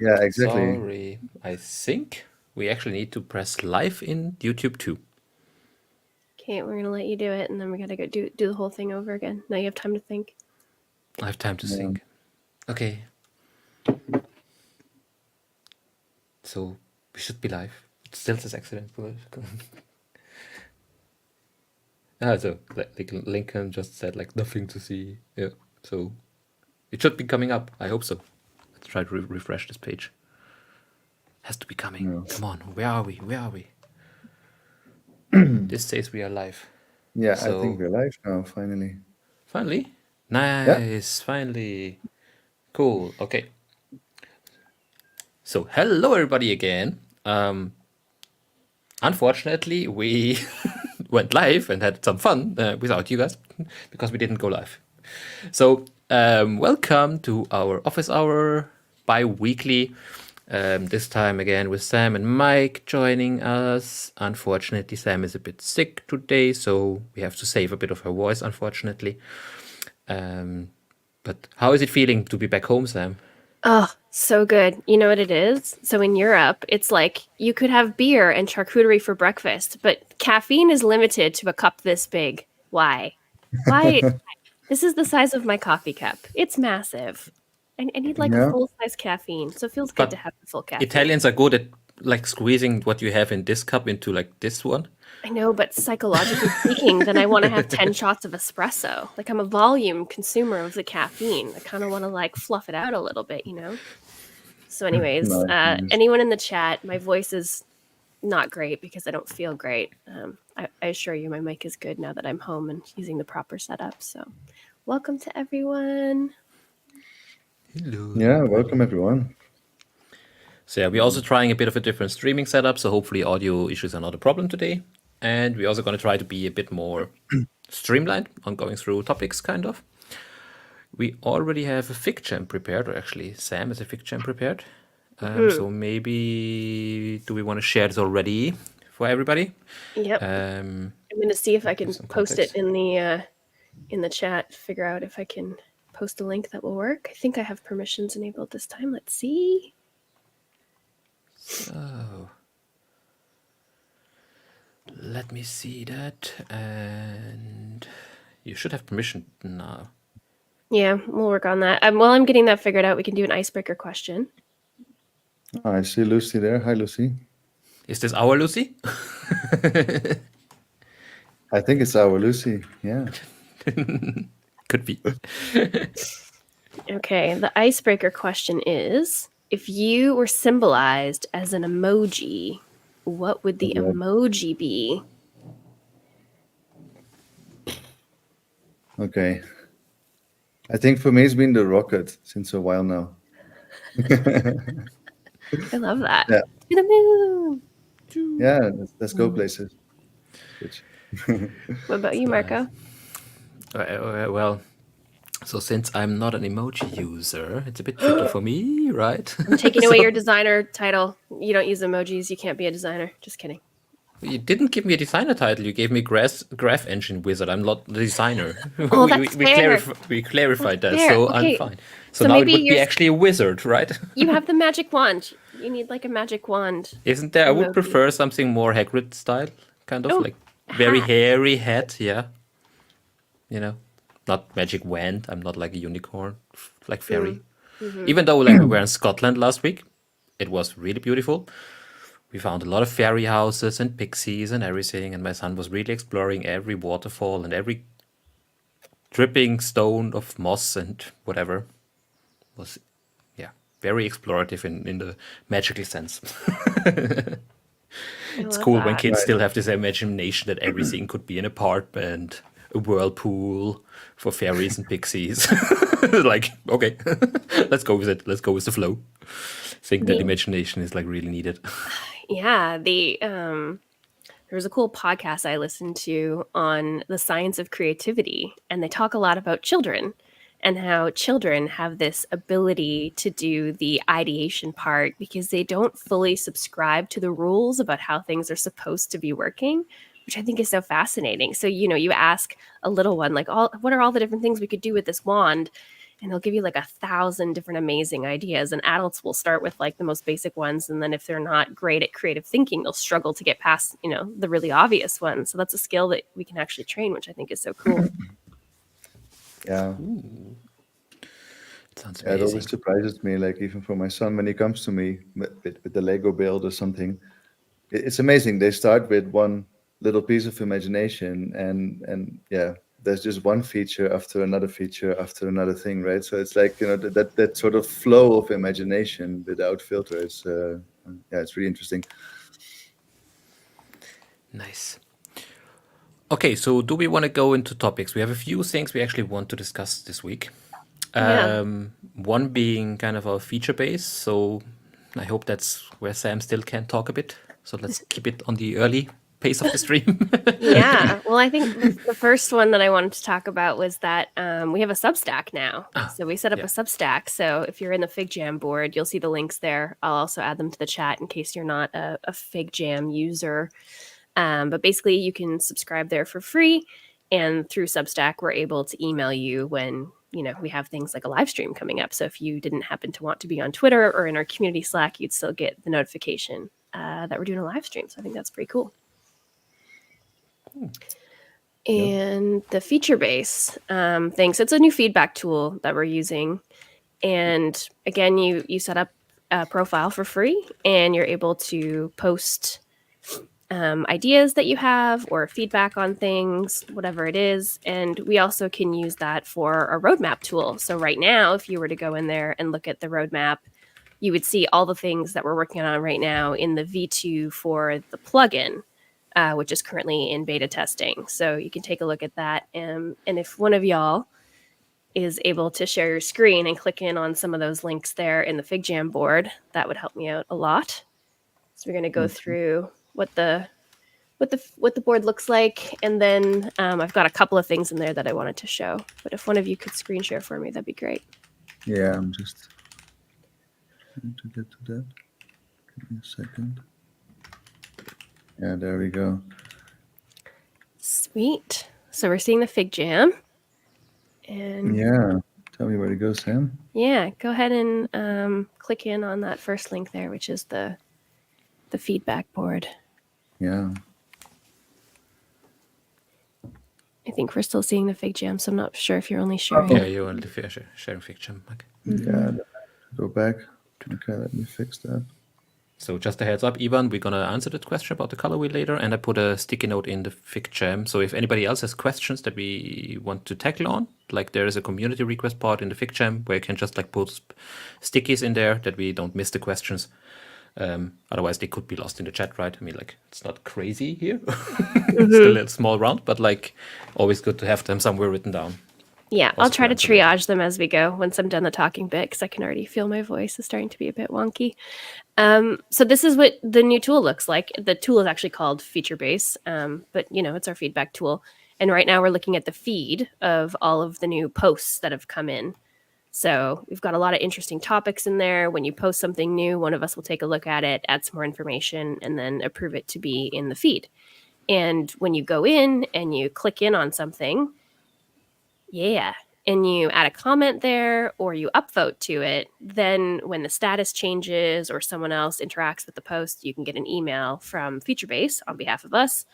Yeah, exactly. Sorry. I think we actually need to press live in YouTube too. Okay, we're gonna let you do it, and then we gotta go do the whole thing over again. Now you have time to think. I have time to Yeah. think. Okay. So we should be live. It still says accident. So like Lincoln just said like nothing to see. Yeah. So it should be coming up. I hope so. Let's try to refresh this page. Has to be coming. No. Come on. Where are we? Where are we? This says we are live. Yeah, I So think we're live now, finally. finally. Yeah. Nice. Finally. Cool. Okay. So hello everybody again. Unfortunately, we went live and had some fun without you guys because we didn't go live. So welcome to our office hour bi-weekly. This time again with Sam and Mike joining us. Unfortunately, Sam is a bit sick today, so we have to save a bit of her voice, unfortunately. But how is it feeling to be back home, Sam? Oh, so good. You know what it is? So in Europe, it's like you could have beer and charcuterie for breakfast, but caffeine is limited to a cup this big. Why? Why? This is the size of my coffee cup. It's massive. I need like a Yeah. full-size caffeine, so it feels good But to have the full caffeine. Italians are good at like squeezing what you have in this cup into like this one. I know, but psychologically speaking, then I want to have 10 shots of espresso. Like I'm a volume consumer of the caffeine. I kind of want to like fluff it out a little bit, you know? So anyways, Nice. anyone in the chat, my voice is not great because I don't feel great. I assure you my mic is good now that I'm home and using the proper setup. So welcome to everyone. Hello. Yeah, welcome everyone. So yeah, we're also trying a bit of a different streaming setup, so hopefully audio issues are not a problem today. And we're also going to try to be a bit more streamlined on going through topics, kind of. We already have a FigJam prepared, or actually Sam has a FigJam prepared. So maybe, do we want to share this already for everybody? Yep. I'm going to see if I can some post it context. in the chat, figure out if I can post a link that will work. I think I have permissions enabled this time. Let's see. So let me see that. And you should have permission now. Yeah, we'll work on that. While I'm getting that figured out, we can do an icebreaker question. I see Lucy there. Hi, Lucy. Is this our Lucy? I think it's our Lucy. Yeah. Could be. Okay, the icebreaker question is, if you were symbolized as an emoji, what would the emoji be? Okay. I think for me it's been the rocket since a while now. I love that. Yeah. To the moon. Yeah, let's go places. What about you, Marco? Well, so since I'm not an emoji user, it's a bit tricky for me, right? I'm taking away your designer title. You don't use emojis. You can't be a designer. Just kidding. You didn't give me a designer title. You gave me Graph Engine Wizard. I'm not the designer. Oh, that's fair. We clarified that, fair. so Okay. I'm fine. So now it maybe would be actually a wizard, right? You have the magic wand. You need like a magic wand. Isn't there? I would emoji. prefer something more Hagrid style, kind of Oh, like very hat. hairy hat. Yeah, you know, not magic wand. I'm not like a unicorn, like fairy. Even though like we were in Scotland last week, it was really beautiful. We found a lot of fairy houses and pixies and everything, and my son was really exploring every waterfall and every dripping stone of moss and whatever. Was, yeah, very explorative in the magical sense. It's cool when kids still have this imagination that everything could be an apartment, a whirlpool for fairies and pixies. Like, okay, let's go with it. Let's go with the flow. I think that imagination is like really needed. Yeah, there was a cool podcast I listened to on the science of creativity, and they talk a lot about children and how children have this ability to do the ideation part because they don't fully subscribe to the rules about how things are supposed to be working, which I think is so fascinating. So, you ask a little one, like, what are all the different things we could do with this wand? and they'll give you like 1,000 different amazing ideas. And adults will start with like the most basic ones, and then if they're not great at creative thinking, they'll struggle to get past, you know, the really obvious ones. So that's a skill that we can actually train, which I think is so cool. Yeah. Sounds Yeah, it amazing. always surprises me, like even for my son, when he comes to me with the Lego build or something, it's amazing. They start with one little piece of imagination, and yeah, there's just one feature after another feature after another thing, right? So it's like, you know, that sort of flow of imagination without filter. It's yeah, it's really interesting. Nice. Okay, so do we want to go into topics? We have a few things we actually want to discuss this week. Yeah. One being kind of our feature base. So I hope that's where Sam still can talk a bit. So let's keep it on the early pace of the stream. Yeah. Well, I think the first one that I wanted to talk about was that we have a Substack now. So we set up yeah. a Substack. So if you're in the FigJam board, you'll see the links there. I'll also add them to the chat in case you're not a FigJam user. But basically, you can subscribe there for free. And through Substack, we're able to email you when, you know, we have things like a live stream coming up. So if you didn't happen to want to be on Twitter or in our community Slack, you'd still get the notification that we're doing a live stream. So I think that's pretty cool. And the feature base thing. So it's a new feedback tool that we're using. And again, you set up a profile for free, and you're able to post ideas that you have or feedback on things, whatever it is. And we also can use that for a roadmap tool. So right now, if you were to go in there and look at the roadmap, you would see all the things that we're working on right now in the V2 for the plugin, which is currently in beta testing. So you can take a look at that. And if one of y'all is able to share your screen and click in on some of those links there in the FigJam board, that would help me out a lot. So we're going to go through what the board looks like, and then I've got a couple of things in there that I wanted to show. But if one of you could screen share for me, that'd be great. Yeah, I'm just trying to get to that. Give me a second. Yeah, there we go. Sweet. So we're seeing the FigJam, and Yeah, tell me where to go, Sam. yeah, go ahead and click in on that first link there, which is the feedback board. Yeah. I think we're still seeing the FigJam, so I'm not sure if you're only sharing. Yeah, you're only sharing FigJam. Okay. Yeah, go back. Okay, let me fix that. So just a heads up, Ivan, we're going to answer that question about the colorway later, and I put a sticky note in the FigJam. So if anybody else has questions that we want to tackle on, like there is a community request part in the FigJam where you can just like put stickies in there that we don't miss the questions. Otherwise they could be lost in the chat, right? I mean, like, it's not crazy here. It's still a small round, but like always good to have them somewhere written down. Yeah, Also I'll try to answer that. triage them as we go once I'm done the talking bit, because I can already feel my voice is starting to be a bit wonky. So this is what the new tool looks like. The tool is actually called Feature Base, but you know, it's our feedback tool. And right now we're looking at the feed of all of the new posts that have come in. So we've got a lot of interesting topics in there. When you post something new, one of us will take a look at it, add some more information, and then approve it to be in the feed. And when you go in and you click in on something, and you add a comment there or you upvote to it, then when the status changes or someone else interacts with the post, you can get an email from FeatureBase on behalf of us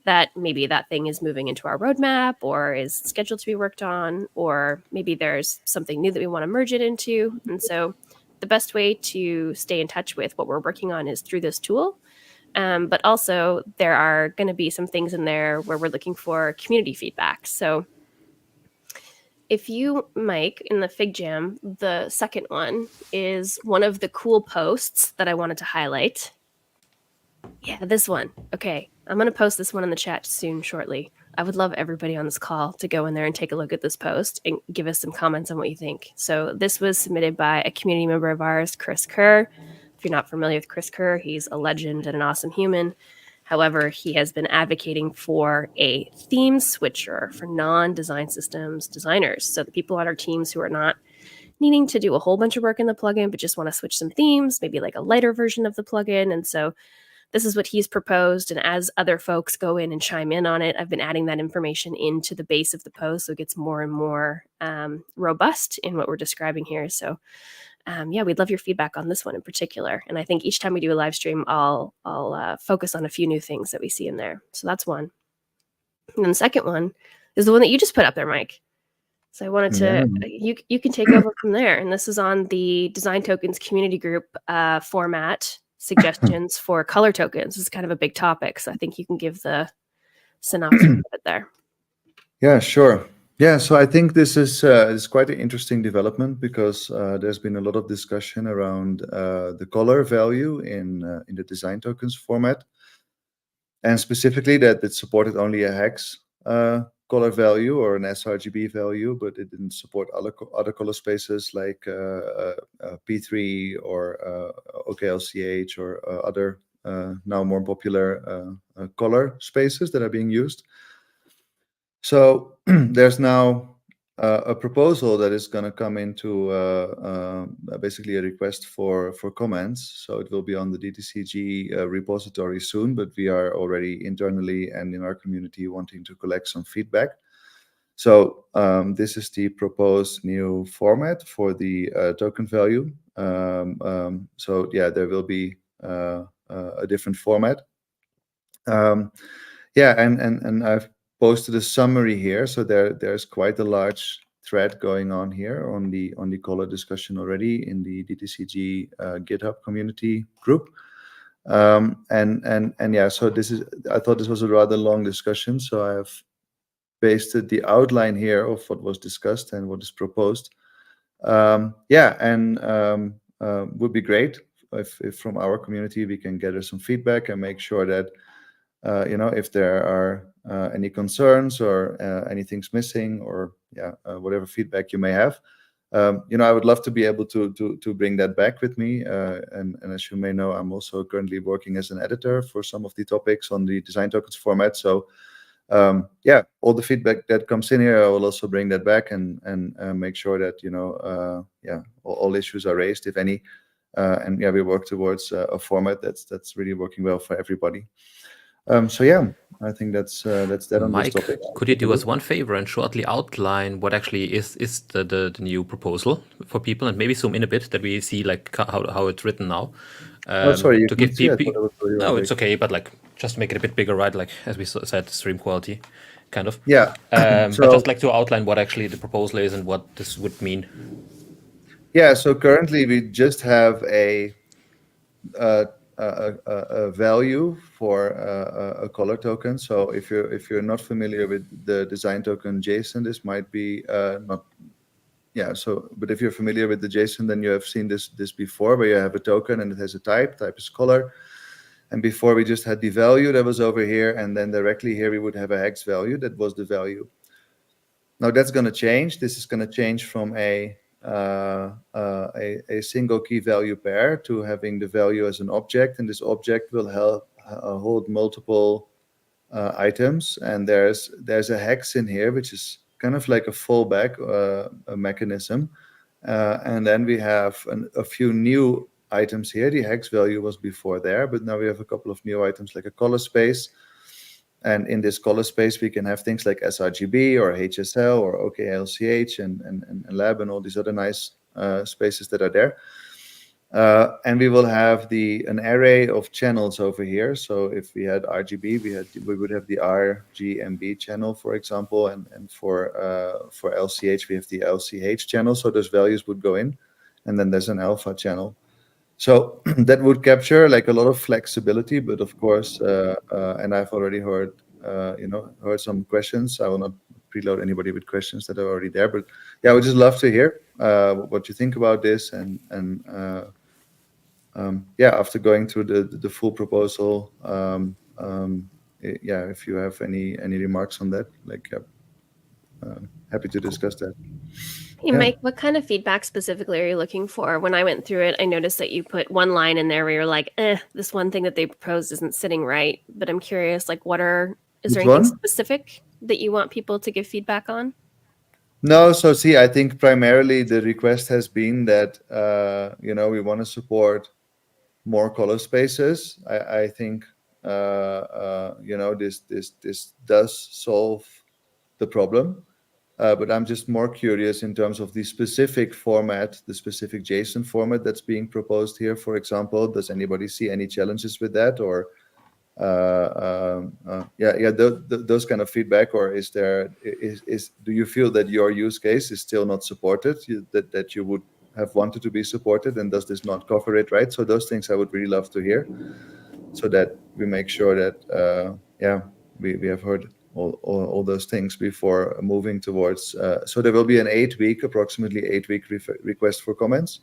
that maybe that thing is moving into our roadmap or is scheduled to be worked on, or maybe there's something new that we want to merge it into. And so the best way to stay in touch with what we're working on is through this tool. But also there are going to be some things in there where we're looking for community feedback. So if you, Mike, in the FigJam, the second one is one of the cool posts that I wanted to highlight. Yeah, this one. Okay, I'm going to post this one in the chat shortly. I would love everybody on this call to go in there and take a look at this post and give us some comments on what you think. So this was submitted by a community member of ours, Chris Kerr. If you're not familiar with Chris Kerr, he's a legend and an awesome human. However, he has been advocating for a theme switcher for non-design systems designers. So the people on our teams who are not needing to do a whole bunch of work in the plugin, but just want to switch some themes, maybe like a lighter version of the plugin. And so this is what he's proposed. And as other folks go in and chime in on it, I've been adding that information into the base of the post, so it gets more and more robust in what we're describing here. So yeah, we'd love your feedback on this one in particular. And I think each time we do a live stream, I'll focus on a few new things that we see in there. So that's one. And then the second one is the one that you just put up there, Mike. So I wanted to, you can take over from there. And this is on the Design Tokens community group format suggestions for color tokens. This is kind of a big topic. So I think you can give the synopsis of it there. Yeah, sure. Yeah, so I think this is quite an interesting development because there's been a lot of discussion around the color value in the Design Tokens format. And specifically that it supported only a hex color value or an sRGB value, but it didn't support other color spaces like P3 or OKLCH or other now more popular color spaces that are being used. So there's now a proposal that is going to come into basically a request for comments. So it will be on the DTCG repository soon, but we are already internally and in our community wanting to collect some feedback. So this is the proposed new format for the token value. So yeah, there will be a different format. Yeah, and I've posted a summary here, so there's quite a large thread going on here on the color discussion already in the DTCG GitHub community group, and yeah, so I thought this was a rather long discussion, so I have pasted the outline here of what was discussed and what is proposed. Yeah, and would be great if from our community we can gather some feedback and make sure that if there are any concerns or anything's missing or whatever feedback you may have, I would love to be able to bring that back with me. And as you may know, I'm also currently working as an editor for some of the topics on the Design Tokens format. So yeah, all the feedback that comes in here, I will also bring that back and make sure that all issues are raised, if any, and yeah, we work towards a format that's really working well for everybody. So yeah, I think that's that on Mike, this topic. could you do us one favor and shortly outline what actually is the new proposal for people, and maybe zoom in a bit that we see like how it's written now? Sorry, you to can give see it, people. but it was really No, big. it's okay, but like just make it a bit bigger, right? Like as we said, stream quality, kind of. Yeah. But So- just like to outline what actually the proposal is and what this would mean. Yeah, so currently we just have a value for a color token. So if you're not familiar with the design token JSON, this might be not. Yeah. So, but if you're familiar with the JSON, then you have seen this before, where you have a token and it has a type. Type is color. And before we just had the value that was over here, and then directly here we would have a hex value that was the value. Now that's going to change. This is going to change from a single key value pair to having the value as an object, and this object will hold multiple items. And there's a hex in here, which is kind of like a fallback mechanism. And then we have a few new items here. The hex value was before there, but now we have a couple of new items like a color space. And in this color space, we can have things like sRGB or HSL or OKLCH and lab and all these other nice spaces that are there. And we will have an array of channels over here. So if we had RGB, we would have the RGMB channel, for example, and for LCH, we have the LCH channel. So those values would go in, and then there's an alpha channel. So that would capture like a lot of flexibility, but of course, and I've already heard some questions. I will not preload anybody with questions that are already there, but yeah, I would just love to hear what you think about this, and after going through the full proposal, if you have any remarks on that, happy to discuss that. Hey, Mike, what kind of feedback specifically are you looking for? When I went through it, I noticed that you put one line in there where you're like, this one thing that they proposed isn't sitting right. But I'm curious, like, is there anything specific that you want people to give feedback on? No, so see, I think primarily the request has been that, we want to support more color spaces, I think this does solve the problem. But I'm just more curious in terms of the specific format, the specific JSON format that's being proposed here. For example, does anybody see any challenges with that, or those kind of feedback, or do you feel that your use case is still not supported, that you would have wanted to be supported, and does this not cover it, right? So those things I would really love to hear, so that we make sure that we have heard all those things before moving towards. So there will be an approximately 8-week request for comments.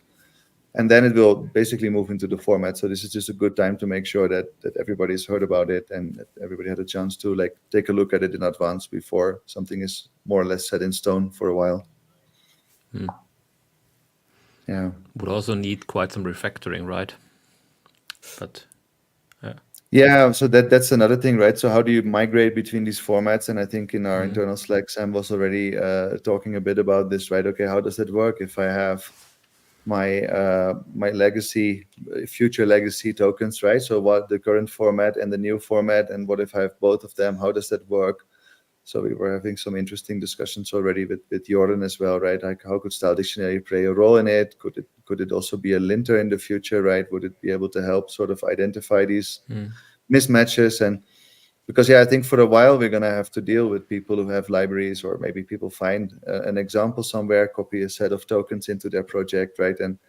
And then it will basically move into the format. So this is just a good time to make sure that everybody's heard about it and that everybody had a chance to take a look at it in advance before something is more or less set in stone for a while. Yeah. Would also need quite some refactoring, right? But yeah, so that's another thing, right? So how do you migrate between these formats? And I think in our internal Slack, Sam was already talking a bit about this, right? Okay, how does that work if I have my legacy, future legacy tokens, right? So what the current format and the new format, and what if I have both of them? How does that work? So we were having some interesting discussions already with Jordan as well, right? Like how could Style Dictionary play a role in it? Could it also be a linter in the future, right? Would it be able to help sort of identify these mismatches? And because I think for a while we're going to have to deal with people who have libraries, or maybe people find an example somewhere, copy a set of tokens into their project, right? And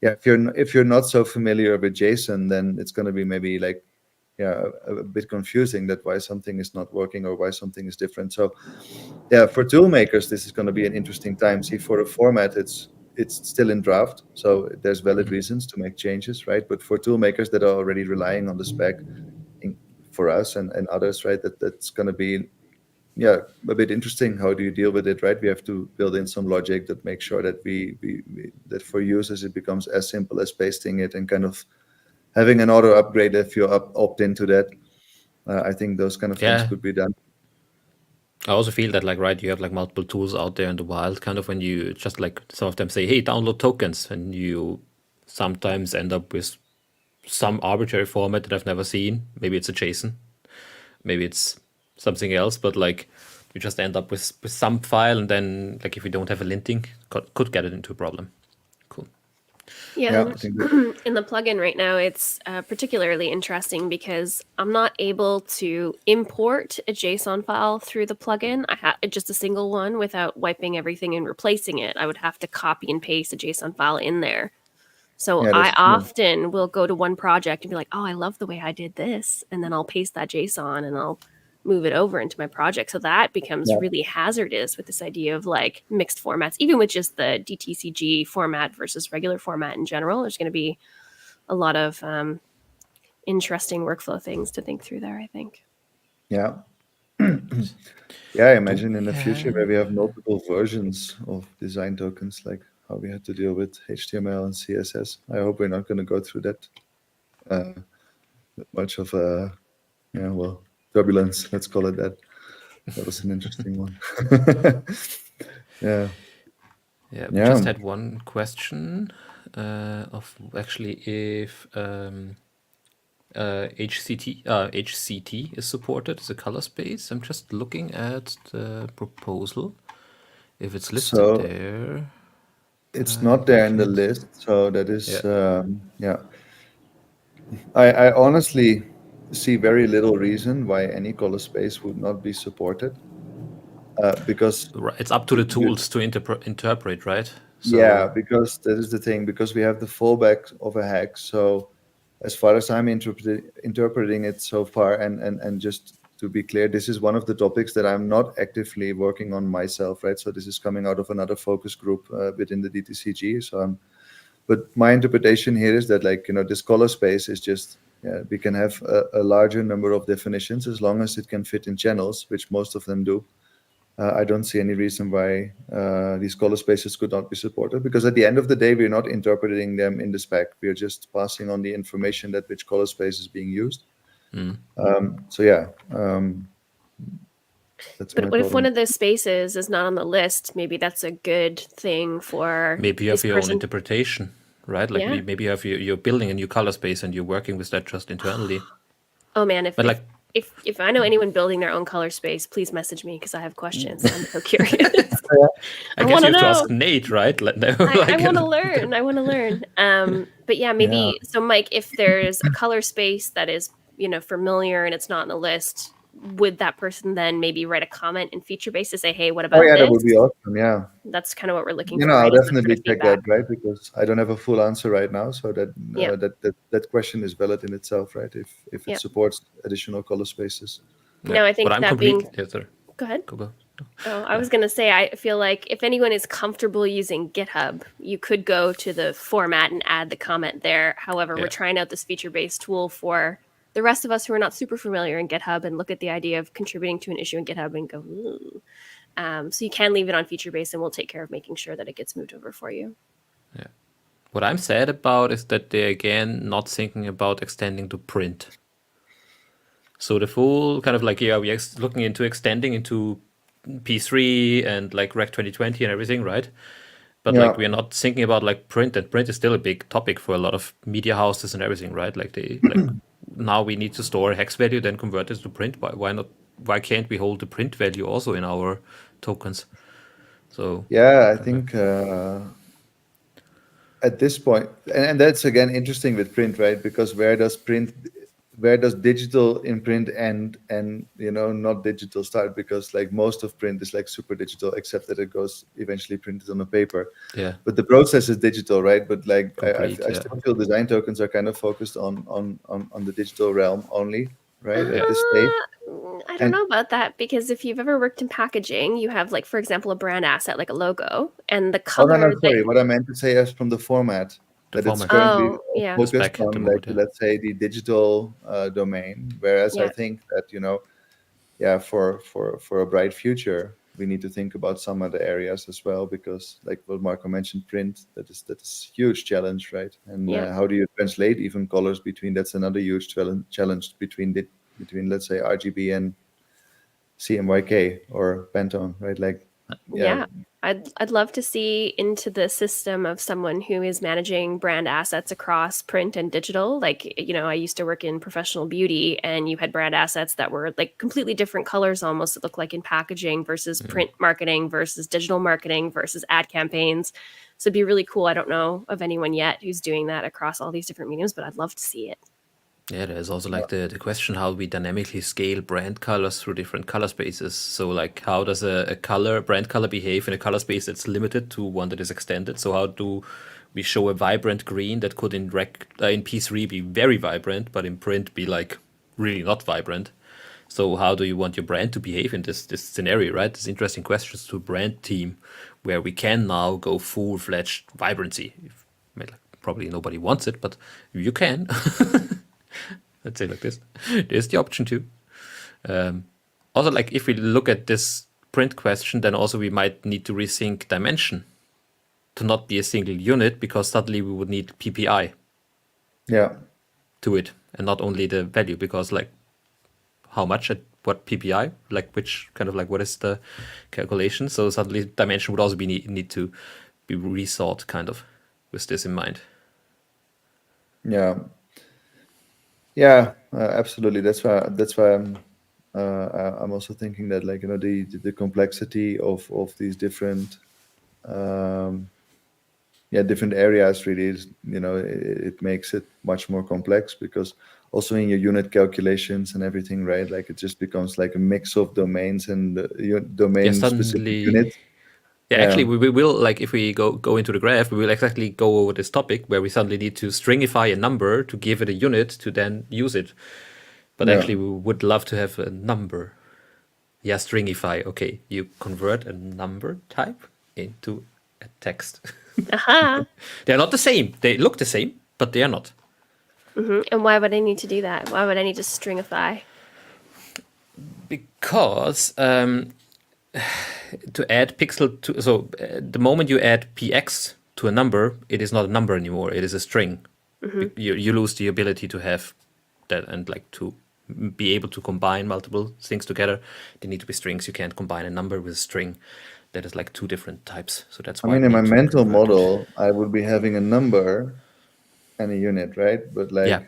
if you're not so familiar with JSON, then it's going to be maybe a bit confusing that why something is not working or why something is different. So for tool makers, this is going to be an interesting time. See, for a format, it's still in draft, so there's valid reasons to make changes, right? But for tool makers that are already relying on the spec, for us and others, right, that's going to be a bit interesting. How do you deal with it, right? We have to build in some logic that makes sure that we that for users it becomes as simple as pasting it and kind of having an auto upgrade if you opt into that. I think those kind of things could be done. I also feel that you have multiple tools out there in the wild, kind of when you just some of them say, hey, download tokens, and you sometimes end up with some arbitrary format that I've never seen. Maybe it's a JSON, maybe it's something else, but you just end up with some file, and then if you don't have a linting, could get it into a problem. Cool. Yeah, in the plugin right now, it's particularly interesting because I'm not able to import a JSON file through the plugin. I have just a single one without wiping everything and replacing it. I would have to copy and paste a JSON file in there. So I often will go to one project and be like, oh, I love the way I did this. And then I'll paste that JSON and I'll move it over into my project. So that becomes really hazardous with this idea of mixed formats, even with just the DTCG format versus regular format in general. There's going to be a lot of interesting workflow things to think through there, I think. Yeah. I imagine in the future where we have multiple versions of design tokens, like how we had to deal with HTML and CSS. I hope we're not going to go through that much of turbulence, let's call it that. That was an interesting one. We just had one question of actually if HCT is supported as a color space. I'm just looking at the proposal, if it's listed there. It's not there in the list, so that is I honestly see very little reason why any color space would not be supported, because it's up to the tools to interpret, right? So, because that is the thing, because we have the fallback of a hack. So as far as I'm interpreting it so far, and just to be clear, this is one of the topics that I'm not actively working on myself, right? So this is coming out of another focus group within the DTCG. So but my interpretation here is that this color space is just, we can have a larger number of definitions as long as it can fit in channels, which most of them do. I don't see any reason why these color spaces could not be supported, because at the end of the day, we're not interpreting them in the spec. We're just passing on the information that which color space is being used. That's but what if one of those spaces is not on the list? Maybe that's a good thing for maybe you have your own interpretation. right? Like Yeah. maybe you have you're building a new color space and you're working with that just internally. Oh man, But like, if I know anyone building their own color space, please message me because I have questions. I'm so curious. I I guess want you to have to know. ask Nate, right? Like, no, I like, want to learn. I want to learn. But yeah, Yeah. maybe so Mike, if there's a color space that is, familiar and it's not on the list, would that person then maybe write a comment in FeatureBase to say, hey, what Oh about yeah, that this? would be awesome. Yeah. That's kind of what we're looking You for, know, I'll right? Is that sort definitely of check feedback. that, right? Because I don't have a full answer right now, so that Yeah. that question is valid in itself, right? If Yeah. it supports additional color spaces. yeah. No, I think But I'm that completely. being Yes, sir. go ahead. Go. Oh, I was going to say, I feel like if anyone is comfortable using GitHub, you could go to the format and add the comment there. However, Yeah. we're trying out this feature-based tool for the rest of us who are not super familiar in GitHub and look at the idea of contributing to an issue in GitHub and go, ooh. So you can leave it on feature-based and we'll take care of making sure that it gets moved over for you. What I'm sad about is that they're again not thinking about extending to print. So the full kind of like, yeah, we're looking into extending into P3 and like Rec 2020 and everything, right? But Yeah. like we're not thinking about like print, and print is still a big topic for a lot of media houses and everything, right? Like they like now we need to store hex value, then convert it to print. Why not? Why can't we hold the print value also in our tokens? So Yeah, I think at this point, and that's again interesting with print, right? Because where does digital in print end, and not digital start? Because like most of print is like super digital, except that it goes eventually printed on a paper. yeah, But the process is digital, right? But like complete. I Yeah, still feel design tokens are kind of focused on the digital realm only, right? Yeah. At this stage. I don't And know about that because if you've ever worked in packaging, you have like, for example, a brand asset like a logo and the oh no, color no, sorry. What I meant to say is from the format, The that it's format. currently Oh, yeah. focused Spec at the on, like, moment. Yeah. let's say, the digital domain. Whereas I Yeah. think that, yeah, for a bright future, we need to think about some other areas as well, because like what Marco mentioned, print, that is huge challenge, right? And Yeah. how do you translate even colors between? That's another huge challenge between let's say RGB and CMYK or Pantone, right? Like, Yeah. I'd love to see into the system of someone who is managing brand assets across print and digital. Like, I used to work in professional beauty and you had brand assets that were like completely different colors almost that look like in packaging versus print marketing versus digital marketing versus ad campaigns. So it'd be really cool. I don't know of anyone yet who's doing that across all these different mediums, but I'd love to see it. Yeah, there's also like the question how we dynamically scale brand colors through different color spaces. So like how does a brand color behave in a color space that's limited to one that is extended? So how do we show a vibrant green that could in P3 be very vibrant, but in print be like really not vibrant? So how do you want your brand to behave in this scenario, right? It's interesting questions to a brand team where we can now go full-fledged vibrancy. Probably nobody wants it, but you can. Let's say like this. There's the option too. Also, like if we look at this print question, then also we might need to rethink dimension to not be a single unit, because suddenly we would need PPI yeah. to it and not only the value, because like how much at what PPI, like which kind of like what is the calculation? So suddenly dimension would also be need to be rethought kind of with this in mind. Yeah, absolutely. That's why I'm also thinking that, like, the complexity of these different different areas really is, it makes it much more complex, because also in your unit calculations and everything, right? Like it just becomes like a mix of domains and domain specific units. Yeah, Yeah. actually, we will, like, if we go into the graph, we will exactly go over this topic where we suddenly need to stringify a number to give it a unit to then use it. But Yeah. actually, we would love to have a number. Yeah, stringify. Okay, you convert a number type into a text. Aha. They're not the same. They look the same, but they are not. And why would I need to do that? Why would I need to stringify? Because to add pixel to, so the moment you add px to a number, it is not a number anymore. It is a string. You lose the ability to have that, and like to be able to combine multiple things together. They need to be strings. You can't combine a number with a string. that is like two different types. So that's I why mean, we in my need to mental convert it. model, I would be having a number and a unit, right? But Yeah. like,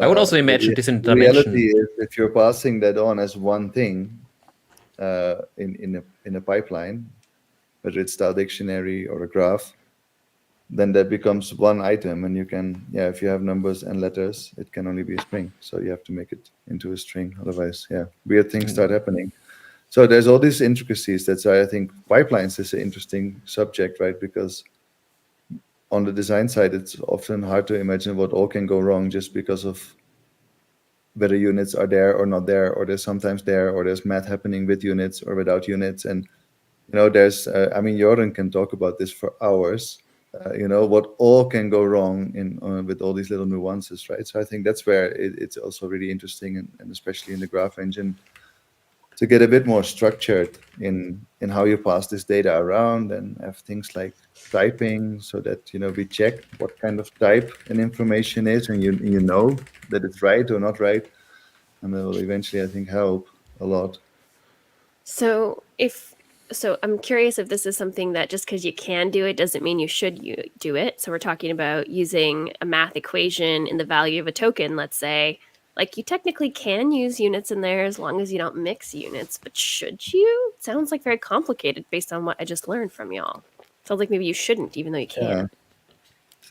I would also the, imagine this in the reality dimension. is, if you're passing that on as one thing in a pipeline, whether it's style dictionary or a graph, then that becomes one item, and you can, if you have numbers and letters, it can only be a string. So you have to make it into a string. Otherwise, weird things start happening. So there's all these intricacies. That's why I think pipelines is an interesting subject, right? Because on the design side, it's often hard to imagine what all can go wrong just because of whether units are there or not there, or they're sometimes there, or there's math happening with units or without units. And there's, I mean, Jordan can talk about this for hours. What all can go wrong in with all these little nuances, right? So I think that's where it's also really interesting, and especially in the graph engine, to get a bit more structured in how you pass this data around, and have things like typing, so that we check what kind of type an information is, and you know that it's right or not right, and that will eventually, I think, help a lot. So I'm curious if this is something that just because you can do it doesn't mean you should do it. So we're talking about using a math equation in the value of a token, let's say. Like, you technically can use units in there as long as you don't mix units, but should you? It sounds like very complicated based on what I just learned from y'all. Sounds like maybe you shouldn't, even though you can.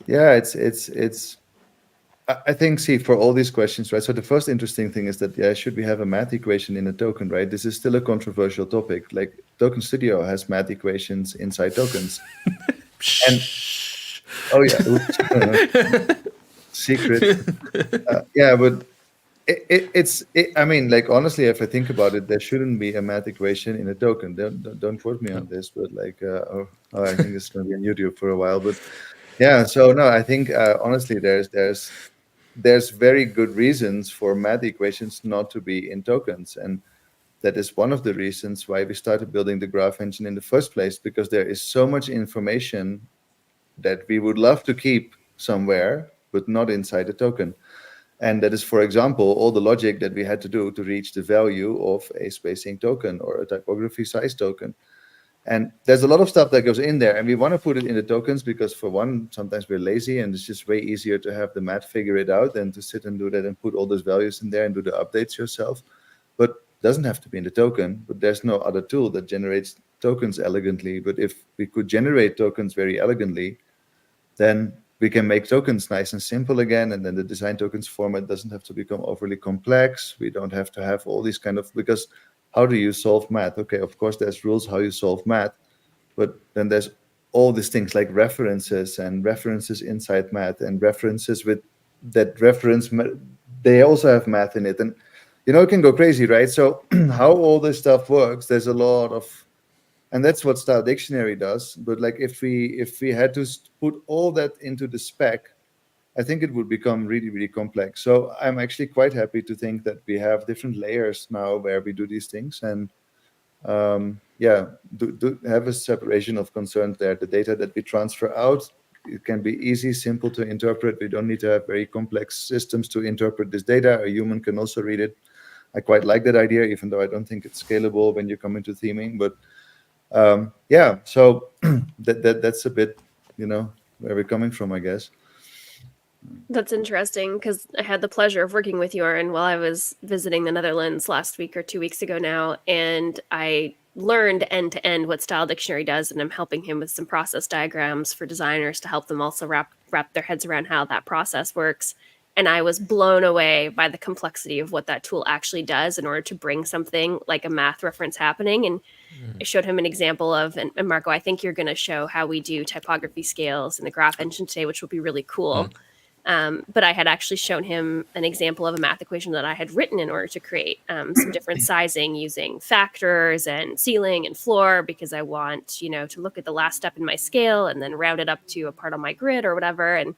It's I think, see, for all these questions, right? So the first interesting thing is that, should we have a math equation in a token, right? This is still a controversial topic. Like, Token Studio has math equations inside tokens. And oh yeah, oops. Secret. But I mean, like, honestly, if I think about it, there shouldn't be a math equation in a token. Don't quote me on this, but like, I think it's going to be on YouTube for a while. But so no, I think honestly, there's very good reasons for math equations not to be in tokens, and that is one of the reasons why we started building the graph engine in the first place, because there is so much information that we would love to keep somewhere, but not inside a token. And that is, for example, all the logic that we had to do to reach the value of a spacing token or a typography size token. And there's a lot of stuff that goes in there, and we want to put it in the tokens because, for one, sometimes we're lazy, and it's just way easier to have the math figure it out than to sit and do that and put all those values in there and do the updates yourself. But it doesn't have to be in the token, but there's no other tool that generates tokens elegantly. But if we could generate tokens very elegantly, then we can make tokens nice and simple again, and then the design tokens format doesn't have to become overly complex. We don't have to have all these kind of, because how do you solve math? Okay, of course, there's rules how you solve math, but then there's all these things like references, and references inside math, and references with that reference. They also have math in it, and it can go crazy, right? So how all this stuff works, there's a lot of, and that's what Style Dictionary does. But like, if we had to put all that into the spec, I think it would become really, really complex. So I'm actually quite happy to think that we have different layers now where we do these things, and do have a separation of concerns there. The data that we transfer out, it can be easy, simple to interpret. We don't need to have very complex systems to interpret this data. A human can also read it. I quite like that idea, even though I don't think it's scalable when you come into theming. But so that's a bit, where we're coming from, I guess. That's interesting, because I had the pleasure of working with Joran while I was visiting the Netherlands last week or 2 weeks ago now, and I learned end to end what Style Dictionary does, and I'm helping him with some process diagrams for designers to help them also wrap their heads around how that process works. And I was blown away by the complexity of what that tool actually does in order to bring something like a math reference happening. And I showed him an example of, and Marco, I think you're going to show how we do typography scales in the graph engine today, which will be really cool. But I had actually shown him an example of a math equation that I had written in order to create some different sizing using factors and ceiling and floor, because I want, to look at the last step in my scale and then round it up to a part on my grid or whatever. And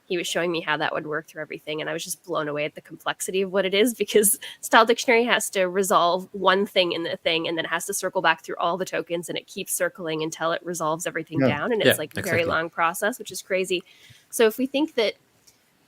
he was showing me how that would work through everything. And I was just blown away at the complexity of what it is, because Style Dictionary has to resolve one thing in the thing, and then it has to circle back through all the tokens, and it keeps circling until it resolves everything down. And it's a very long process, which is crazy. So if we think that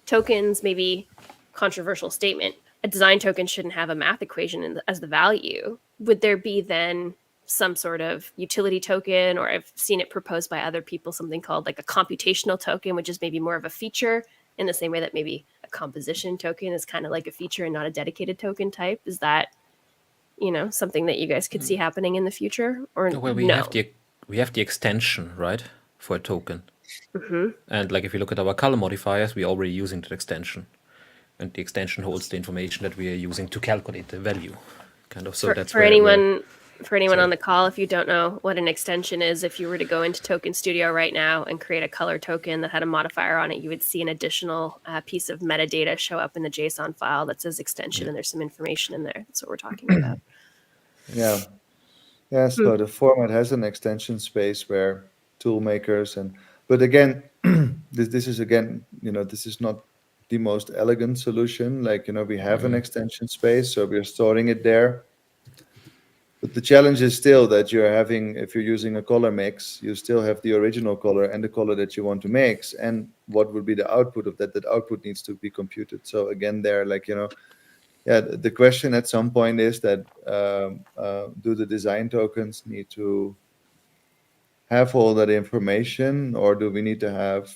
tokens, maybe controversial statement, a design token shouldn't have a math equation as the value, would there be then some sort of utility token, or I've seen it proposed by other people, something called like a computational token, which is maybe more of a feature in the same way that maybe a composition token is kind of like a feature and not a dedicated token type. Is that, something that you guys could see happening in the future, or Well, no? we have the extension, right, for a token. Mm-hmm. And like if you look at our color modifiers, we're already using that extension. And the extension holds the information that we are using to calculate the value. Kind of. So for, that's for where anyone Sorry. on the call, if you don't know what an extension is, if you were to go into Token Studio right now and create a color token that had a modifier on it, you would see an additional piece of metadata show up in the JSON file that says extension, and there's some information in there. That's what we're talking about. Yeah. So the format has an extension space where tool makers but again, this is again, this is not the most elegant solution. Like, we have an extension space, so we're storing it there. But the challenge is still that if you're using a color mix, you still have the original color and the color that you want to mix, and what would be the output of that? That output needs to be computed. So again, the question at some point is that do the design tokens need to have all that information, or do we need to have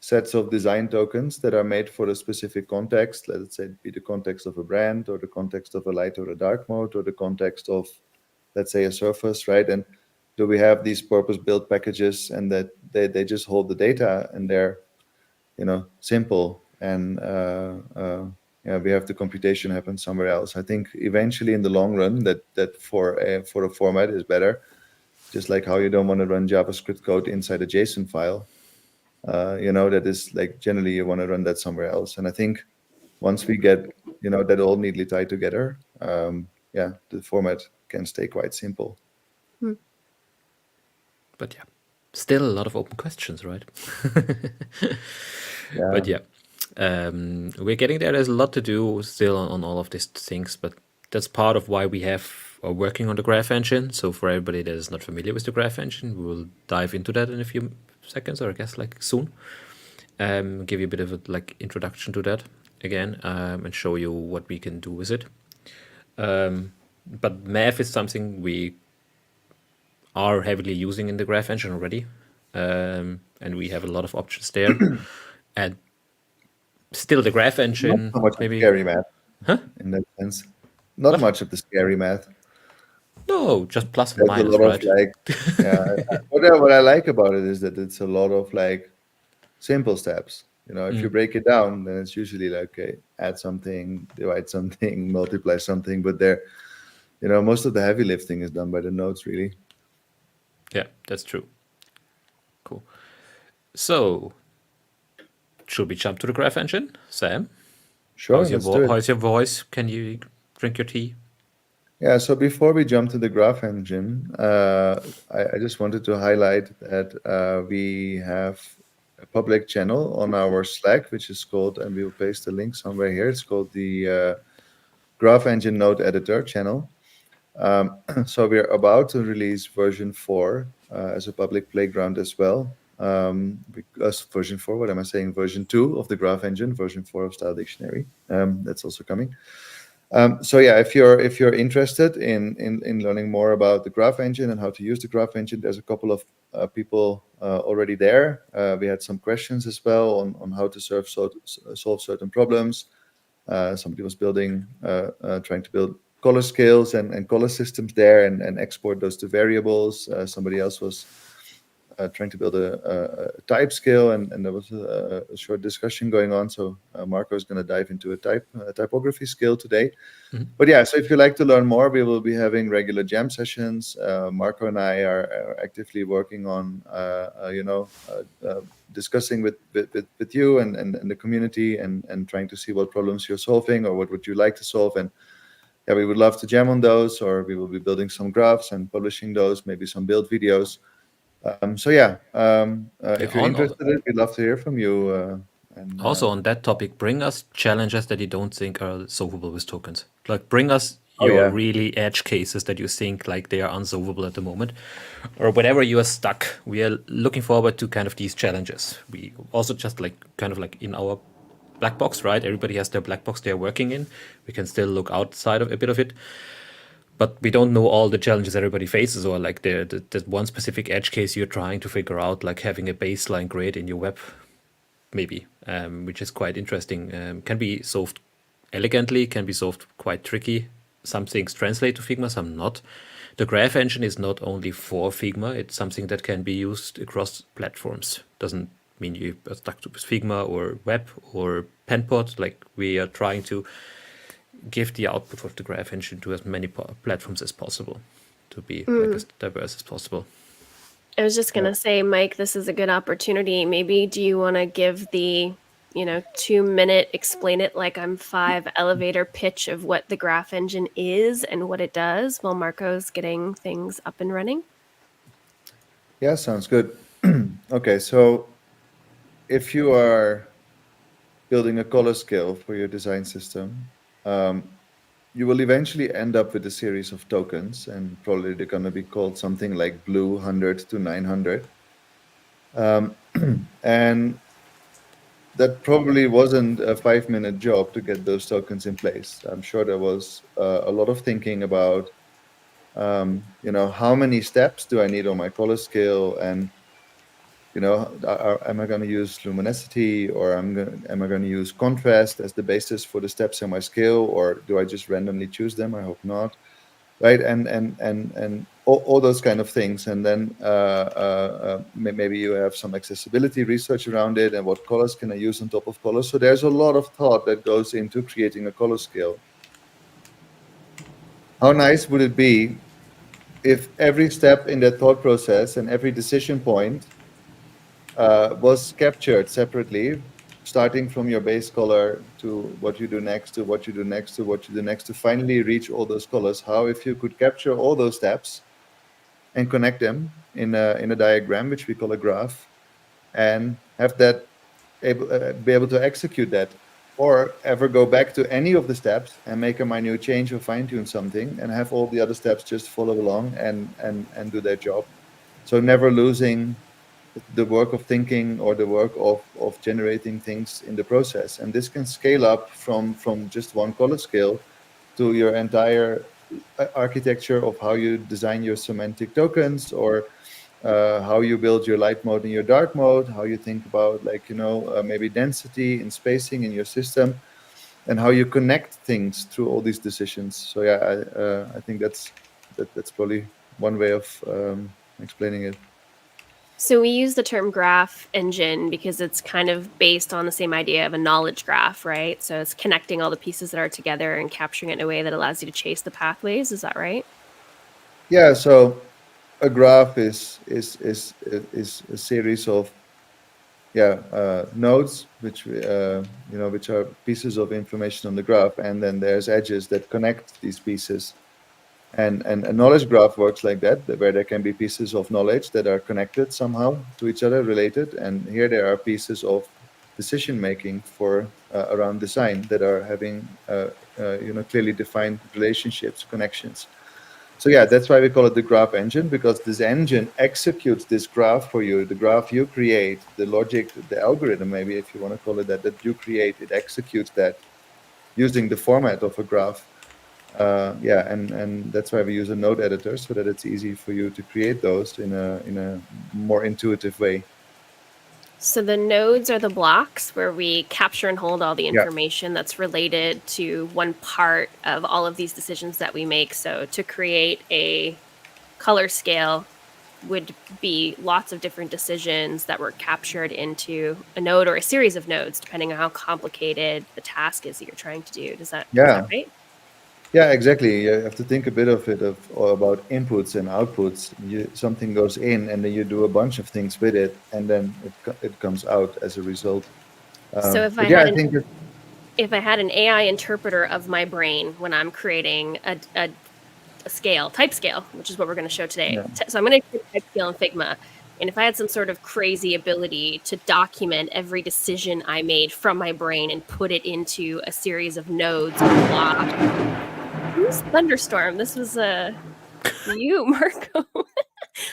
sets of design tokens that are made for a specific context? Let's say it be the context of a brand, or the context of a light or a dark mode, or the context of, let's say, a surface, right? And do we have these purpose-built packages, and that they just hold the data and they're simple, and we have the computation happen somewhere else? I think eventually in the long run that for a format is better. Just like how you don't want to run JavaScript code inside a JSON file, that is like generally you want to run that somewhere else. And I think once we get that all neatly tied together, the format can stay quite simple. But yeah, still a lot of open questions, right? Yeah. But yeah, we're getting there. There's a lot to do still on all of these things, but that's part of why we are working on the Graph Engine. So for everybody that is not familiar with the Graph Engine, we will dive into that in a few seconds, or I guess like soon. Give you a bit of a introduction to that again, and show you what we can do with it. But math is something we are heavily using in the Graph Engine already, and we have a lot of options there. And still, the Graph Engine Not so much maybe scary math, Huh? in that sense. Not What? much of the scary math. No, just plus and There's a minus, lot right? of what I like about it is that it's a lot of simple steps. If you break it down, then it's usually okay, add something, divide something, multiply something. But most of the heavy lifting is done by the nodes, really. Yeah, that's true. Cool. So, should we jump to the Graph Engine, Sam? Sure, How's your, let's do it. how's your voice? Can you drink your tea? Yeah, so before we jump to the Graph Engine, I just wanted to highlight that we have a public channel on our Slack, which is called, and we will paste the link somewhere here, it's called the Graph Engine Node Editor channel. So we're about to release version 4 as a public playground as well. Because version 4, what am I saying? Version 2 of the Graph Engine, version 4 of Style Dictionary. That's also coming. So yeah, if you're interested in learning more about the Graph Engine and how to use the Graph Engine, there's a couple of people already there. We had some questions as well on how to solve certain problems. Somebody was trying to build color scales and color systems there and export those to variables. Somebody else was trying to build a type scale, and there was a short discussion going on. So Marco is going to dive into a typography scale today. But yeah, so if you'd like to learn more, we will be having regular jam sessions. Marco and I are actively working on, discussing with you and the community and trying to see what problems you're solving or what would you like to solve. And yeah, we would love to jam on those, or we will be building some graphs and publishing those, maybe some build videos. If you're interested, we'd love to hear from you. Also on that topic, bring us challenges that you don't think are solvable with tokens. Bring us your really edge cases that you think they are unsolvable at the moment, or whenever you are stuck. We are looking forward to kind of these challenges. We also just in our black box, right? Everybody has their black box they're working in. We can still look outside of a bit of it. but we don't know all the challenges everybody faces, or like the one specific edge case you're trying to figure out, like having a baseline grid in your web, maybe, which is quite interesting. Can be solved elegantly, can be solved quite tricky. Some things translate to Figma, some not. The graph engine is not only for Figma, it's something that can be used across platforms. Doesn't mean you are stuck to Figma or web or Penpot. Like, we are trying to give the output of the graph engine to as many platforms as possible, to be like as diverse as possible. I was just gonna say, Mike, this is a good opportunity. Maybe do you want to give the 2-minute explain it like I'm 5 elevator pitch of what the graph engine is and what it does while Marco's getting things up and running? Yeah, sounds good. Okay, so if you are building a color scale for your design system, you will eventually end up with a series of tokens, and probably they're going to be called something like blue 100 to 900. And that probably wasn't a 5-minute job to get those tokens in place. I'm sure there was a lot of thinking about, how many steps do I need on my color scale, and am I going to use luminosity, or am I going to use contrast as the basis for the steps in my scale, or do I just randomly choose them? I hope not, right? And all those kind of things. And then maybe you have some accessibility research around it, and what colors can I use on top of colors? So there's a lot of thought that goes into creating a color scale. How nice would it be if every step in that thought process and every decision point was captured separately, starting from your base color to what you do next, to what you do next, to what you do next, to finally reach all those colors? How if you could capture all those steps and connect them in a diagram, which we call a graph, and have that be able to execute that, or ever go back to any of the steps and make a minute change or fine-tune something, and have all the other steps just follow along and do their job. So never losing the work of thinking or the work of generating things in the process. And this can scale up from just one color scale to your entire architecture of how you design your semantic tokens, or how you build your light mode and your dark mode, how you think about maybe density and spacing in your system, and how you connect things through all these decisions. So yeah, I think that's probably one way of explaining it. So we use the term graph engine because it's kind of based on the same idea of a knowledge graph, right? So it's connecting all the pieces that are together and capturing it in a way that allows you to chase the pathways. Is that right? Yeah. So a graph is a series of nodes, which which are pieces of information on the graph, and then there's edges that connect these pieces. And a knowledge graph works like that, where there can be pieces of knowledge that are connected somehow to each other, related. And here there are pieces of decision making for around design that are having clearly defined relationships, connections. So yeah, that's why we call it the graph engine, because this engine executes this graph for you. The graph you create, the logic, the algorithm, maybe if you want to call it that you create, it executes that using the format of a graph. And that's why we use a node editor, so that it's easy for you to create those in a more intuitive way. So the nodes are the blocks where we capture and hold all the information that's related to one part of all of these decisions that we make. So to create a color scale would be lots of different decisions that were captured into a node or a series of nodes, depending on how complicated the task is that you're trying to do. Is that right? Yeah, exactly. You have to think a bit of it about inputs and outputs. Something goes in, and then you do a bunch of things with it, and then it comes out as a result. So if I had an AI interpreter of my brain when I'm creating a scale, type scale, which is what we're going to show today. Yeah. So I'm going to create type scale in Figma. And if I had some sort of crazy ability to document every decision I made from my brain and put it into a series of nodes or blocks. Who's Thunderstorm? This was you, Marco.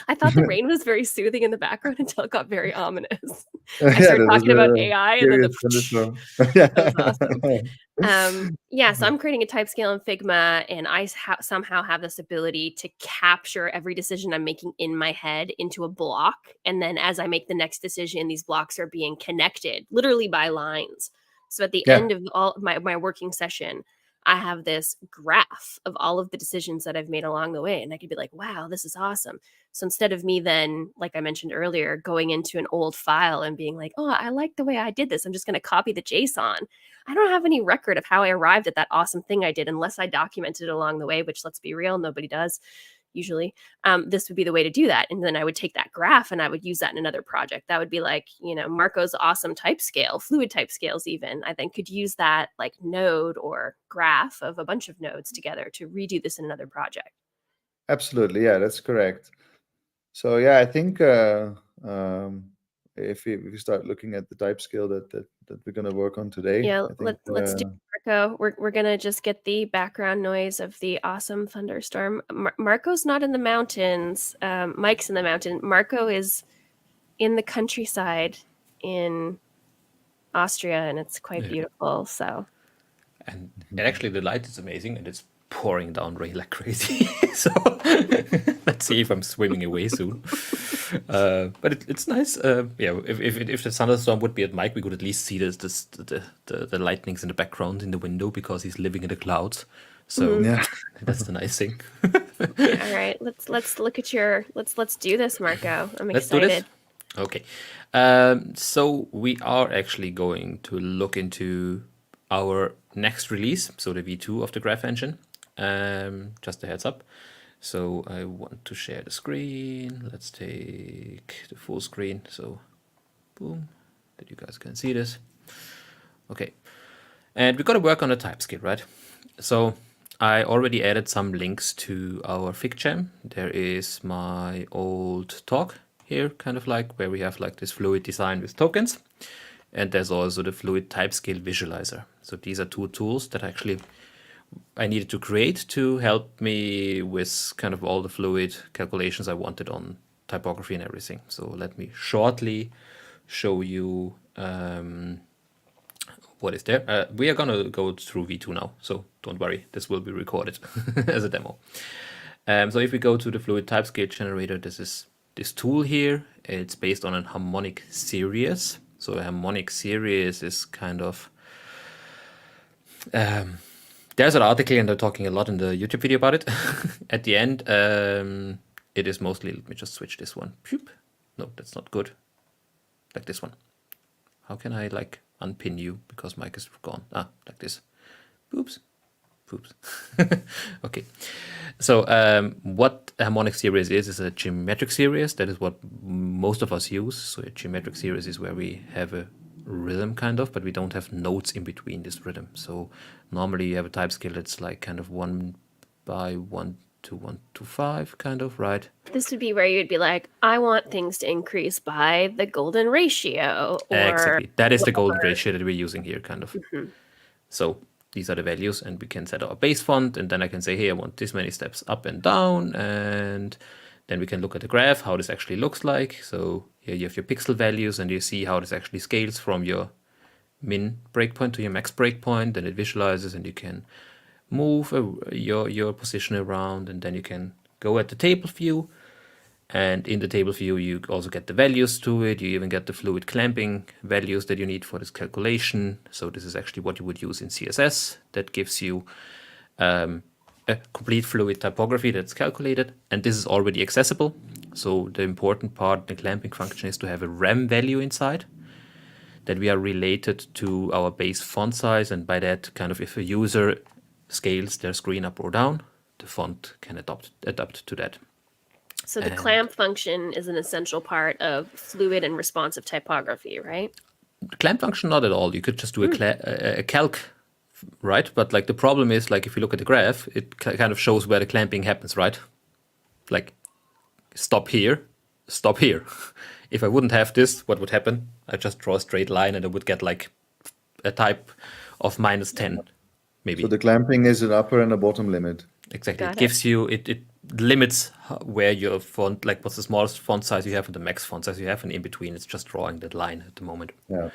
I thought the rain was very soothing in the background until it got very ominous. I Yeah, started that was talking about a AI and then serious thunderstorm. that was awesome. So I'm creating a type scale in Figma, and I somehow have this ability to capture every decision I'm making in my head into a block. And then as I make the next decision, these blocks are being connected literally by lines. So at the Yeah, end of all my working session, I have this graph of all of the decisions that I've made along the way. And I could be like, wow, this is awesome. So instead of me then, like I mentioned earlier, going into an old file and being like, oh, I like the way I did this, I'm just going to copy the JSON. I don't have any record of how I arrived at that awesome thing I did unless I documented it along the way, which, let's be real, nobody does usually. This would be the way to do that. And then I would take that graph and I would use that in another project. That would be like, Marco's awesome type scale, fluid type scales even. I then could use that like node or graph of a bunch of nodes together to redo this in another project. absolutely. Yeah, that's correct. So yeah, I think if we start looking at the type scale that we're going to work on today, Yeah, I think let's do Marco. We're gonna just get the background noise of the awesome thunderstorm. Marco's not in the mountains. Mike's in the mountain. Marco is in the countryside in Austria, and it's quite Yeah. beautiful. So And actually, the light is amazing, and it's pouring down rain like crazy. So let's see if I'm swimming away soon. But it's nice. Yeah, if the thunderstorm would be at Mike, we could at least see the lightnings in the background in the window because he's living in the clouds. So yeah, that's the nice thing. all right, let's look at your let's do this, Marco. I'm Let's do this. excited. Okay. So we are actually going to look into our next release, so the V2 of the Graph Engine. Just a heads up. So I want to share the screen. Let's take the full screen. So boom, that you guys can see this. Okay. And we got to work on a type scale, right? So I already added some links to our FigJam. There is my old talk here, kind of like where we have like this fluid design with tokens. And there's also the fluid type scale visualizer. So these are two tools that actually I needed to create to help me with kind of all the fluid calculations I wanted on typography and everything. So let me shortly show you what is there. We are going to go through V2 now, so don't worry, this will be recorded as a demo. So if we go to the fluid type scale generator, this is this tool here. It's based on a harmonic series. So a harmonic series is kind of there's an article and they're talking a lot in the YouTube video about it. At the end, it is mostly, let me just switch this one. No, that's not good. Like this one. How can I like unpin you because Mike is gone? Like this. Oops. Okay. So what a harmonic series is a geometric series. That is what most of us use. So a geometric series is where we have a rhythm kind of, but we don't have notes in between this rhythm. So normally you have a type scale that's like kind of 1 by 1 to 1 to 5 kind of, right? This would be where you'd be like, I want things to increase by the golden ratio. Or Exactly. That is the golden ratio that we're using here kind of. Mhm. So these are the values and we can set our base font and then I can say, hey, I want this many steps up and down, and then we can look at the graph, how this actually looks like. So here you have your pixel values and you see how this actually scales from your min breakpoint to your max breakpoint, and it visualizes and you can move your position around, and then you can go at the table view, and in the table view you also get the values to it. You even get the fluid clamping values that you need for this calculation. So this is actually what you would use in CSS. That gives you a complete fluid typography that's calculated, and this is already accessible. So the important part, the clamping function, is to have a rem value inside that we are related to our base font size, and by that kind of if a user scales their screen up or down, the font can adapt to that. So the clamp function is an essential part of fluid and responsive typography, right? The clamp function, not at all. You could just do a calc, right? But like the problem is, like if you look at the graph, it kind of shows where the clamping happens, right? Like stop here, stop here. If I wouldn't have this, what would happen? I just draw a straight line and I would get like a type of -10, maybe. So the clamping is an upper and a bottom limit. Exactly. Got It gives you it limits where your font, like what's the smallest font size you have and the max font size you have, and in between it's just drawing that line at the moment. Yeah.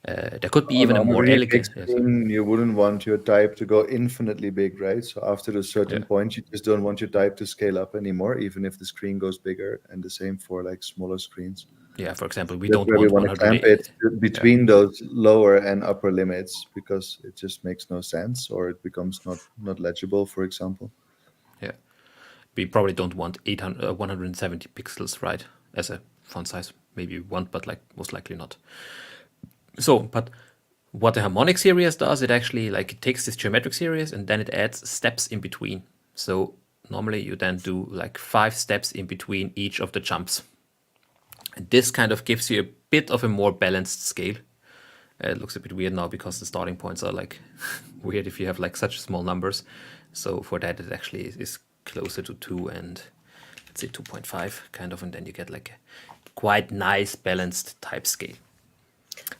There could be On, even a on a more really big elegant. screen, you wouldn't want your type to go infinitely big, right? So after a certain Yeah. point, you just don't want your type to scale up anymore, even if the screen goes bigger. And the same for like smaller screens. Yeah, for example, we That's don't where we want want to clamp 108. it between those lower and upper limits, because it just makes no sense, or it becomes not legible, for example. Yeah, we probably don't want 170 pixels, right, as a font size. Maybe we want, but like most likely not. So, but what the harmonic series does, it actually like it takes this geometric series and then it adds steps in between. So normally you then do like 5 steps in between each of the jumps. And this kind of gives you a bit of a more balanced scale. It looks a bit weird now because the starting points are like weird if you have like such small numbers. So for that, it actually is closer to 2 and let's say 2.5 kind of, and then you get like a quite nice balanced type scale.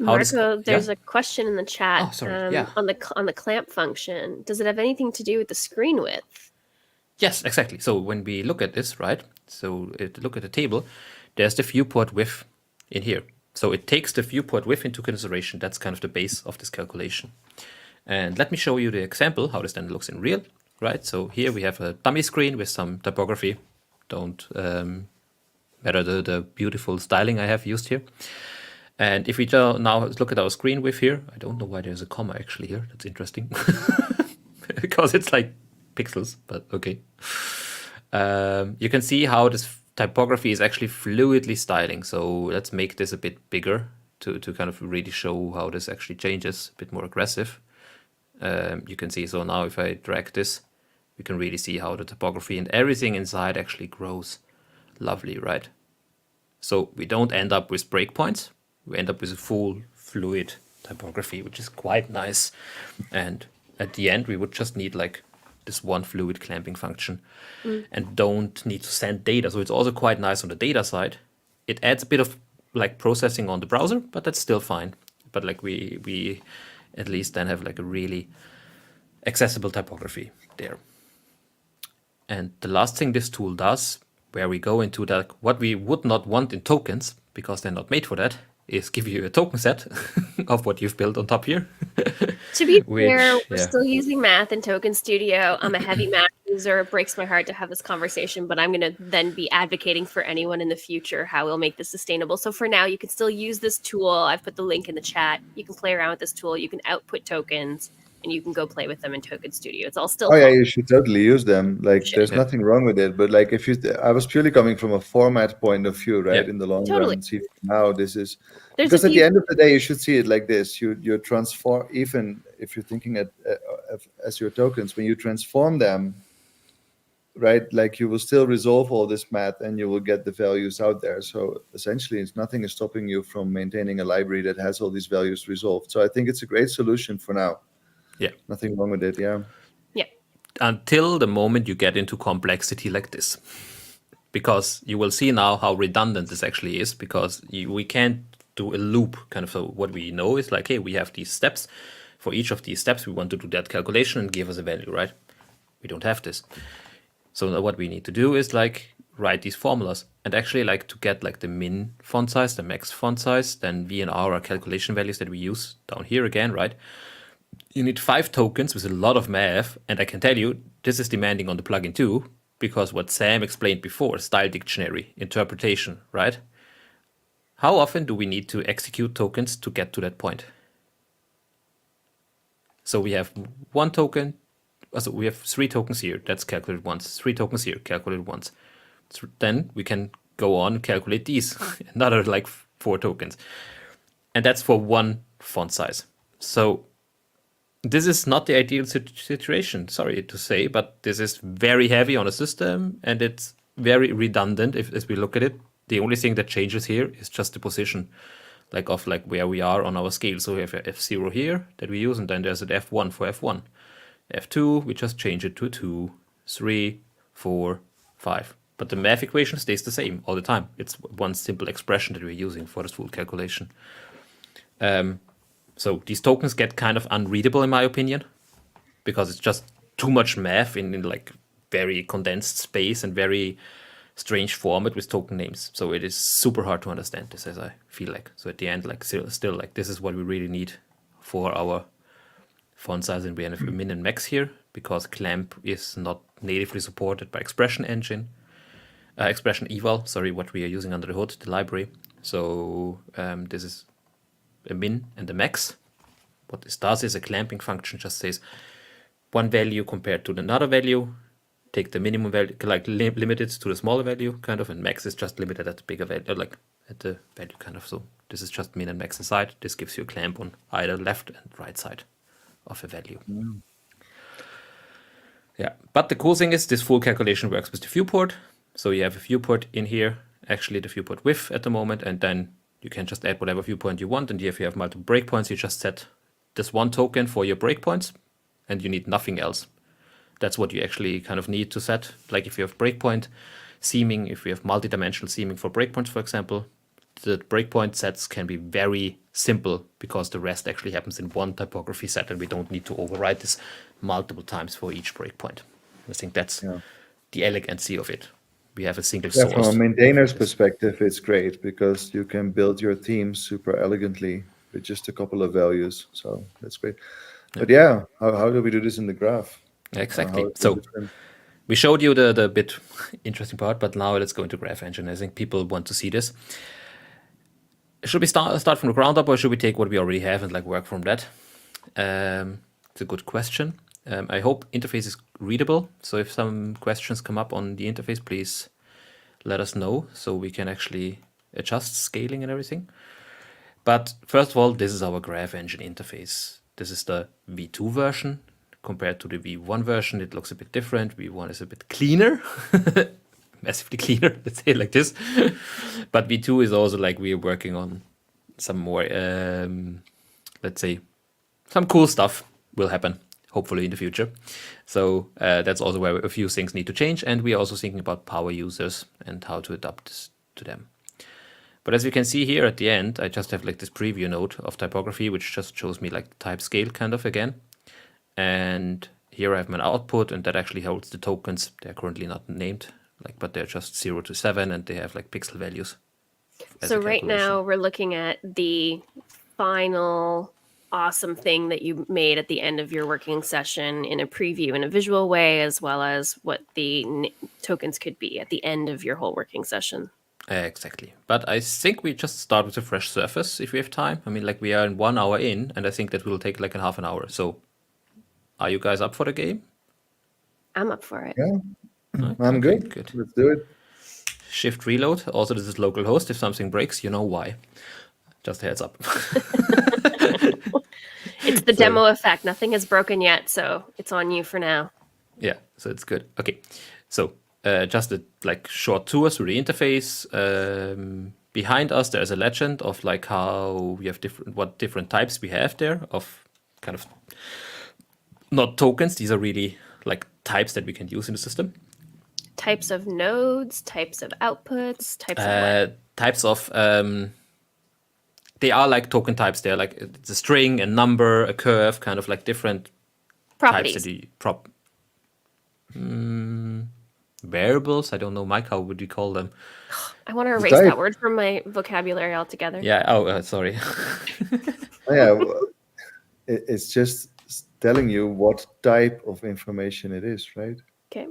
How does- Marco, there's yeah? a question in the chat Oh, sorry, yeah. on the clamp function. Does it have anything to do with the screen width? Yes, exactly. So when we look at this, right? So look at the table, there's the viewport width in here. So it takes the viewport width into consideration. That's kind of the base of this calculation. And let me show you the example, how this then looks in real, right? So here we have a dummy screen with some typography. Don't matter the beautiful styling I have used here. And if we now look at our screen width here, I don't know why there's a comma actually here. That's interesting. Because it's like pixels, but okay. You can see how this typography is actually fluidly styling. So let's make this a bit bigger to kind of really show how this actually changes, a bit more aggressive. You can see, so now if I drag this, we can really see how the typography and everything inside actually grows lovely, right? So we don't end up with breakpoints. We end up with a full fluid typography, which is quite nice. And at the end, we would just need like this one fluid clamping function and don't need to send data. So it's also quite nice on the data side. It adds a bit of like processing on the browser, but that's still fine. But like we at least then have like a really accessible typography there. And the last thing this tool does, where we go into that, what we would not want in tokens, because they're not made for that, is give you a token set of what you've built on top here. To be Which, fair, we're yeah. still using math in Token Studio. I'm a heavy math user. It breaks my heart to have this conversation, but I'm going to then be advocating for anyone in the future how we'll make this sustainable. So for now, you can still use this tool. I've put the link in the chat. You can play around with this tool. You can output tokens, and you can go play with them in Token Studio. It's all still Oh yeah, fun. you should totally use them. Like, Should. there's Yeah. nothing wrong with it. But like, if you, I was purely coming from a format point of view, right? Yeah. In the long Totally. run, see now this is There's because a at the few. end of the day, you should see it like this. You transform, even if you're thinking as your tokens, when you transform them, right? Like, you will still resolve all this math, and you will get the values out there. So essentially, nothing is stopping you from maintaining a library that has all these values resolved. So I think it's a great solution for now. Yeah. Nothing wrong with it. Yeah. Yeah. Until the moment you get into complexity like this. Because you will see now how redundant this actually is, because we can't do a loop kind of. So what we know is like, hey, we have these steps. For each of these steps, we want to do that calculation and give us a value, right? We don't have this. So now what we need to do is like write these formulas, and actually like to get like the min font size, the max font size, then VNR are calculation values that we use down here again, right? You need 5 tokens with a lot of math, and I can tell you this is demanding on the plugin too, because what Sam explained before, style dictionary, interpretation, right? How often do we need to execute tokens to get to that point? So we have 1 token, so we have 3 tokens here, that's calculated once, 3 tokens here, calculated once. So then we can go on and calculate these, another like 4 tokens. And that's for 1 font size. So this is not the ideal situation, sorry to say, but this is very heavy on a system, and it's very redundant as we look at it. The only thing that changes here is just the position, like of like where we are on our scale. So we have a F0 here that we use, and then there's an F1 for F1. F2, we just change it to 2, 3, 4, 5. But the math equation stays the same all the time. It's one simple expression that we're using for this full calculation. So these tokens get kind of unreadable in my opinion, because it's just too much math in like very condensed space and very strange format with token names. So it is super hard to understand this, as I feel like. So at the end, like still like this is what we really need for our font size, and we have min and max here because Clamp is not natively supported by Expression Eval, sorry, what we are using under the hood, the library. So this is a min and a max. What this does is a clamping function just says one value compared to another value, take the minimum value, like limit it to the smaller value, kind of, and max is just limited at the bigger value, like at the value, kind of. So this is just min and max inside. This gives you a clamp on either left and right side of a value. Yeah, but the cool thing is this full calculation works with the viewport. So you have a viewport in here, actually the viewport width at the moment, and then you can just add whatever viewpoint you want. And if you have multiple breakpoints, you just set this one token for your breakpoints, and you need nothing else. That's what you actually kind of need to set. Like if you have breakpoint seaming, if you have multi-dimensional seaming for breakpoints, for example, the breakpoint sets can be very simple because the rest actually happens in one typography set, and we don't need to override this multiple times for each breakpoint. I think that's the elegancy of it. We have a single source. From a maintainer's perspective, it's great because you can build your theme super elegantly with just a couple of values. So that's great. But how do we do this in the graph? Exactly. So we showed you the bit interesting part, but now let's go into Graph Engine. I think people want to see this. Should we start from the ground up, or should we take what we already have and like work from that? It's a good question. I hope interface is readable. So if some questions come up on the interface, please let us know so we can actually adjust scaling and everything. But first of all, this is our Graph Engine interface. This is the V2 version. Compared to the V1 version, it looks a bit different. V1 is a bit cleaner, massively cleaner, let's say it like this. But V2 is also like we're working on some more, let's say, some cool stuff will happen, hopefully in the future. So that's also where a few things need to change. And we are also thinking about power users and how to adapt this to them. But as you can see here at the end, I just have like this preview node of typography, which just shows me like type scale kind of again. And here I have my output, and that actually holds the tokens. They're currently not named, but they're just 0 to 7, and they have like pixel values. So right now we're looking at the final awesome thing that you made at the end of your working session in a preview in a visual way, as well as what the tokens could be at the end of your whole working session. Exactly. But I think we just start with a fresh surface if we have time. I mean, like we are in 1 hour in, and I think that will take like a half an hour. So are you guys up for the game? I'm up for it. Yeah, Okay, I'm good. Good. Let's do it. Shift reload. Also, this is localhost. If something breaks, you know why. Just a heads up. It's the demo effect. Nothing is broken yet, so it's on you for now. Yeah, so it's good. Okay, so just a short tour through the interface. Behind us, there's a legend of like how we have what different types we have there of kind of not tokens. These are really like types that we can use in the system. Types of nodes, types of outputs, types of what? Types of they are like token types. They're like it's a string, a number, a curve, kind of like different Properties. types that variables. I don't know, Mike. How would you call them? I want to erase Type. that word from my vocabulary altogether. Yeah. Oh, sorry. It's just telling you what type of information it is, right? Okay.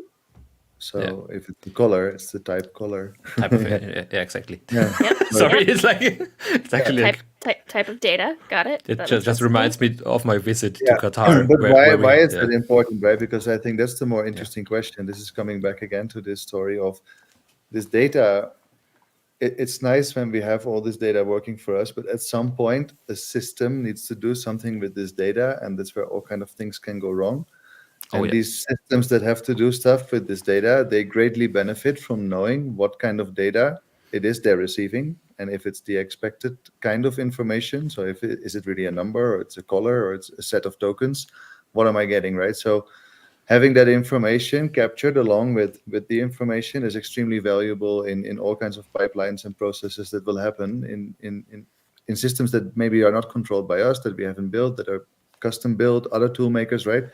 So if it's the color, it's the type color. Type of yeah, exactly. Yeah. Sorry, it's like it's actually Type of data. Got it. it That just makes sense reminds me of my visit to Qatar. But where why we- is that important, right? Because I think that's the more interesting question. This is coming back again to this story of this data. It's nice when we have all this data working for us, but at some point, the system needs to do something with this data, and that's where all kind of things can go wrong. And these systems that have to do stuff with this data, they greatly benefit from knowing what kind of data it is they're receiving, and if it's the expected kind of information. So is it really a number, or it's a color, or it's a set of tokens? What am I getting, right? So having that information captured along with the information is extremely valuable in all kinds of pipelines and processes that will happen in systems that maybe are not controlled by us, that we haven't built, that are custom built, other tool makers, right?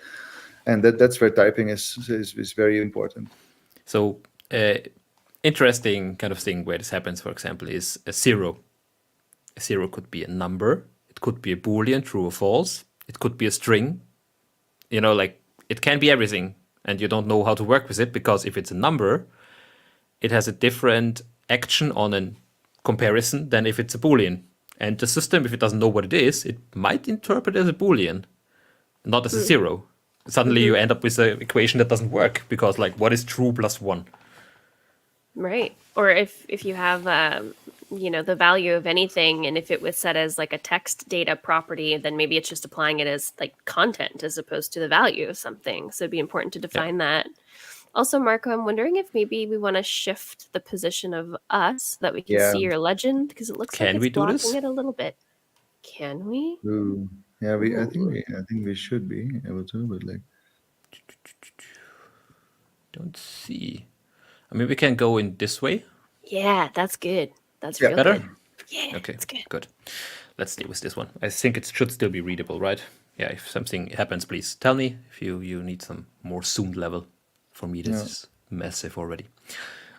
and that's where typing is very important. So, interesting kind of thing where this happens, for example, is a zero. A zero could be a number. It could be a Boolean, true or false. It could be a string. Like it can be everything, and you don't know how to work with it because if it's a number, it has a different action on a comparison than if it's a Boolean. And the system, if it doesn't know what it is, it might interpret it as a Boolean, not as a zero. Suddenly you end up with an equation that doesn't work because, like, what is true plus 1? Right. Or if you have the value of anything, and if it was set as like a text data property, then maybe it's just applying it as like content as opposed to the value of something. So it'd be important to define that. Also, Marco, I'm wondering if maybe we want to shift the position of us so that we can see your legend, because it looks like Can it's we do blocking this? it a little bit. Can we? Ooh. Yeah, I think we should be able to, but like, Don't see. I mean, we can go in this way. Yeah, that's good. That's Yeah. real Better? good. Yeah, Okay, that's good. good. Let's stay with this one. I think it should still be readable, right? Yeah, if something happens, please tell me. If you need some more zoomed level. For me, this is massive already.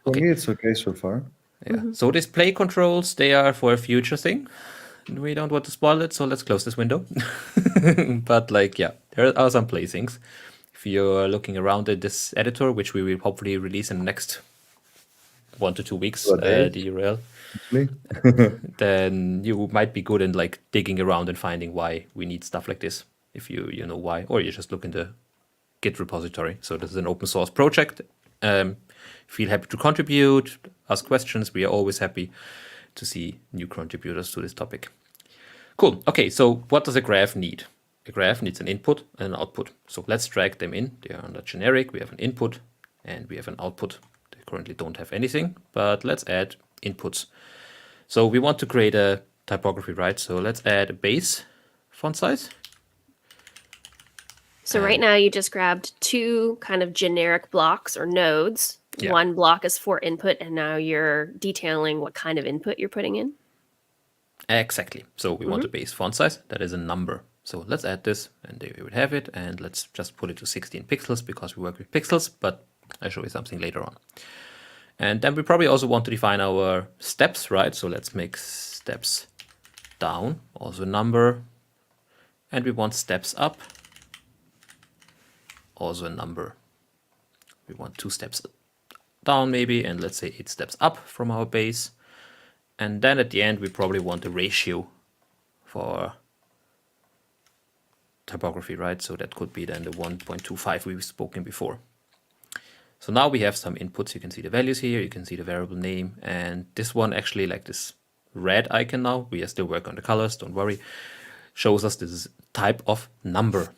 for me it's okay so far. Yeah. So these play controls, they are for a future thing. We don't want to spoil it, so let's close this window. But like, yeah, there are some play things. If you're looking around at this editor, which we will hopefully release in the next 1 to 2 weeks, What days? the URL, Actually. then you might be good in like digging around and finding why we need stuff like this. If you know why, or you just look in the Git repository. So this is an open source project. Feel happy to contribute, ask questions. We are always happy to see new contributors to this topic. Cool. Okay, so what does a graph need? A graph needs an input and an output. So let's drag them in. They are under generic. We have an input and we have an output. They currently don't have anything, but let's add inputs. So we want to create a typography, right? So let's add a base font size. So right now you just grabbed two kind of generic blocks or nodes. Yeah. One block is for input, and now you're detailing what kind of input you're putting in. Exactly. So we want a base font size. That is a number. So let's add this, and there we would have it. And let's just put it to 16 pixels because we work with pixels, but I'll show you something later on. And then we probably also want to define our steps, right? So let's make steps down, also a number. And we want steps up, also a number. We want 2 steps down maybe, and let's say 8 steps up from our base. And then at the end, we probably want a ratio for typography, right? So that could be then the 1.25 we've spoken before. So now we have some inputs. You can see the values here. You can see the variable name. And this one actually, like this red icon now, we are still working on the colors, don't worry, shows us this type of number.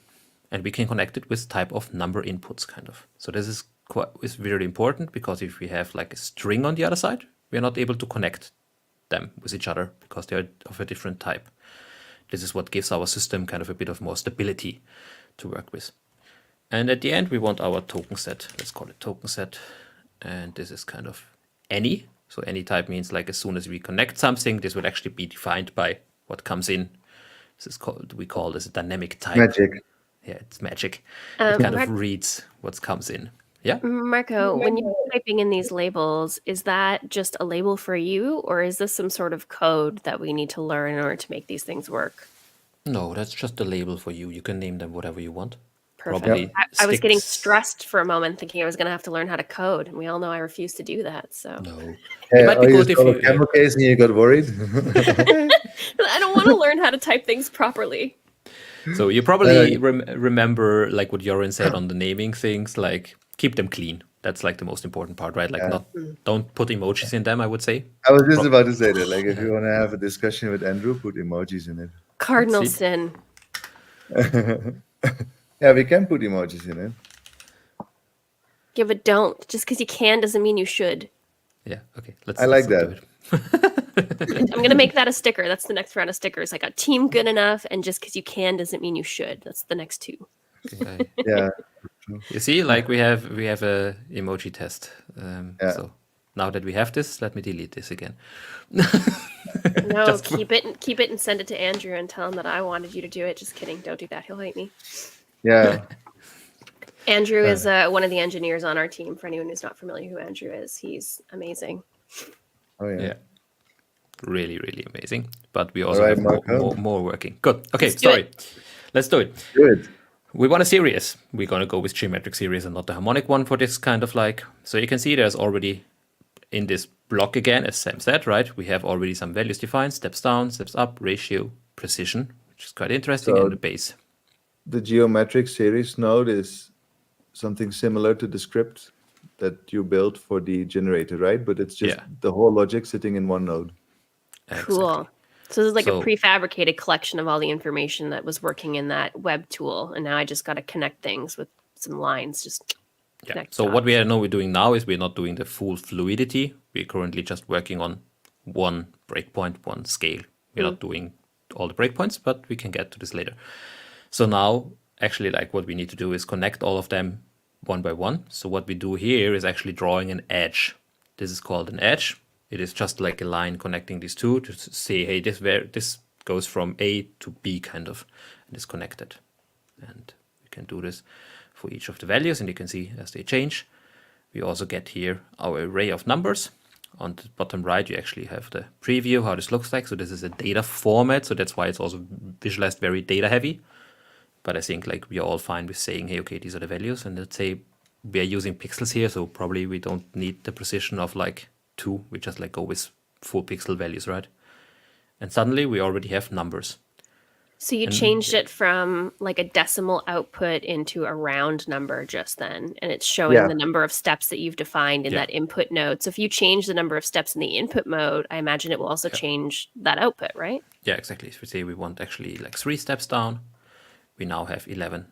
And we can connect it with type of number inputs, kind of. So this is very important because if we have like a string on the other side, we are not able to connect them with each other because they are of a different type. This is what gives our system kind of a bit of more stability to work with. And at the end, we want our token set. Let's call it token set. And this is kind of any. So any type means like as soon as we connect something, this will actually be defined by what comes in. This is called, we call this a dynamic type. Magic. Yeah, it's magic. It kind Mark- of reads what comes in. Yeah. Marco, when you're typing in these labels, is that just a label for you, or is this some sort of code that we need to learn in order to make these things work? No, that's just a label for you. You can name them whatever you want. Perfect. Probably I was getting sticks- stressed for a moment, thinking I was going to have to learn how to code, and we all know I refuse to do that. So No. Hey, might be you good if saw you- a camel case and you got worried. I don't want to learn how to type things properly. So you probably remember like what Jorin said on the naming things, like keep them clean. That's like the most important part, right? Like don't put emojis in them, I would say. I was just about to say that. Like, if you want to have a discussion with Andrew, put emojis in it. Cardinal See? sin. Yeah, we can put emojis in it. Yeah, but don't. Just because you can doesn't mean you should. Yeah, okay. Let's I like let's do that. it. I'm going to make that a sticker. That's the next round of stickers. I got team good enough, and just because you can doesn't mean you should. That's the next two. Okay. Yeah. You see, like we have a emoji test. Yeah. So now that we have this, let me delete this again. No, Just- keep it and send it to Andrew and tell him that I wanted you to do it. Just kidding. Don't do that. He'll hate me. Yeah. Andrew is one of the engineers on our team. For anyone who's not familiar who Andrew is, he's amazing. Oh yeah. Yeah. Really, really amazing. But we All also right, have Marco. more working. Good. Okay, Let's do sorry. it. Let's do it. Good. We want a series. We're going to go with geometric series and not the harmonic one for this kind of like. So you can see there's already in this block again, as Sam said, right? We have already some values defined, steps down, steps up, ratio, precision, which is quite interesting, So- and the base. The geometric series node is something similar to the script that you built for the generator, right? But it's just Yeah. the whole logic sitting in one node. Cool. Exactly. So this is like So- a prefabricated collection of all the information that was working in that web tool, and now I just got to connect things with some lines. Just Yeah. connect So what we dots. know we're doing now is we're not doing the full fluidity. We're currently just working on one breakpoint, one scale. We're not doing all the breakpoints, but we can get to this later. So now, actually, like what we need to do is connect all of them one by one. So what we do here is actually drawing an edge. This is called an edge. It is just like a line connecting these two to say, hey, this goes from A to B kind of, and is connected. And we can do this for each of the values, and you can see as they change. We also get here our array of numbers. On the bottom right, you actually have the preview, how this looks like. So this is a data format, so that's why it's also visualized very data heavy. But I think like we are all fine with saying, hey, okay, these are the values. And let's say we are using pixels here, so probably we don't need the precision of like 2. We just like go with full pixel values, right? And suddenly we already have numbers. So you changed it from like a decimal output into a round number just then, and it's showing Yeah. the number of steps that you've defined in Yeah. that input node. So if you change the number of steps in the input mode, I imagine it will also change that output, right? Yeah, exactly. If we say we want actually like 3 steps down, we now have 11.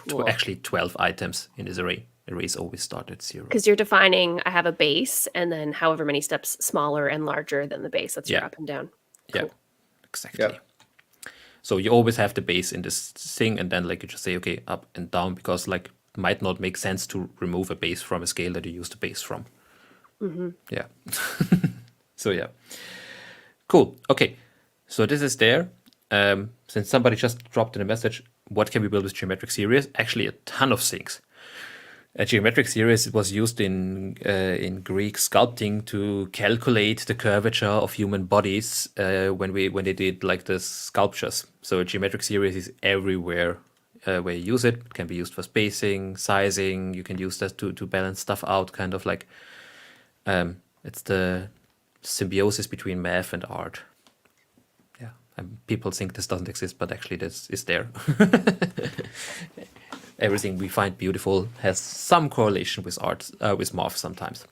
Cool. Actually 12 items in this array. Arrays always start at 0. Because you're defining, I have a base, and then however many steps smaller and larger than the base. That's your Yeah. up and down. Yeah, Cool. exactly. Yeah. So you always have the base in this thing, and then like you just say, okay, up and down, because like it might not make sense to remove a base from a scale that you use the base from. Yeah. So yeah. Cool. Okay. So this is there. Since somebody just dropped in a message, what can we build with geometric series? Actually, a ton of things. A geometric series was used in Greek sculpting to calculate the curvature of human bodies when they did like the sculptures. So a geometric series is everywhere where you use it. It can be used for spacing, sizing. You can use that to balance stuff out. Kind of like it's the symbiosis between math and art. Yeah, and people think this doesn't exist, but actually this is there. Everything we find beautiful has some correlation with art, with math sometimes.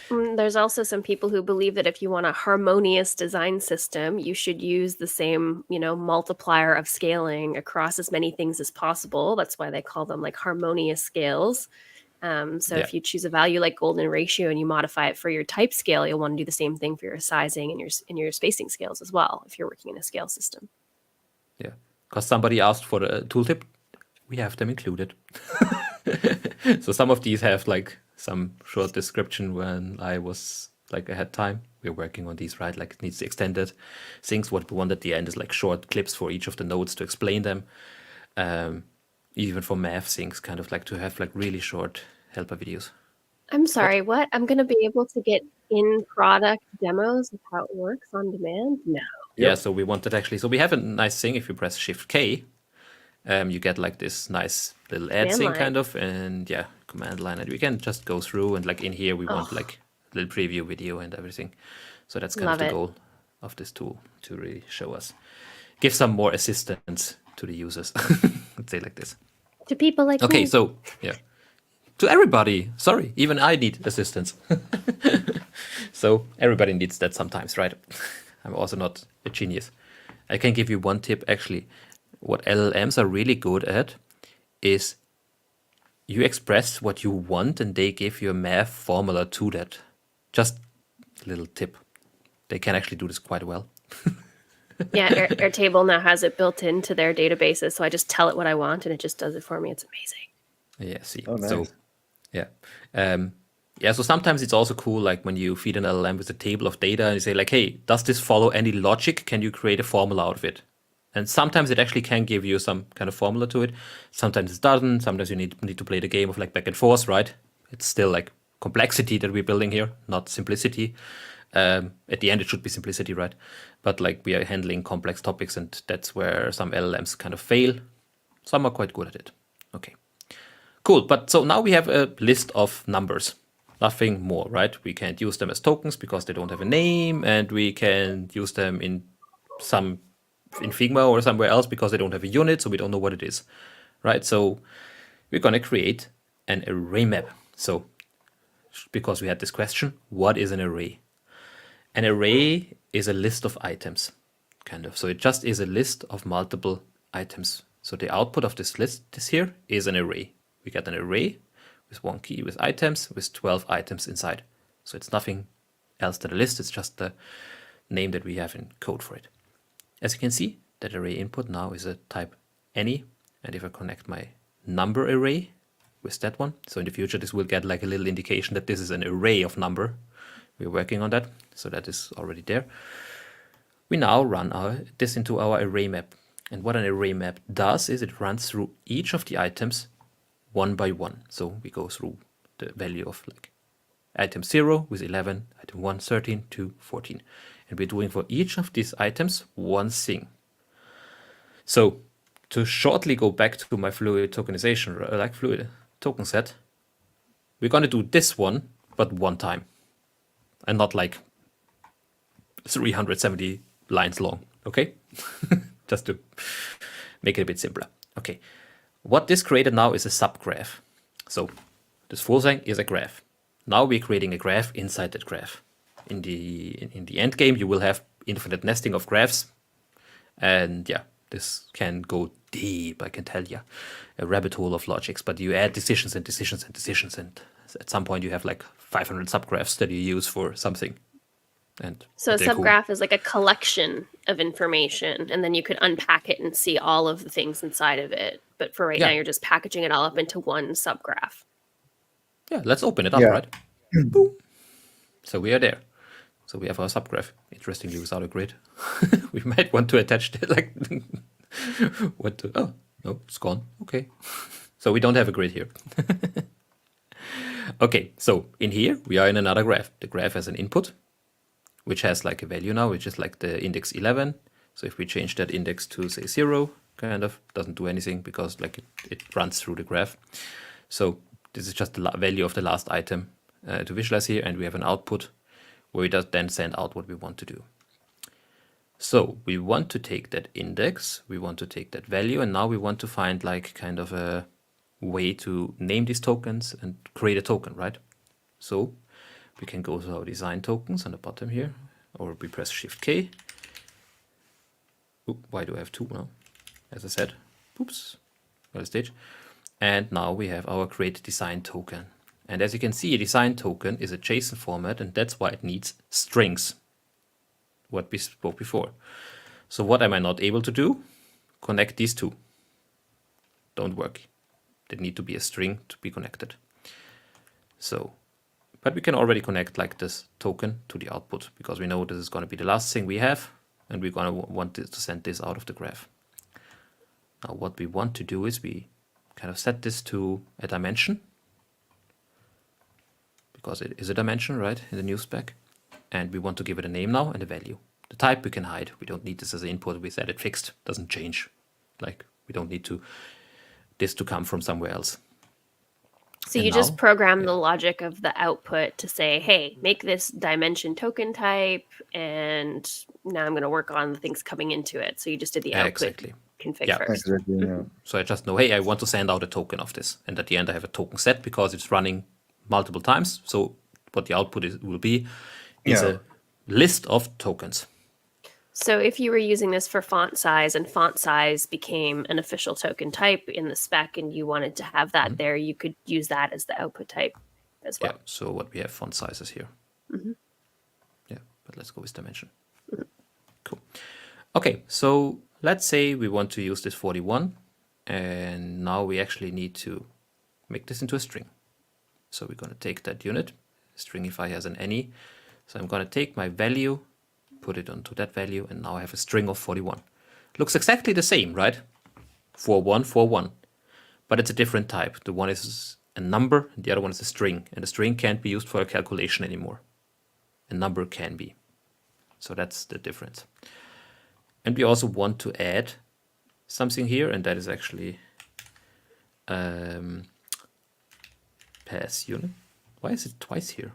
There's also some people who believe that if you want a harmonious design system, you should use the same, multiplier of scaling across as many things as possible. That's why they call them like harmonious scales. So Yeah. if you choose a value like golden ratio and you modify it for your type scale, you'll want to do the same thing for your sizing and your spacing scales as well if you're working in a scale system. Yeah, because somebody asked for the tooltip, we have them included. So some of these have like some short description when I was like I had time. We're working on these, right? Like it needs extended things. What we want at the end is like short clips for each of the nodes to explain them. Even for math things, kind of like to have like really short helper videos. I'm sorry, what? I'm going to be able to get in product demos of how it works on demand? No. Yeah, so we wanted actually. So we have a nice thing. If you press Shift K, you get like this nice little ad Command thing line. kind of, and yeah, command line, and we can just go through and like in here we want like a little preview video and everything. So that's kind Love of the it. goal of this tool to really show us, give some more assistance to the users. Let's say like this. To people like Okay, me. so yeah, to everybody. Sorry, even I need assistance. So everybody needs that sometimes, right? I'm also not a genius. I can give you one tip actually. What LLMs are really good at is you express what you want and they give you a math formula to that. Just a little tip. They can actually do this quite well. Yeah, Airtable now has it built into their databases. So I just tell it what I want and it just does it for me. It's amazing. Yeah, see. Oh, nice. So, yeah. Yeah, so sometimes it's also cool, like when you feed an LLM with a table of data and you say like, hey, does this follow any logic? Can you create a formula out of it? And sometimes it actually can give you some kind of formula to it. Sometimes it doesn't. Sometimes you need to play the game of like back and forth, right? It's still like complexity that we're building here, not simplicity. At the end, it should be simplicity, right? But like we are handling complex topics, and that's where some LLMs kind of fail. Some are quite good at it. Okay, cool. But so now we have a list of numbers, nothing more, right? We can't use them as tokens because they don't have a name, and we can use them in Figma or somewhere else because they don't have a unit, so we don't know what it is, right? So we're going to create an array map. So because we had this question, what is an array? An array is a list of items, kind of. So it just is a list of multiple items. So the output of this list, this here, is an array. We get an array with one key with items, with 12 items inside. So it's nothing else than a list. It's just the name that we have in code for it. As you can see, that array input now is a type any. And if I connect my number array with that one, so in the future this will get like a little indication that this is an array of number. We're working on that, so that is already there. We now run this into our array map. And what an array map does is it runs through each of the items one by one. So we go through the value of like item 0 with 11, item 1, 13, 2, 14. And we're doing for each of these items one thing. So to shortly go back to my fluid tokenization, like fluid token set, we're going to do this one, but one time. And not like 370 lines long, okay? Just to make it a bit simpler. Okay, what this created now is a subgraph. So this full thing is a graph. Now we're creating a graph inside that graph. In the end game, you will have infinite nesting of graphs. And yeah, this can go deep, I can tell you. A rabbit hole of logics, but you add decisions and decisions and decisions, and at some point you have like 500 subgraphs that you use for something. And So a they're cool. subgraph is like a collection of information, and then you could unpack it and see all of the things inside of it. But for right now, Yeah. you're just packaging it all up into one subgraph. Yeah, let's open it up, Yeah. right? Boom. So we are there. So we have our subgraph. Interestingly, without a grid. We might want to attach that, like, what to, oh, no, it's gone. Okay. So we don't have a grid here. Okay, so in here, we are in another graph. The graph has an input, which has like a value now, which is like the index 11. So if we change that index to, say, 0, kind of, doesn't do anything because like it runs through the graph. So this is just the value of the last item to visualize here, and we have an output where we just then send out what we want to do. So we want to take that index, we want to take that value, and now we want to find like kind of a way to name these tokens and create a token, right? So we can go to our design tokens on the bottom here, or we press Shift K. Oop, why do I have two now? As I said, oops, got a stage. And now we have our create design token. And as you can see, a design token is a JSON format, and that's why it needs strings, what we spoke before. So what am I not able to do? Connect these two. Don't work. They need to be a string to be connected. So, but we can already connect like this token to the output because we know this is going to be the last thing we have, and we're going to want to send this out of the graph. Now what we want to do is we kind of set this to a dimension, because it is a dimension, right, in the new spec. And we want to give it a name now and a value. The type we can hide. We don't need this as an input. We set it fixed. Doesn't change. Like, we don't need this to come from somewhere else. So And you just now- program the logic of the output to say, hey, make this dimension token type, and now I'm going to work on the things coming into it. So you just did the output Exactly. config Yeah. first. Exactly. Yeah. So I just know, hey, I want to send out a token of this. And at the end, I have a token set because it's running multiple times. So what the output will be is Yeah. a list of tokens. So if you were using this for font size, and font size became an official token type in the spec, and you wanted to have that there, you could use that as the output type as well. Yeah, so what we have font sizes here. Yeah, but let's go with dimension. Cool. Okay, so let's say we want to use this 41, and now we actually need to make this into a string. So we're going to take that unit, stringify as an any. So I'm going to take my value, put it onto that value, and now I have a string of 41. looks exactly the same, right? 4141. But it's a different type. The one is a number, and the other one is a string. And the string can't be used for a calculation anymore. A number can be. So that's the difference. And we also want to add something here, and that is actually pass unit. Why is it twice here?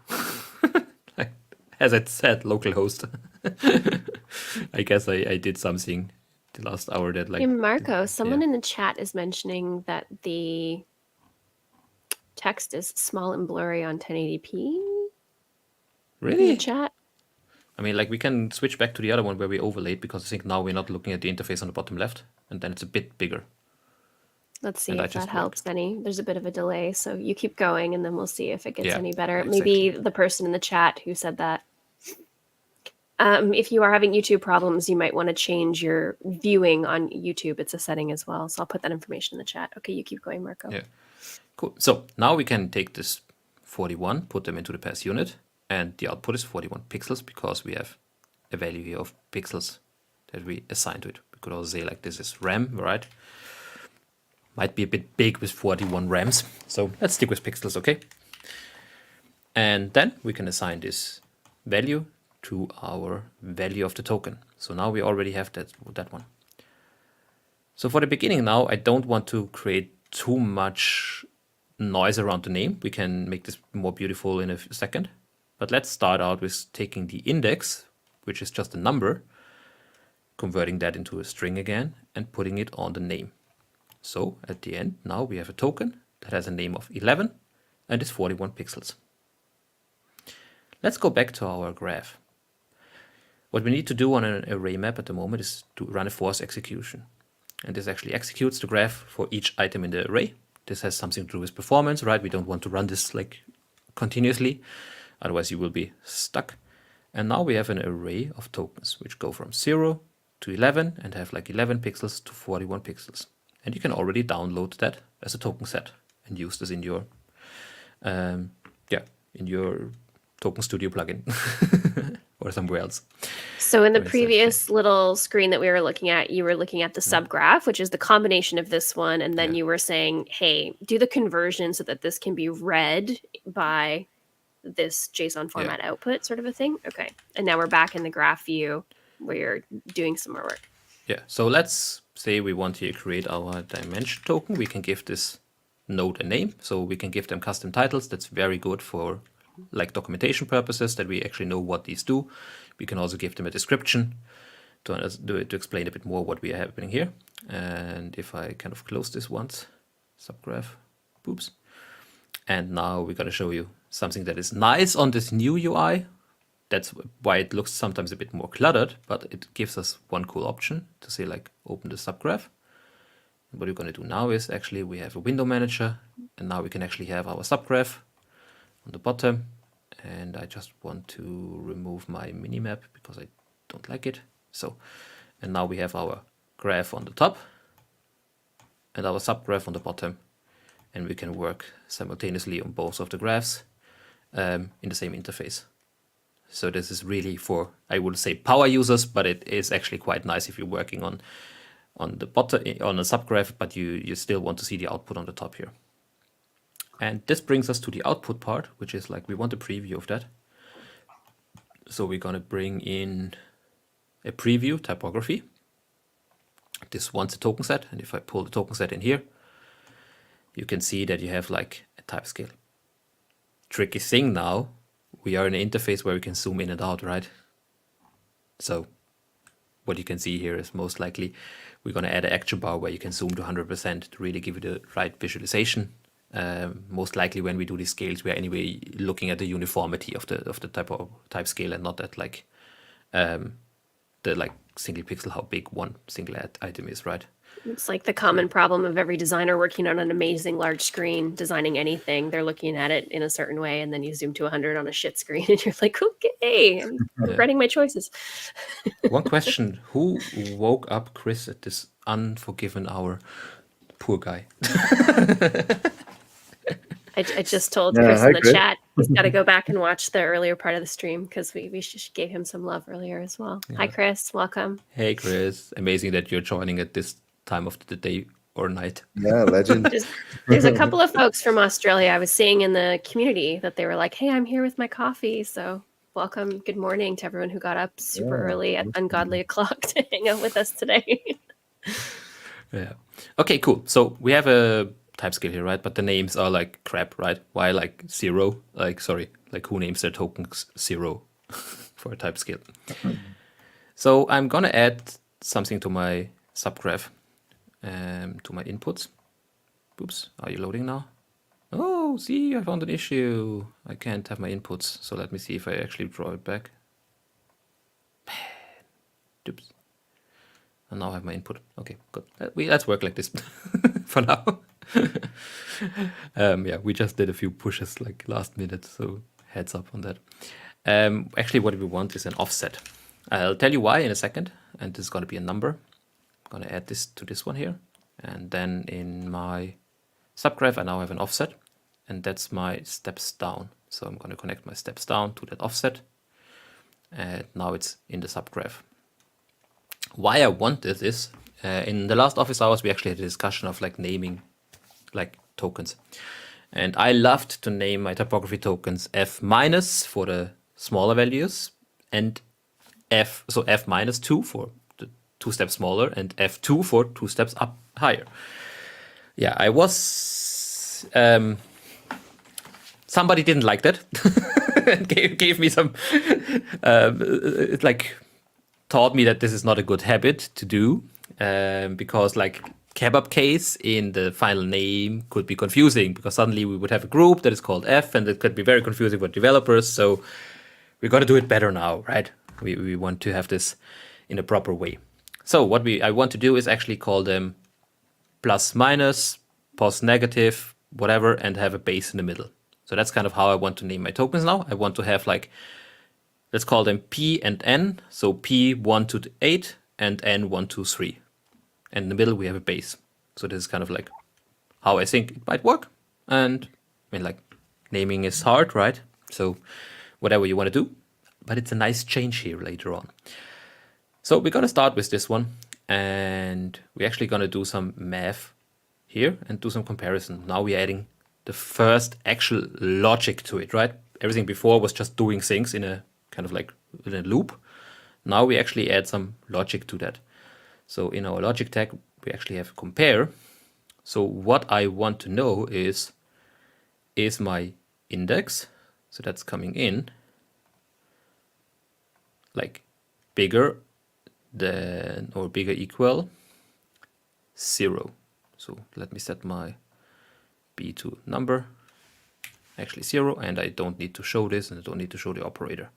As I said, localhost. I guess I did something the last hour that like. Hey, Marco, someone yeah. in the chat is mentioning that the text is small and blurry on 1080p in the Really? chat. I mean, like we can switch back to the other one where we overlaid, because I think now we're not looking at the interface on the bottom left, and then it's a bit bigger. Let's see And I if just that helps any. There's a bit of a delay, so you keep going and then we'll see if it gets Yeah, any better. exactly. Maybe the person in the chat who said that. If you are having YouTube problems, you might want to change your viewing on YouTube. It's a setting as well. So I'll put that information in the chat. Okay, you keep going, Marco. Yeah. Cool. So now we can take this 41, put them into the pass unit, and the output is 41 pixels because we have a value here of pixels that we assign to it. We could also say like this is RAM, right? Might be a bit big with 41 RAMs. So let's stick with pixels, okay? And then we can assign this value to our value of the token. So now we already have that one. So for the beginning now, I don't want to create too much noise around the name. We can make this more beautiful in a second. But let's start out with taking the index, which is just a number, converting that into a string again, and putting it on the name. So at the end, now we have a token that has a name of 11 and is 41 pixels. Let's go back to our graph. What we need to do on an array map at the moment is to run a force execution. And this actually executes the graph for each item in the array. This has something to do with performance, right? We don't want to run this like continuously, otherwise you will be stuck. And now we have an array of tokens which go from 0 to 11 and have like 11 pixels to 41 pixels. And you can already download that as a token set and use this in your in your Token Studio plugin or somewhere else. So in the Let me search previous little screen that we were looking at, you were looking at the subgraph, which is the combination of this one. And then Yeah. you were saying, hey, do the conversion so that this can be read by this JSON format output sort of a thing. Okay. And now we're back in the graph view where you're doing some more work. Yeah, so let's say we want to create our dimension token. We can give this node a name, so we can give them custom titles. That's very good for like documentation purposes, that we actually know what these do. We can also give them a description to explain a bit more what we are happening here. And if I kind of close this once, subgraph, oops. And now we're going to show you something that is nice on this new UI. That's why it looks sometimes a bit more cluttered, but it gives us one cool option to say like open the subgraph. And what we're going to do now is actually we have a window manager, and now we can actually have our subgraph on the bottom. And I just want to remove my minimap because I don't like it. So, and now we have our graph on the top and our subgraph on the bottom, and we can work simultaneously on both of the graphs in the same interface. So this is really for, I would say, power users, but it is actually quite nice if you're working on the bottom on a subgraph, but you still want to see the output on the top here. And this brings us to the output part, which is like we want a preview of that. So we're going to bring in a preview typography. This wants a token set, and if I pull the token set in here, you can see that you have like a type scale. Tricky thing now, we are in an interface where we can zoom in and out, right? So what you can see here is most likely we're going to add an action bar where you can zoom to 100% to really give you the right visualization. Most likely when we do these scales, we are anyway looking at the uniformity of the type scale and not at like the like single pixel, how big one single item is, right? It's like the common problem of every designer working on an amazing large screen, designing anything. They're looking at it in a certain way, and then you zoom to 100 on a shit screen, and you're like, okay, I'm regretting my choices. One question: who woke up Chris at this unforgiven hour? Poor guy. I just told Yeah, Chris hi, in the Chris. chat He's got to go back and watch the earlier part of the stream because we gave him some love earlier as well. Hi, Chris. Welcome. Hey, Chris. Amazing that you're joining at this time of the day or night. Yeah, legend. There's a couple of folks from Australia I was seeing in the community that they were like, hey, I'm here with my coffee. So welcome. Good morning to everyone who got up super early at ungodly o'clock to hang out with us today. Yeah. Okay, cool. So we have a type scale here, right? But the names are like crap, right? Why like 0? Like, sorry, like who names their tokens 0 for a type scale? So I'm going to add something to my subgraph, to my inputs. Oops, are you loading now? Oh, see, I found an issue. I can't have my inputs. So let me see if I actually draw it back. Oops. And now I have my input. Okay, good. Let's work like this for now. Yeah, we just did a few pushes like last minute, so heads up on that. Actually, what we want is an offset. I'll tell you why in a second, and this is going to be a number. I'm going to add this to this one here, and then in my subgraph, I now have an offset, and that's my steps down. So I'm going to connect my steps down to that offset, and now it's in the subgraph. Why I wanted this, in the last office hours, we actually had a discussion of like naming like tokens. And I loved to name my typography tokens F minus for the smaller values and F, so F minus 2 for the 2 steps smaller and F2 for 2 steps up higher. Yeah, I was, somebody didn't like that and gave me some, like, taught me that this is not a good habit to do, because like kebab case in the final name could be confusing because suddenly we would have a group that is called F and it could be very confusing for developers. So we got to do it better now, right? We want to have this in a proper way. So what I want to do is actually call them plus minus, pos negative, whatever, and have a base in the middle. So that's kind of how I want to name my tokens now. I want to have like, let's call them P and N. So P 1 to 8 and N 1 to 3. And in the middle we have a base. So this is kind of like how I think it might work. And I mean, like, naming is hard, right? So whatever you want to do, but it's a nice change here later on. So we're going to start with this one, and we're actually going to do some math here and do some comparison. Now we're adding the first actual logic to it, right? Everything before was just doing things in a kind of like in a loop. Now we actually add some logic to that. So in our logic tag, we actually have compare. So what I want to know is my index, so that's coming in, like bigger than or bigger equal 0. So let me set my B to number, actually 0, and I don't need to show this and I don't need to show the operator.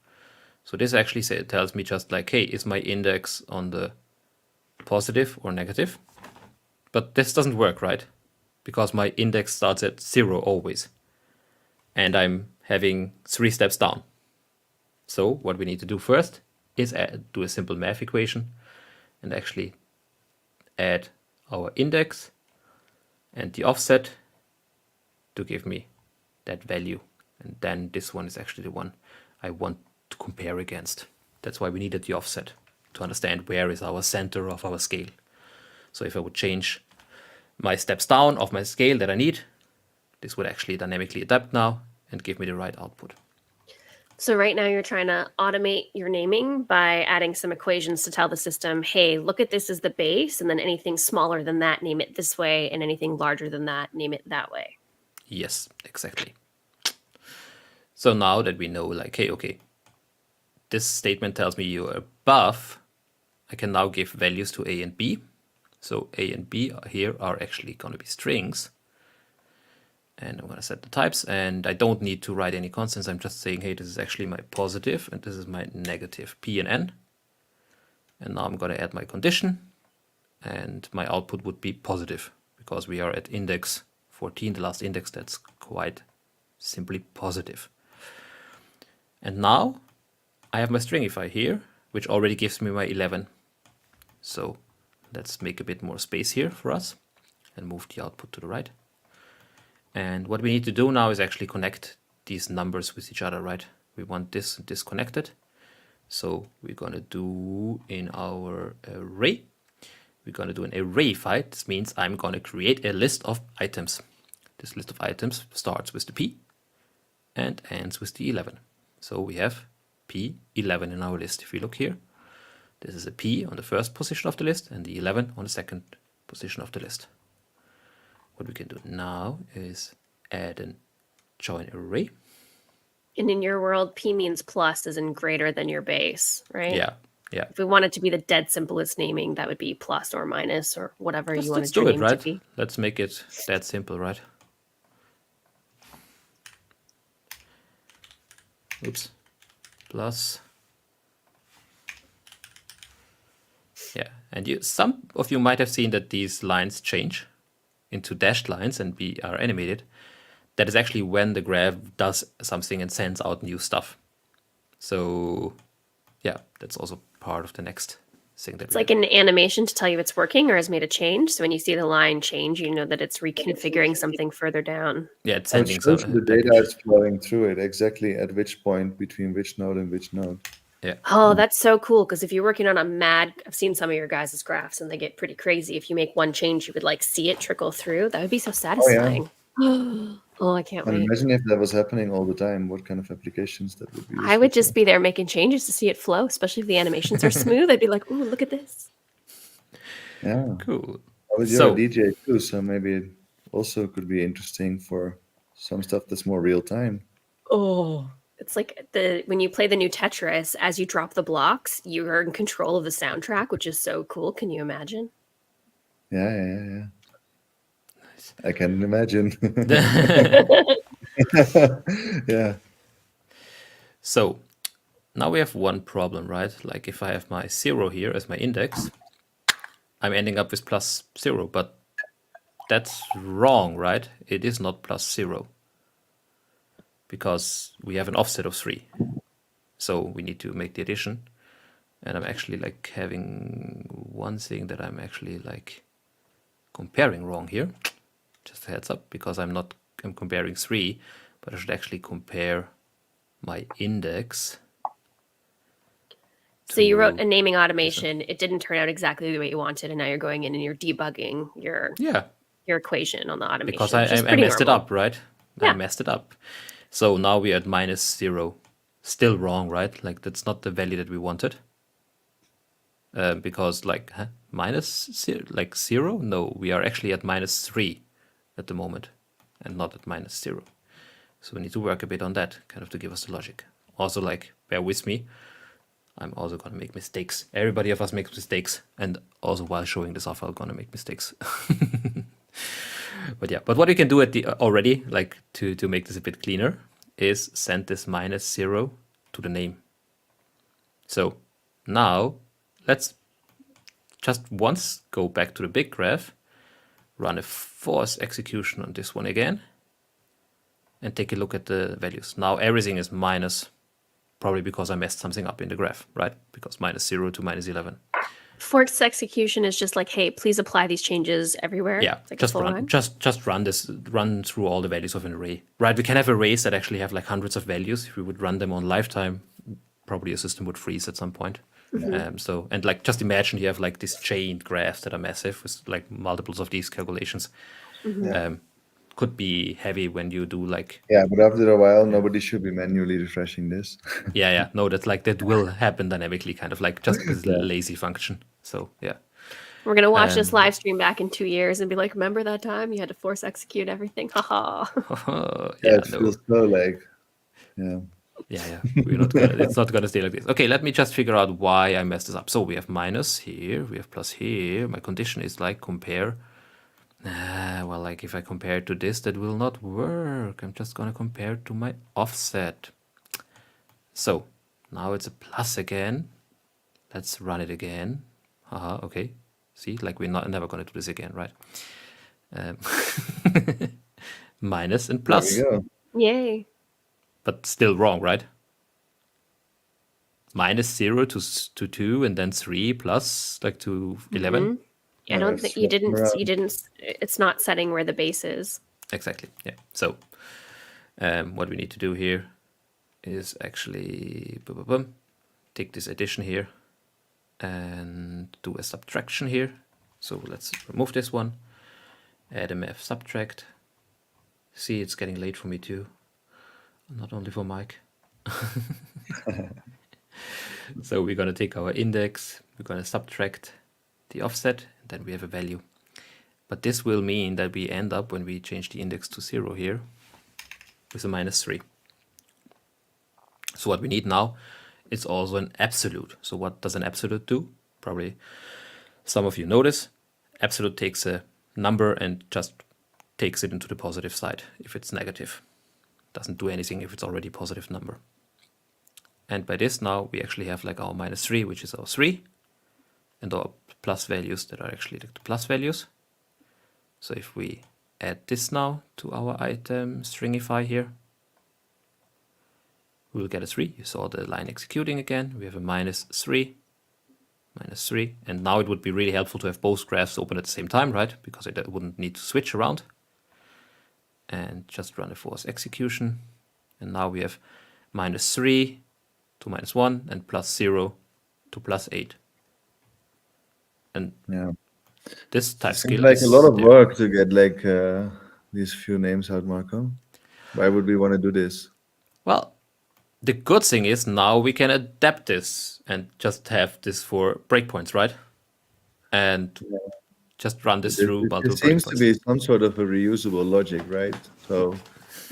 So this actually tells me just like, hey, is my index on the positive or negative? But this doesn't work, right? Because my index starts at 0 always. And I'm having 3 steps down. So what we need to do first is do a simple math equation and actually add our index and the offset to give me that value. And then this one is actually the one I want to compare against. That's why we needed the offset, to understand where is our center of our scale. So if I would change my steps down of my scale that I need, this would actually dynamically adapt now and give me the right output. So right now you're trying to automate your naming by adding some equations to tell the system, hey, look at this as the base, and then anything smaller than that, name it this way, and anything larger than that, name it that way. Yes, exactly. So now that we know, like, hey, okay, this statement tells me you're above, I can now give values to A and B. So A and B here are actually going to be strings. And I'm going to set the types, and I don't need to write any constants. I'm just saying, hey, this is actually my positive, and this is my negative, P and N. And now I'm going to add my condition, and my output would be positive, because we are at index 14, the last index, that's quite simply positive. And now I have my stringify here, which already gives me my 11. So let's make a bit more space here for us and move the output to the right. And what we need to do now is actually connect these numbers with each other, right? We want this disconnected. So we're going to do in our array, we're going to do an array fight. This means I'm going to create a list of items. This list of items starts with the P and ends with the 11. So we have P11 in our list. If we look here, this is a P on the first position of the list and the 11 on the second position of the list. What we can do now is add an join array. And in your world, P means plus as in greater than your base, right? Yeah. If we want it to be the dead simplest naming, that would be plus or minus or whatever you want Let's it do your it, name right? to be. Let's make it that simple, right? Oops. Plus. Yeah, and some of you might have seen that these lines change into dashed lines and are animated. That is actually when the graph does something and sends out new stuff. So yeah, that's also part of the next thing that It's like an animation to tell you it's working or has made a change. So when you see the line change, you know that it's reconfiguring something further down. yeah, it's So it sending shows some you the data package. is flowing through it, exactly at which point between which node and which node. Yeah. Oh, that's so cool. Because if you're working on I've seen some of your guys' graphs and they get pretty crazy. If you make one change, you would like see it trickle through. That would be so satisfying. Oh, I can't And wait. imagine if that was happening all the time, what kind of applications that would be useful I would for. just be there making changes to see it flow, especially if the animations are smooth. I'd be like, ooh, look at this. Yeah. Cool. Well, you're So a DJ too, so maybe it also could be interesting for some stuff that's more real time. Oh. It's like when you play the new Tetris, as you drop the blocks, you're in control of the soundtrack, which is so cool. Can you imagine? Yeah. I can imagine. Yeah. So now we have one problem, right? Like if I have my 0 here as my index, I'm ending up with plus 0, but that's wrong, right? It is not plus 0 because we have an offset of 3. So we need to make the addition. And I'm actually like having one thing that I'm actually like comparing wrong here. Just a heads up, because I'm comparing 3, but I should actually compare my index. So you wrote a naming automation. It didn't turn out exactly the way you wanted, and now you're going in and you're debugging your equation on the automation. Because I messed it up, right? Yeah. I messed it up. So now we're at -0. Still wrong, right? Like that's not the value that we wanted. Because like -0? No, we are actually at -3 at the moment and not at -0. So we need to work a bit on that, kind of to give us the logic. Also, like, bear with me. I'm also going to make mistakes. Everybody of us makes mistakes. And also while showing this off, I'm going to make mistakes. But yeah, but what you can do already, like to make this a bit cleaner, is send this -0 to the name. So now let's just once go back to the big graph, run a force execution on this one again, and take a look at the values. Now everything is minus, probably because I messed something up in the graph, right? Because -0 to -11. Force execution is just like, hey, please apply these changes everywhere. Yeah, like just run through all the values of an array, right? We can have arrays that actually have like hundreds of values. If we would run them on lifetime, probably a system would freeze at some point. So, and like, just imagine you have like these chained graphs that are massive with like multiples of these calculations. Could be heavy when you do like... Yeah, but after a while, nobody should be manually refreshing this. Yeah. No, that will happen dynamically, kind of like just this lazy function. So, yeah. We're going to watch this live stream back in 2 years and be like, remember that time you had to force execute everything? Haha. It feels so like, Yeah. It's not gonna stay like this. Okay, let me just figure out why I messed this up. So we have minus here, we have plus here. My condition is like compare. Well, like if I compare it to this, that will not work. I'm just gonna compare it to my offset. So now it's a plus again. Let's run it again. Okay. See, like we're never gonna do this again, right? Minus and plus. there we go. Yay. But still wrong, right? -0 to 2 and then 3 plus like to 11. I don't think you didn't. It's not setting where the base is. Exactly. Yeah. So What we need to do here is actually take this addition here and do a subtraction here. So let's remove this one, add a math subtract. See, it's getting late for me too, not only for Mike. So we're going to take our index, we're going to subtract the offset, and then we have a value. But this will mean that we end up, when we change the index to 0 here, with a -3. So what we need now is also an absolute. So what does an absolute do? Probably some of you notice. Absolute takes a number and just takes it into the positive side if it's negative. Doesn't do anything if it's already a positive number. And by this now we actually have like our -3, which is our 3, and our plus values that are actually the plus values. So if we add this now to our item stringify here, we'll get a 3. You saw the line executing again. We have a -3, -3, and now it would be really helpful to have both graphs open at the same time, right? Because it wouldn't need to switch around. And just run a force execution. And now we have -3 to -1 and +0 to +8. And Yeah. this type Seems skill like is a lot of there. work to get like these few names out, Marco. Why would we want to do this? Well, the good thing is now we can adapt this and just have this for breakpoints, right? And just run this through It multiple seems to breakpoints. be some sort of a reusable logic, right? So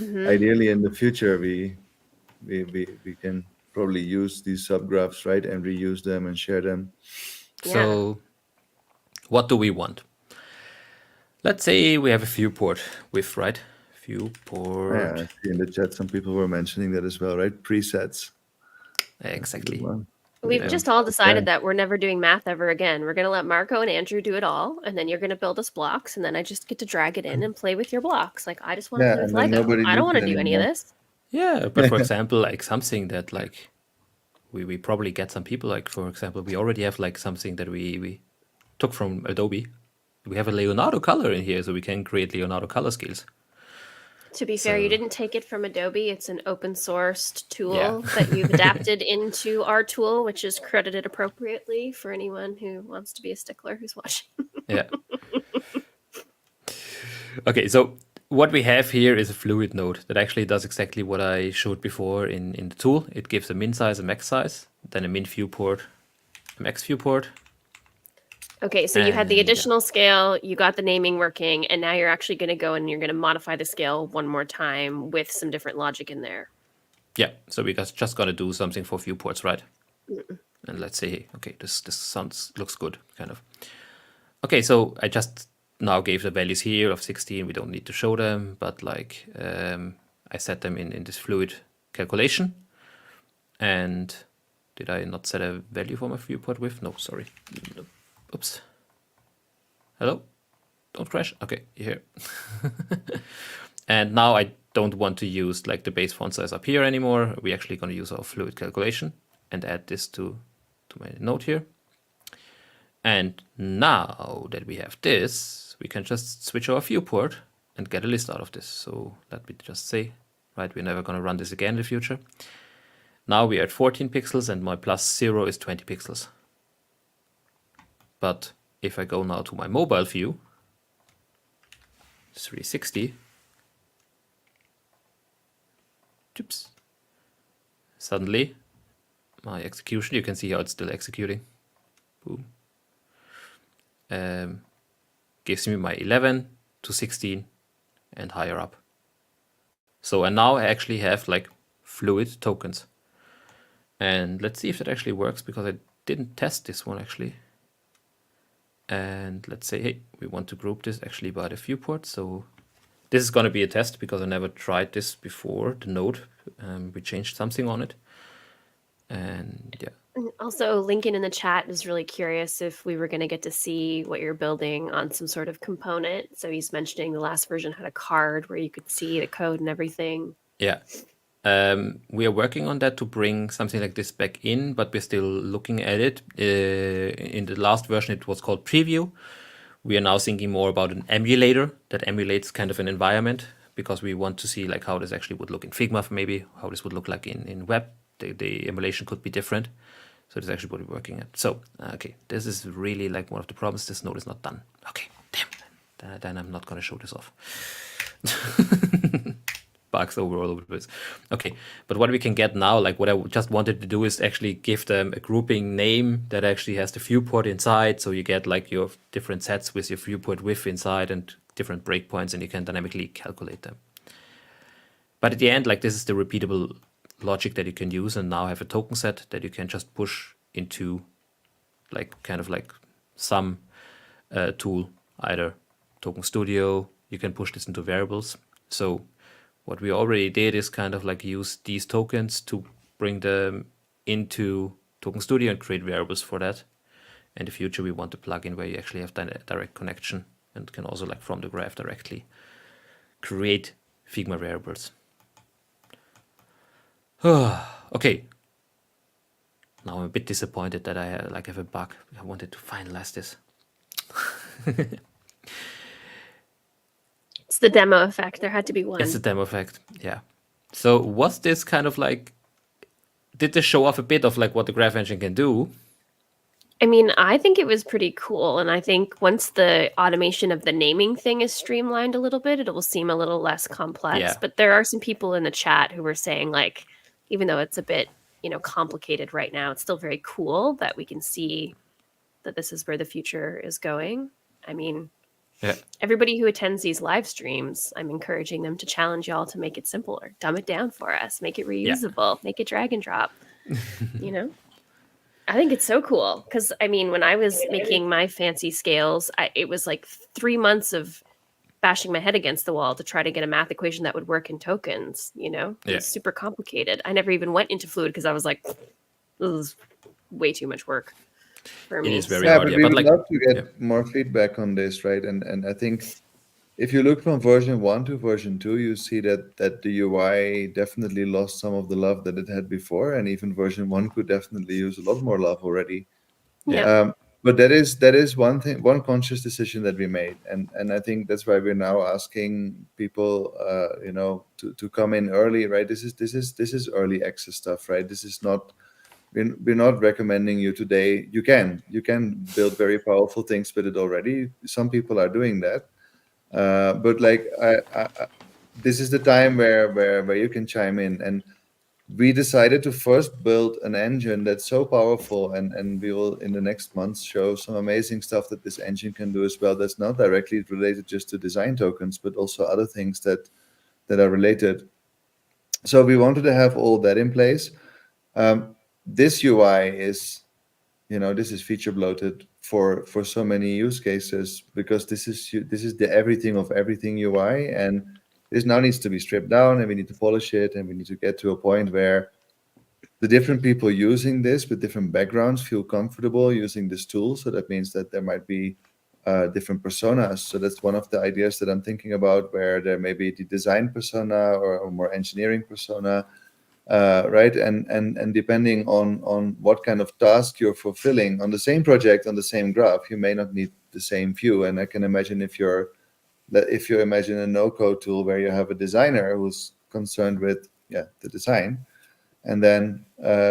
ideally in the future we can probably use these subgraphs, right, and reuse them and share them. So what do we want? Let's say we have a viewport with, right? Viewport. Yeah, I see in the chat some people were mentioning that as well, right? Presets. Exactly. Well, We've Yeah. just all decided Yeah. that we're never doing math ever again. We're going to let Marco and Andrew do it all, and then you're going to build us blocks, and then I just get to drag it in and play with your blocks. Like, I just want to Yeah, play with and then Lego. nobody I don't needs want to it do any of anymore. this. Yeah, but for example, like something that like we probably get some people, like for example, we already have like something that we took from Adobe. We have a Leonardo color in here, so we can create Leonardo color scales. To be fair, you So- didn't take it from Adobe. It's an open sourced tool Yeah. that you've adapted into our tool, which is credited appropriately for anyone who wants to be a stickler who's watching. Yeah. Okay, so what we have here is a fluid node that actually does exactly what I showed before in the tool. It gives a min size, a max size, then a min viewport, a max viewport. Okay, so you had the And, yeah. additional scale, you got the naming working, and now you're actually going to go and you're going to modify the scale one more time with some different logic in there. Yeah, so we just got to do something for viewports, right? And let's say, hey, okay, this looks good, kind of. Okay, so I just now gave the values here of 16. We don't need to show them, but like I set them in this fluid calculation. And did I not set a value for my viewport width? No, sorry. No. Oops. Hello? Don't crash. Okay, you're here. And now I don't want to use like the base font size up here anymore. We're actually going to use our fluid calculation and add this to my node here. And now that we have this, we can just switch our viewport and get a list out of this. So let me just say, right, we're never going to run this again in the future. Now we are at 14 pixels and my +0 is 20 pixels. But if I go now to my mobile view, 360, oops, suddenly my execution, you can see how it's still executing. Boom. Gives me my 11 to 16 and higher up. So and now I actually have like fluid tokens. And let's see if that actually works, because I didn't test this one actually. And let's say, hey, we want to group this actually by the viewport. So this is going to be a test because I never tried this before, the node. We changed something on it. And yeah. And also, Lincoln in the chat is really curious if we were going to get to see what you're building on some sort of component. So he's mentioning the last version had a card where you could see the code and everything. Yeah. We are working on that to bring something like this back in, but we're still looking at it. In the last version, it was called Preview. We are now thinking more about an emulator that emulates kind of an environment, because we want to see like how this actually would look in Figma, maybe how this would look like in web. The emulation could be different. So this is actually what we're working at. So, okay, this is really like one of the problems. This node is not done. Okay, damn. Then I'm not going to show this off. Bugs all over the place. Okay, but what we can get now, like what I just wanted to do is actually give them a grouping name that actually has the viewport inside. So you get like your different sets with your viewport width inside and different breakpoints, and you can dynamically calculate them. But at the end, like this is the repeatable logic that you can use, and now have a token set that you can just push into like kind of like some tool, either Token Studio. You can push this into variables. So what we already did is kind of like use these tokens to bring them into Token Studio and create variables for that. In the future, we want to plug in where you actually have direct connection and can also like from the graph directly create Figma variables. Okay. Now I'm a bit disappointed that I have a bug. I wanted to finalize this. It's the demo effect. There had to be one. It's a demo effect, yeah. So was this kind of like, did this show off a bit of like what the graph engine can do? I mean, I think it was pretty cool. And I think once the automation of the naming thing is streamlined a little bit, it will seem a little less complex. Yeah. But there are some people in the chat who were saying, like, even though it's a bit, complicated right now, it's still very cool that we can see that this is where the future is going. I mean, Yeah. everybody who attends these live streams, I'm encouraging them to challenge y'all to make it simpler, dumb it down for us, make it reusable, make it drag and drop, I think it's so cool because, I mean, when I was making my fancy scales, it was like 3 months of bashing my head against the wall to try to get a math equation that would work in tokens, It was super complicated. I never even went into Fluid because I was like, this is way too much work for me. It is very Yeah, hard, but yeah. we But would like, love to get more feedback on this, right? And I think if you look from version 1 to version 2, you see that the UI definitely lost some of the love that it had before, and even version 1 could definitely use a lot more love already. Yeah. But that is one thing, one conscious decision that we made, and I think that's why we're now asking people, to come in early, right? This is early access stuff, right? This is not. We're not recommending you today. You can build very powerful things with it already. Some people are doing that, but like this is the time where you can chime in. And we decided to first build an engine that's so powerful, and we will in the next months show some amazing stuff that this engine can do as well. That's not directly related just to design tokens, but also other things that are related. So we wanted to have all that in place. This UI is, this is feature bloated for so many use cases, because this is the everything of everything UI, and this now needs to be stripped down, and we need to polish it, and we need to get to a point where the different people using this with different backgrounds feel comfortable using this tool. So that means that there might be different personas. So that's one of the ideas that I'm thinking about, where there may be the design persona or a more engineering persona, right? And depending on what kind of task you're fulfilling on the same project, on the same graph, you may not need the same view. And I can imagine if you imagine a no-code tool where you have a designer who's concerned with the design, and then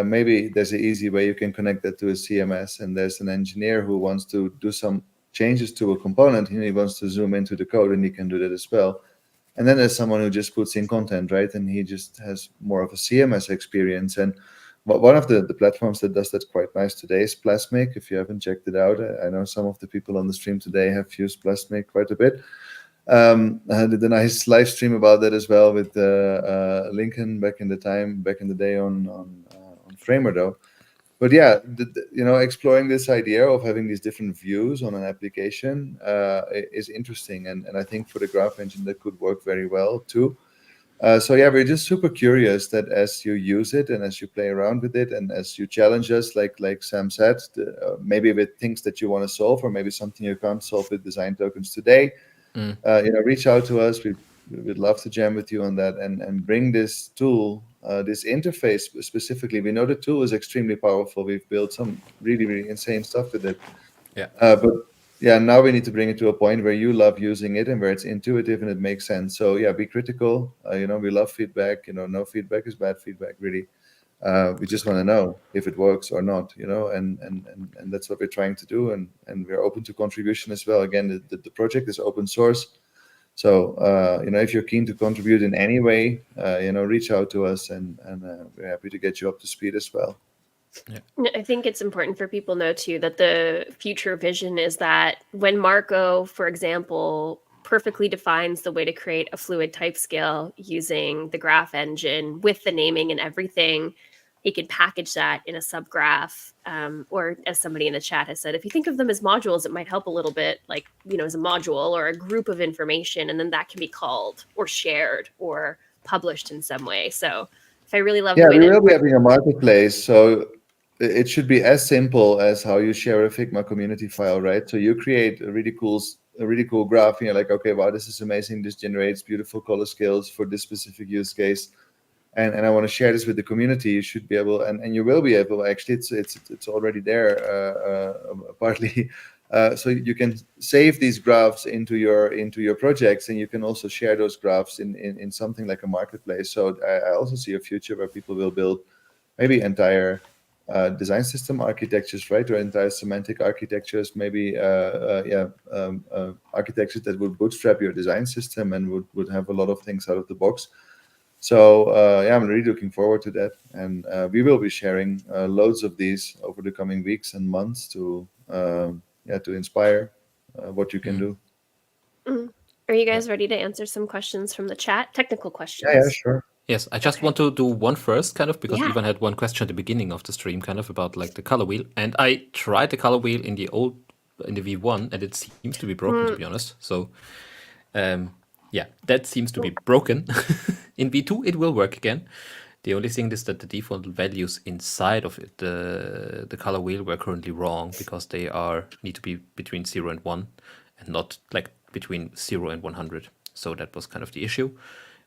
maybe there's an easy way you can connect that to a CMS, and there's an engineer who wants to do some changes to a component, and he wants to zoom into the code, and he can do that as well. And then there's someone who just puts in content, right? And he just has more of a CMS experience. And one of the platforms that does that quite nice today is Plasmic. If you haven't checked it out, I know some of the people on the stream today have used Plasmic quite a bit. I did a nice live stream about that as well with Lincoln back in the day on Framer though. But yeah, exploring this idea of having these different views on an application is interesting, and I think for the graph engine that could work very well too. So yeah, we're just super curious that as you use it and as you play around with it and as you challenge us, like Sam said, maybe with things that you want to solve, or maybe something you can't solve with design tokens today. Reach out to us. We'd love to jam with you on that and bring this tool, this interface specifically. We know the tool is extremely powerful. We've built some really, really insane stuff with it. Yeah. But yeah, now we need to bring it to a point where you love using it and where it's intuitive and it makes sense. So yeah, be critical. We love feedback. No feedback is bad feedback, really. We just want to know if it works or not, and that's what we're trying to do. And we're open to contribution as well. Again, the project is open source. So, if you're keen to contribute in any way, reach out to us, and we're happy to get you up to speed as well. I think it's important for people to know too that the future vision is that when Marco, for example, perfectly defines the way to create a fluid type scale using the graph engine with the naming and everything, he could package that in a subgraph. Or as somebody in the chat has said, if you think of them as modules, it might help a little bit, like, as a module or a group of information, and then that can be called or shared or published in some way. So if I really love Yeah, the way we that will be having a marketplace, so it should be as simple as how you share a Figma community file, right? So you create a really cool graph, and you're like, okay, wow, this is amazing. This generates beautiful color scales for this specific use case, and I want to share this with the community. You should be able, and you will be able. Actually, it's already there, partly. So you can save these graphs into your projects, and you can also share those graphs in something like a marketplace. So I also see a future where people will build maybe entire design system architectures, right, or entire semantic architectures, maybe architectures that would bootstrap your design system and would have a lot of things out of the box. So I'm really looking forward to that, and we will be sharing loads of these over the coming weeks and months to inspire what you can do. Are you guys ready to answer some questions from the chat? Technical questions. Yeah, sure. Yes, I just want to do one first, kind of, because Yeah. Ivan had one question at the beginning of the stream, kind of about like the color wheel, and I tried the color wheel in the V1, and it seems to be broken, to be honest. So, that seems to be broken. In V2, it will work again. The only thing is that the default values inside of it, the color wheel, were currently wrong because they need to be between 0 and 1, and not like between 0 and 100. So that was kind of the issue.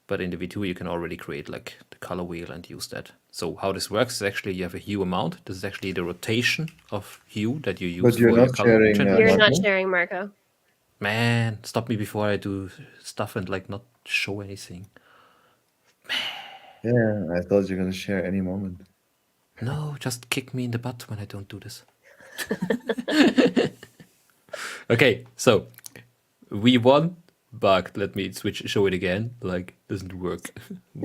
But in the V2, you can already create like the color wheel and use that. So how this works is actually you have a hue amount. This is actually the rotation of hue that you use But you're for your not color sharing, generation. You're not Marco? sharing, Marco. Man, stop me before I do stuff and like not show anything. Yeah, I thought you're gonna share any moment. No, just kick me in the butt when I don't do this. Okay, so V1 bugged. Let me show it again. Like, doesn't work.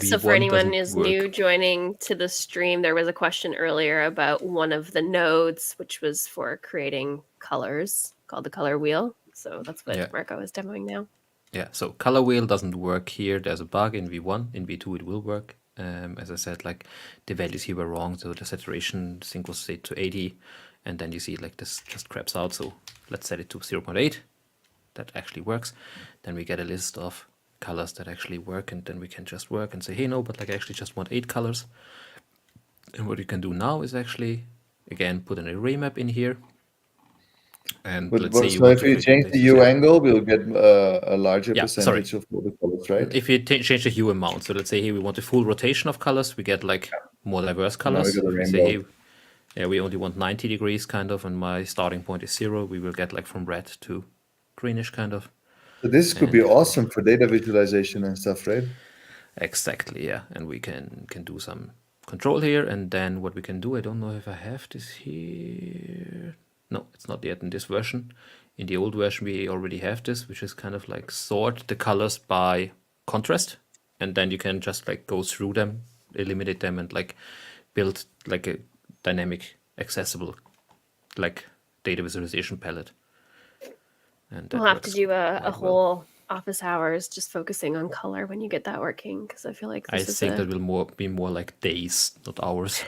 So for V1 anyone doesn't is work. new joining to the stream, there was a question earlier about one of the nodes, which was for creating colors, called the color wheel. So that's what Yeah. Marco is demoing now. Yeah, so color wheel doesn't work here. There's a bug in V1. In V2, it will work. As I said, like the values here were wrong. So the saturation thing was set to 80, and then you see like this just craps out. So let's set it to 0.8. That actually works. Then we get a list of colors that actually work, and then we can just work and say, hey, no, but like I actually just want 8 colors. And what you can do now is actually, again, put an array map in here. And But let's say so if you change the hue angle, we'll get a larger percentage of all the colors, right? If you change the hue amount, so let's say here we want a full rotation of colors, we get like more diverse colors. we got a If we say rainbow. hey, we only want 90 degrees kind of, and my starting point is 0, we will get like from red to greenish kind of. So this could be awesome for data visualization and stuff, right? Exactly, yeah. And we can do some control here, and then what we can do, I don't know if I have this here. No, it's not yet in this version. In the old version, we already have this, which is kind of like sort the colors by contrast, and then you can just like go through them, eliminate them, and like build like a dynamic, accessible, like data visualization palette. And We'll have to do a whole office hours just focusing on color when you get that working, because I feel like I this think is that will be more like days, not hours.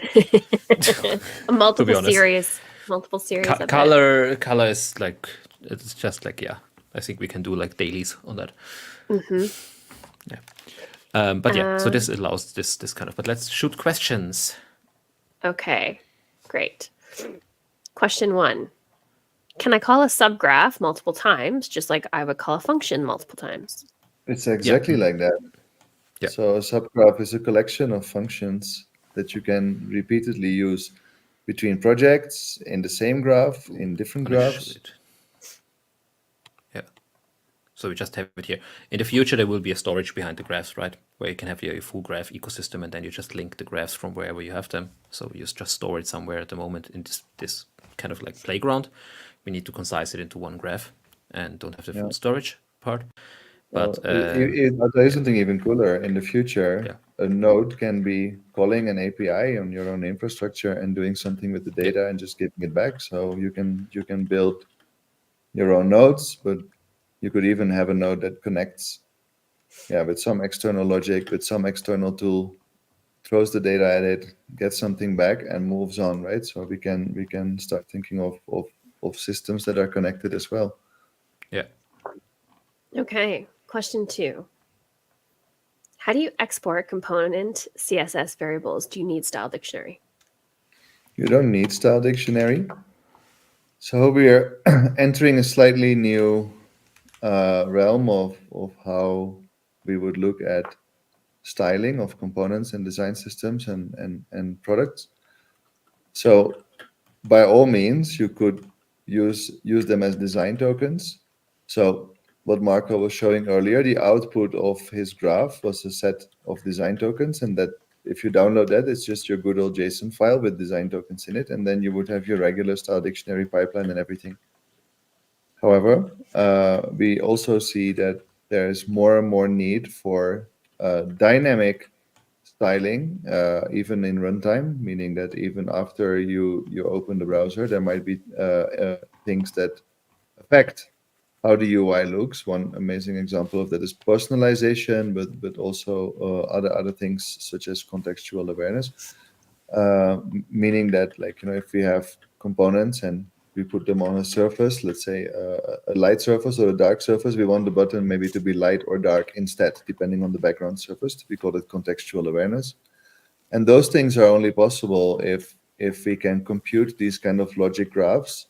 a multiple honest. series. Multiple series of it. Color is like, it's just like, yeah, I think we can do like dailies on that. Yeah. But yeah, so this allows this kind of, but let's shoot questions. Okay, great. Question 1. Can I call a subgraph multiple times, just like I would call a function multiple times? It's exactly like that. Yeah. So a subgraph is a collection of functions that you can repeatedly use between projects, in the same graph, in different I'm gonna show graphs. it. So we just have it here. In the future, there will be a storage behind the graphs, right? Where you can have your full graph ecosystem, and then you just link the graphs from wherever you have them. So you just store it somewhere at the moment in this kind of like playground. We need to concise it into one graph and don't have the Yeah. full storage part. Well, But but there is something even cooler. In the future, yeah, a node can be calling an API on your own infrastructure and doing something with the data and just giving it back. So you can build your own nodes, but you could even have a node that connects, with some external logic, with some external tool, throws the data at it, gets something back, and moves on, right? So we can start thinking of systems that are connected as well. yeah. Okay, question 2. How do you export component CSS variables? Do you need style dictionary? You don't need style dictionary. So we are entering a slightly new realm of how we would look at styling of components and design systems and products. So by all means, you could use them as design tokens. So what Marco was showing earlier, the output of his graph was a set of design tokens, and that if you download that, it's just your good old JSON file with design tokens in it, and then you would have your regular style dictionary pipeline and everything. However, we also see that there is more and more need for dynamic styling, even in runtime, meaning that even after you open the browser, there might be things that affect how the UI looks. One amazing example of that is personalization, but also other things such as contextual awareness. Meaning that, like, if we have components and we put them on a surface, let's say a light surface or a dark surface, we want the button maybe to be light or dark instead, depending on the background surface. We call it contextual awareness. And those things are only possible if we can compute these kind of logic graphs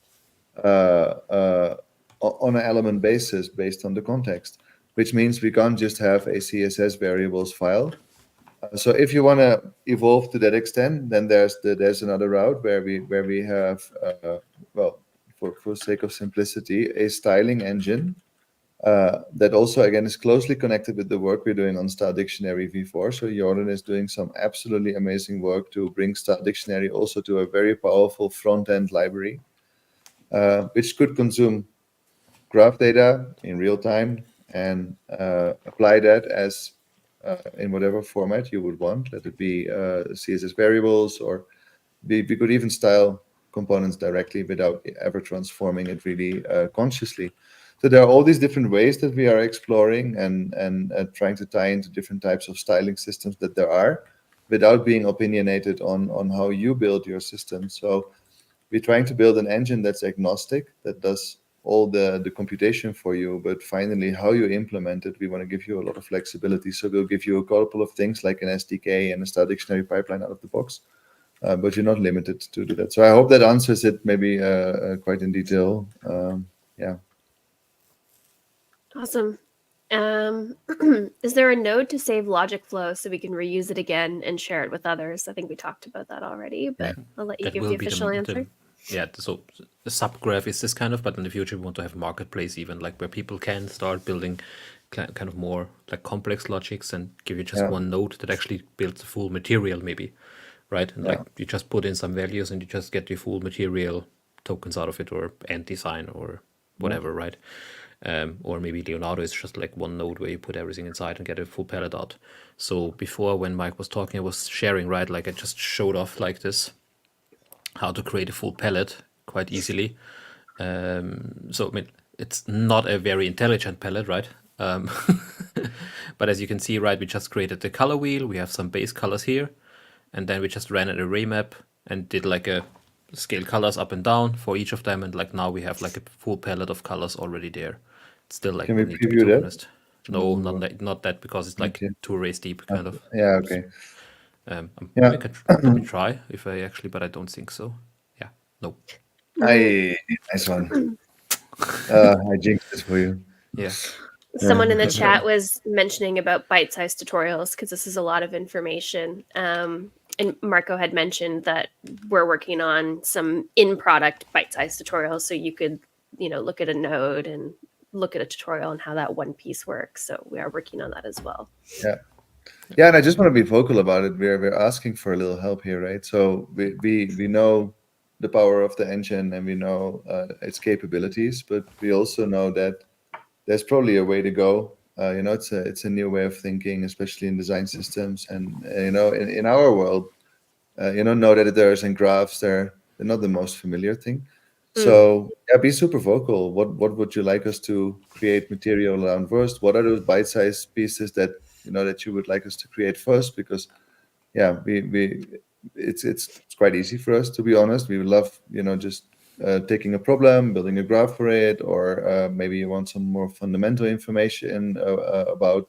on an element basis based on the context, which means we can't just have a CSS variables file. So if you want to evolve to that extent, then there's another route where we have for sake of simplicity, a styling engine that also again is closely connected with the work we're doing on Style Dictionary v4. So Jordan is doing some absolutely amazing work to bring Style Dictionary also to a very powerful front-end library, which could consume graph data in real time and apply that as in whatever format you would want. Let it be CSS variables, or we could even style components directly without ever transforming it really consciously. So there are all these different ways that we are exploring and trying to tie into different types of styling systems that there are, without being opinionated on how you build your system. So we're trying to build an engine that's agnostic, that does all the computation for you, but finally how you implement it, we want to give you a lot of flexibility. So we'll give you a couple of things like an SDK and a style dictionary pipeline out of the box, but you're not limited to do that. So I hope that answers it maybe quite in detail. Yeah. Awesome. Is there a node to save logic flow so we can reuse it again and share it with others? I think we talked about that already, but I'll let you That give will the be official answer. so the subgraph is this kind of, but in the future we want to have a marketplace even, like where people can start building kind of more like complex logics and give you just Yeah. one node that actually builds the full material maybe, right? And like you just put in some values and you just get your full material tokens out of it, or end design or whatever, right? Or maybe Leonardo is just like one node where you put everything inside and get a full palette out. So before, when Mike was talking, I was sharing, right? Like I just showed off like this, how to create a full palette quite easily. So I mean, it's not a very intelligent palette, right? But as you can see, right, we just created the color wheel. We have some base colors here, and then we just ran an array map and did like a scale colors up and down for each of them, and like now we have like a full palette of colors already there. It's still like Can we need to be preview that? tokenized. No, not that, because it's like Okay. 2 arrays deep, kind of. Yeah. Okay. I can let me try if I actually, but I don't think so. Yeah, no. Nice one. I jinxed this for you. Yeah, Someone in the chat was mentioning about bite-sized tutorials because this is a lot of information. And Marco had mentioned that we're working on some in-product bite-sized tutorials, so you could, look at a node and look at a tutorial on how that one piece works. So we are working on that as well. Yeah, and I just want to be vocal about it. We're asking for a little help here, right? So we know the power of the engine and we know its capabilities, but we also know that there's probably a way to go. It's a new way of thinking, especially in design systems, and in our world, node editors and graphs, they're not the most familiar thing. So yeah, be super vocal. What would you like us to create material around first? What are those bite-sized pieces that that you would like us to create first? Because yeah, it's quite easy for us, to be honest. We would love just taking a problem, building a graph for it, or maybe you want some more fundamental information about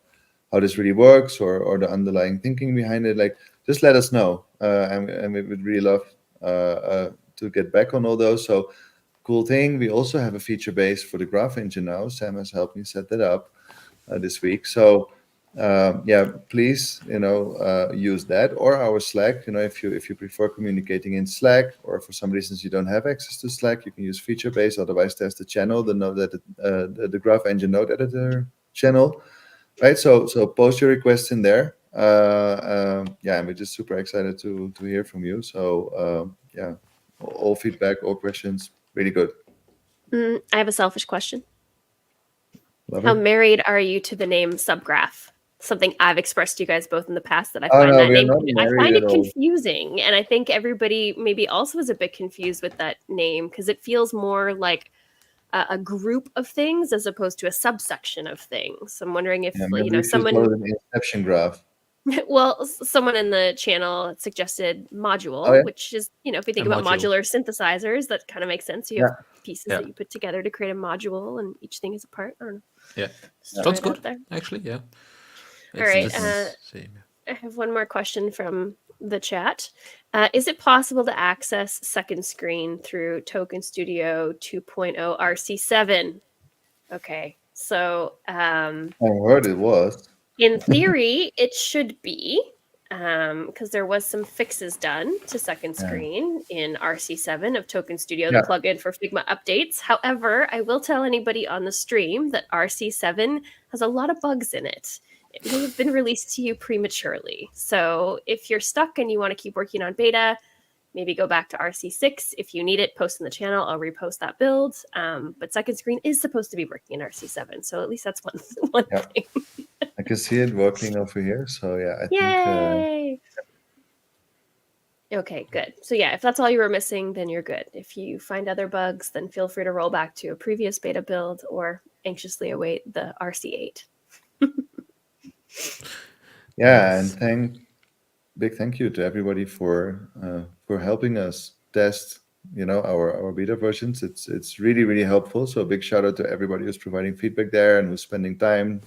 how this really works, or the underlying thinking behind it. Like, just let us know, and we would really love to get back on all those. So cool thing, we also have a feature base for the graph engine now. Sam has helped me set that up this week. So yeah, please use that or our Slack. If you prefer communicating in Slack, or for some reasons you don't have access to Slack, you can use feature base. Otherwise, there's the channel, the graph engine node editor channel, right? So post your requests in there. Yeah, and we're just super excited to hear from you. So yeah, all feedback, all questions, really good. I have a selfish question. Love How it. married are you to the name subgraph? Something I've expressed to you guys both in the past, that I Oh, find no, that we are name, not I married find at it all. confusing, and I think everybody maybe also is a bit confused with that name because it feels more like a group of things as opposed to a subsection of things. I'm wondering if Yeah, maybe we should someone call it an inception graph. well, someone in the channel suggested module, Oh, yeah? which is, if we think A about module. modular synthesizers, that kind of makes sense. You have pieces Yeah. that you put together to create a module, and each thing is a part. I don't know. Yeah. Just throw Sounds it out good, there. actually. Yeah. All right. the same. I have one more question from the chat. Is it possible to access second screen through Token Studio 2.0 RC7? Okay. So I heard it was. in theory, it should be, because there was some fixes done to second Yeah. screen in RC7 of Token Studio, Yeah. the plugin for Figma updates. However, I will tell anybody on the stream that RC7 has a lot of bugs in it. It may have been released to you prematurely. So if you're stuck and you want to keep working on beta, maybe go back to RC6. If you need it, post in the channel. I'll repost that build. But second screen is supposed to be working in RC7. So at least that's one Yeah. thing. I can see it working over here. So yeah, I think. Yay! Okay, good. So yeah, if that's all you were missing, then you're good. If you find other bugs, then feel free to roll back to a previous beta build or anxiously await the RC8. Yeah, Nice. and big thank you to everybody for helping us test our beta versions. It's really, really helpful. So a big shout out to everybody who's providing feedback there and who's spending time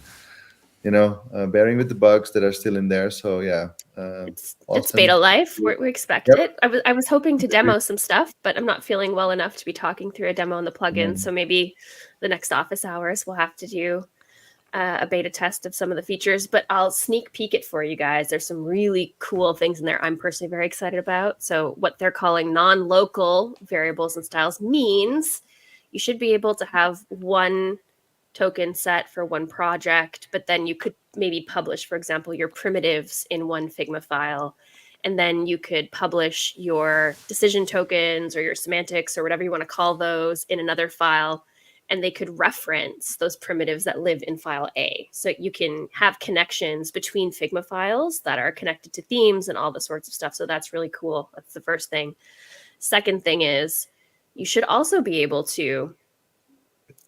bearing with the bugs that are still in there. So yeah, It's awesome. beta life. We expect Yep. it. I was hoping to demo some stuff, but I'm not feeling well enough to be talking through a demo on the plugin. So maybe the next office hours we'll have to do a beta test of some of the features, but I'll sneak peek it for you guys. There's some really cool things in there I'm personally very excited about. So what they're calling non-local variables and styles means you should be able to have one token set for one project, but then you could maybe publish, for example, your primitives in one Figma file. And then you could publish your decision tokens or your semantics or whatever you want to call those in another file. And they could reference those primitives that live in file A. So you can have connections between Figma files that are connected to themes and all the sorts of stuff. So that's really cool. That's the first thing. Second thing is you should also be able to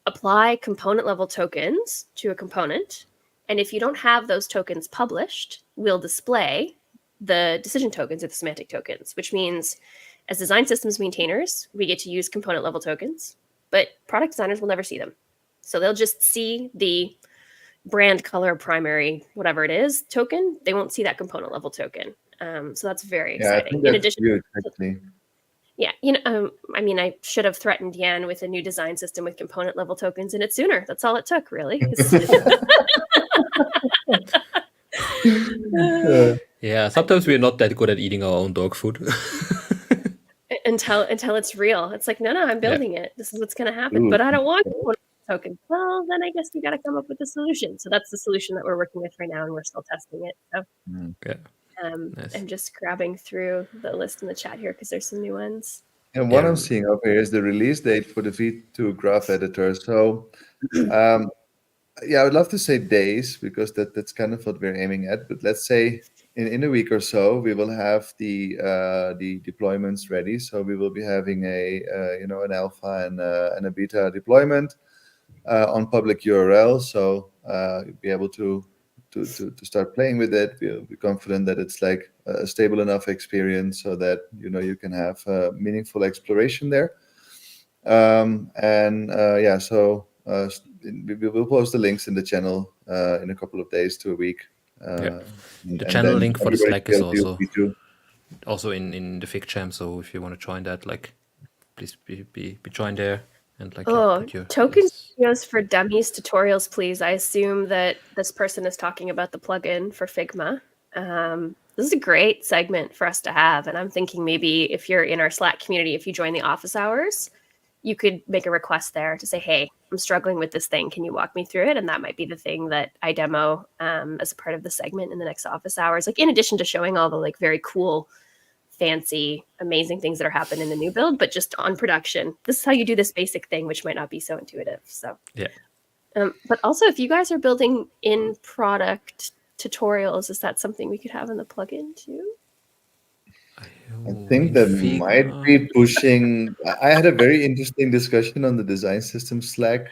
apply component level tokens to a component. And if you don't have those tokens published, we'll display the decision tokens or the semantic tokens, which means as design systems maintainers, we get to use component level tokens, but product designers will never see them. So they'll just see the brand color primary, whatever it is, token. They won't see that component level token. So that's very Yeah, I exciting. think In that's addition, huge, actually. yeah, I mean, I should have threatened Yan with a new design system with component level tokens in it sooner. That's all it took, really. Yeah, sometimes we're not that good at eating our own dog food. until it's real. It's like, no, I'm building it. This is what's going to happen. Ooh. But I don't want one tokens. Well, then I guess we got to come up with a solution. So that's the solution that we're working with right now, and we're still testing it. So Yeah. Nice. I'm just grabbing through the list in the chat here because there's some new ones. And what Yeah. I'm seeing up here is the release date for the V2 graph editor. So, yeah, I would love to say days because that's kind of what we're aiming at. But let's say in a week or so, we will have the deployments ready. So we will be having an alpha and a beta deployment on public URL. So you'll be able to start playing with it. We'll be confident that it's like a stable enough experience so that you can have meaningful exploration there. So we will post the links in the channel in a couple of days to a week. The channel link for the Slack is also in the FigJam. So if you want to join that, like, please be joined there. And like, Token Studios for Dummies tutorials, please. I assume that this person is talking about the plugin for Figma. This is a great segment for us to have. And I'm thinking maybe if you're in our Slack community, if you join the office hours, you could make a request there to say, hey, I'm struggling with this thing. Can you walk me through it? And that might be the thing that I demo as a part of the segment in the next office hours. Like in addition to showing all the like very cool, fancy, amazing things that are happening in the new build, but just on production. This is how you do this basic thing, which might not be so intuitive. So yeah. But also, if you guys are building in product tutorials, is that something we could have in the plugin too? I think that might be pushing. I had a very interesting discussion on the design system Slack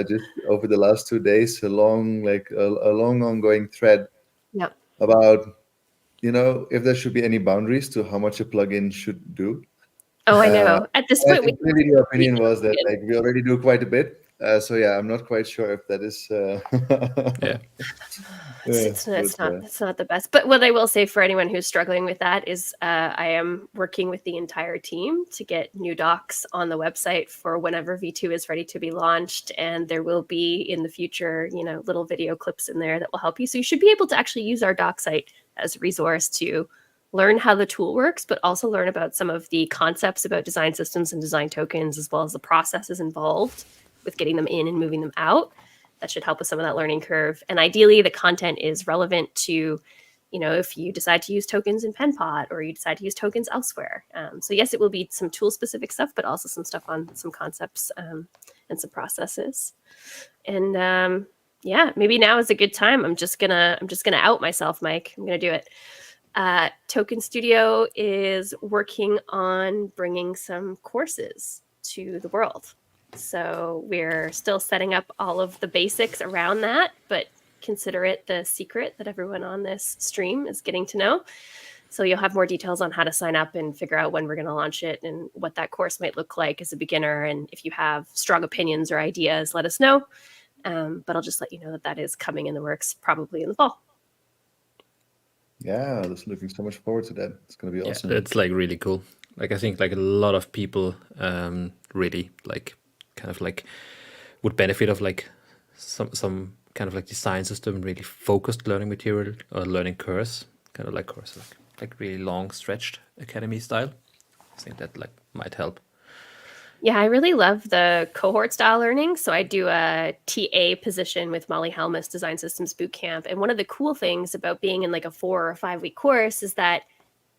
just over the last 2 days. A long ongoing thread about if there should be any boundaries to how much a plugin should do. Oh, I know. At this point, maybe the opinion was that like we already do quite a bit. So yeah, I'm not quite sure if that is. It's not the best. But what I will say for anyone who's struggling with that is I am working with the entire team to get new docs on the website for whenever V2 is ready to be launched. And there will be in the future, little video clips in there that will help you. So you should be able to actually use our doc site as a resource to learn how the tool works, but also learn about some of the concepts about design systems and design tokens, as well as the processes involved with getting them in and moving them out. That should help with some of that learning curve. And ideally, the content is relevant to, if you decide to use tokens in PenPot or you decide to use tokens elsewhere. So yes, it will be some tool-specific stuff, but also some stuff on some concepts and some processes. And maybe now is a good time. I'm just gonna out myself, Mike. I'm gonna do it. Token Studio is working on bringing some courses to the world. So we're still setting up all of the basics around that, but consider it the secret that everyone on this stream is getting to know. So you'll have more details on how to sign up and figure out when we're going to launch it and what that course might look like as a beginner. And if you have strong opinions or ideas, let us know. But I'll just let you know that is coming in the works probably in the fall. Yeah, just looking so much forward to that. It's going to be awesome. It's like really cool. Like I think like a lot of people really like kind of like would benefit of like some kind of like design system, really focused learning material or learning course, kind of like course like really long stretched academy style. I think that like might help. Yeah, I really love the cohort style learning. So I do a TA position with Molly Helmus Design Systems Bootcamp. And one of the cool things about being in like a 4 or 5 week course is that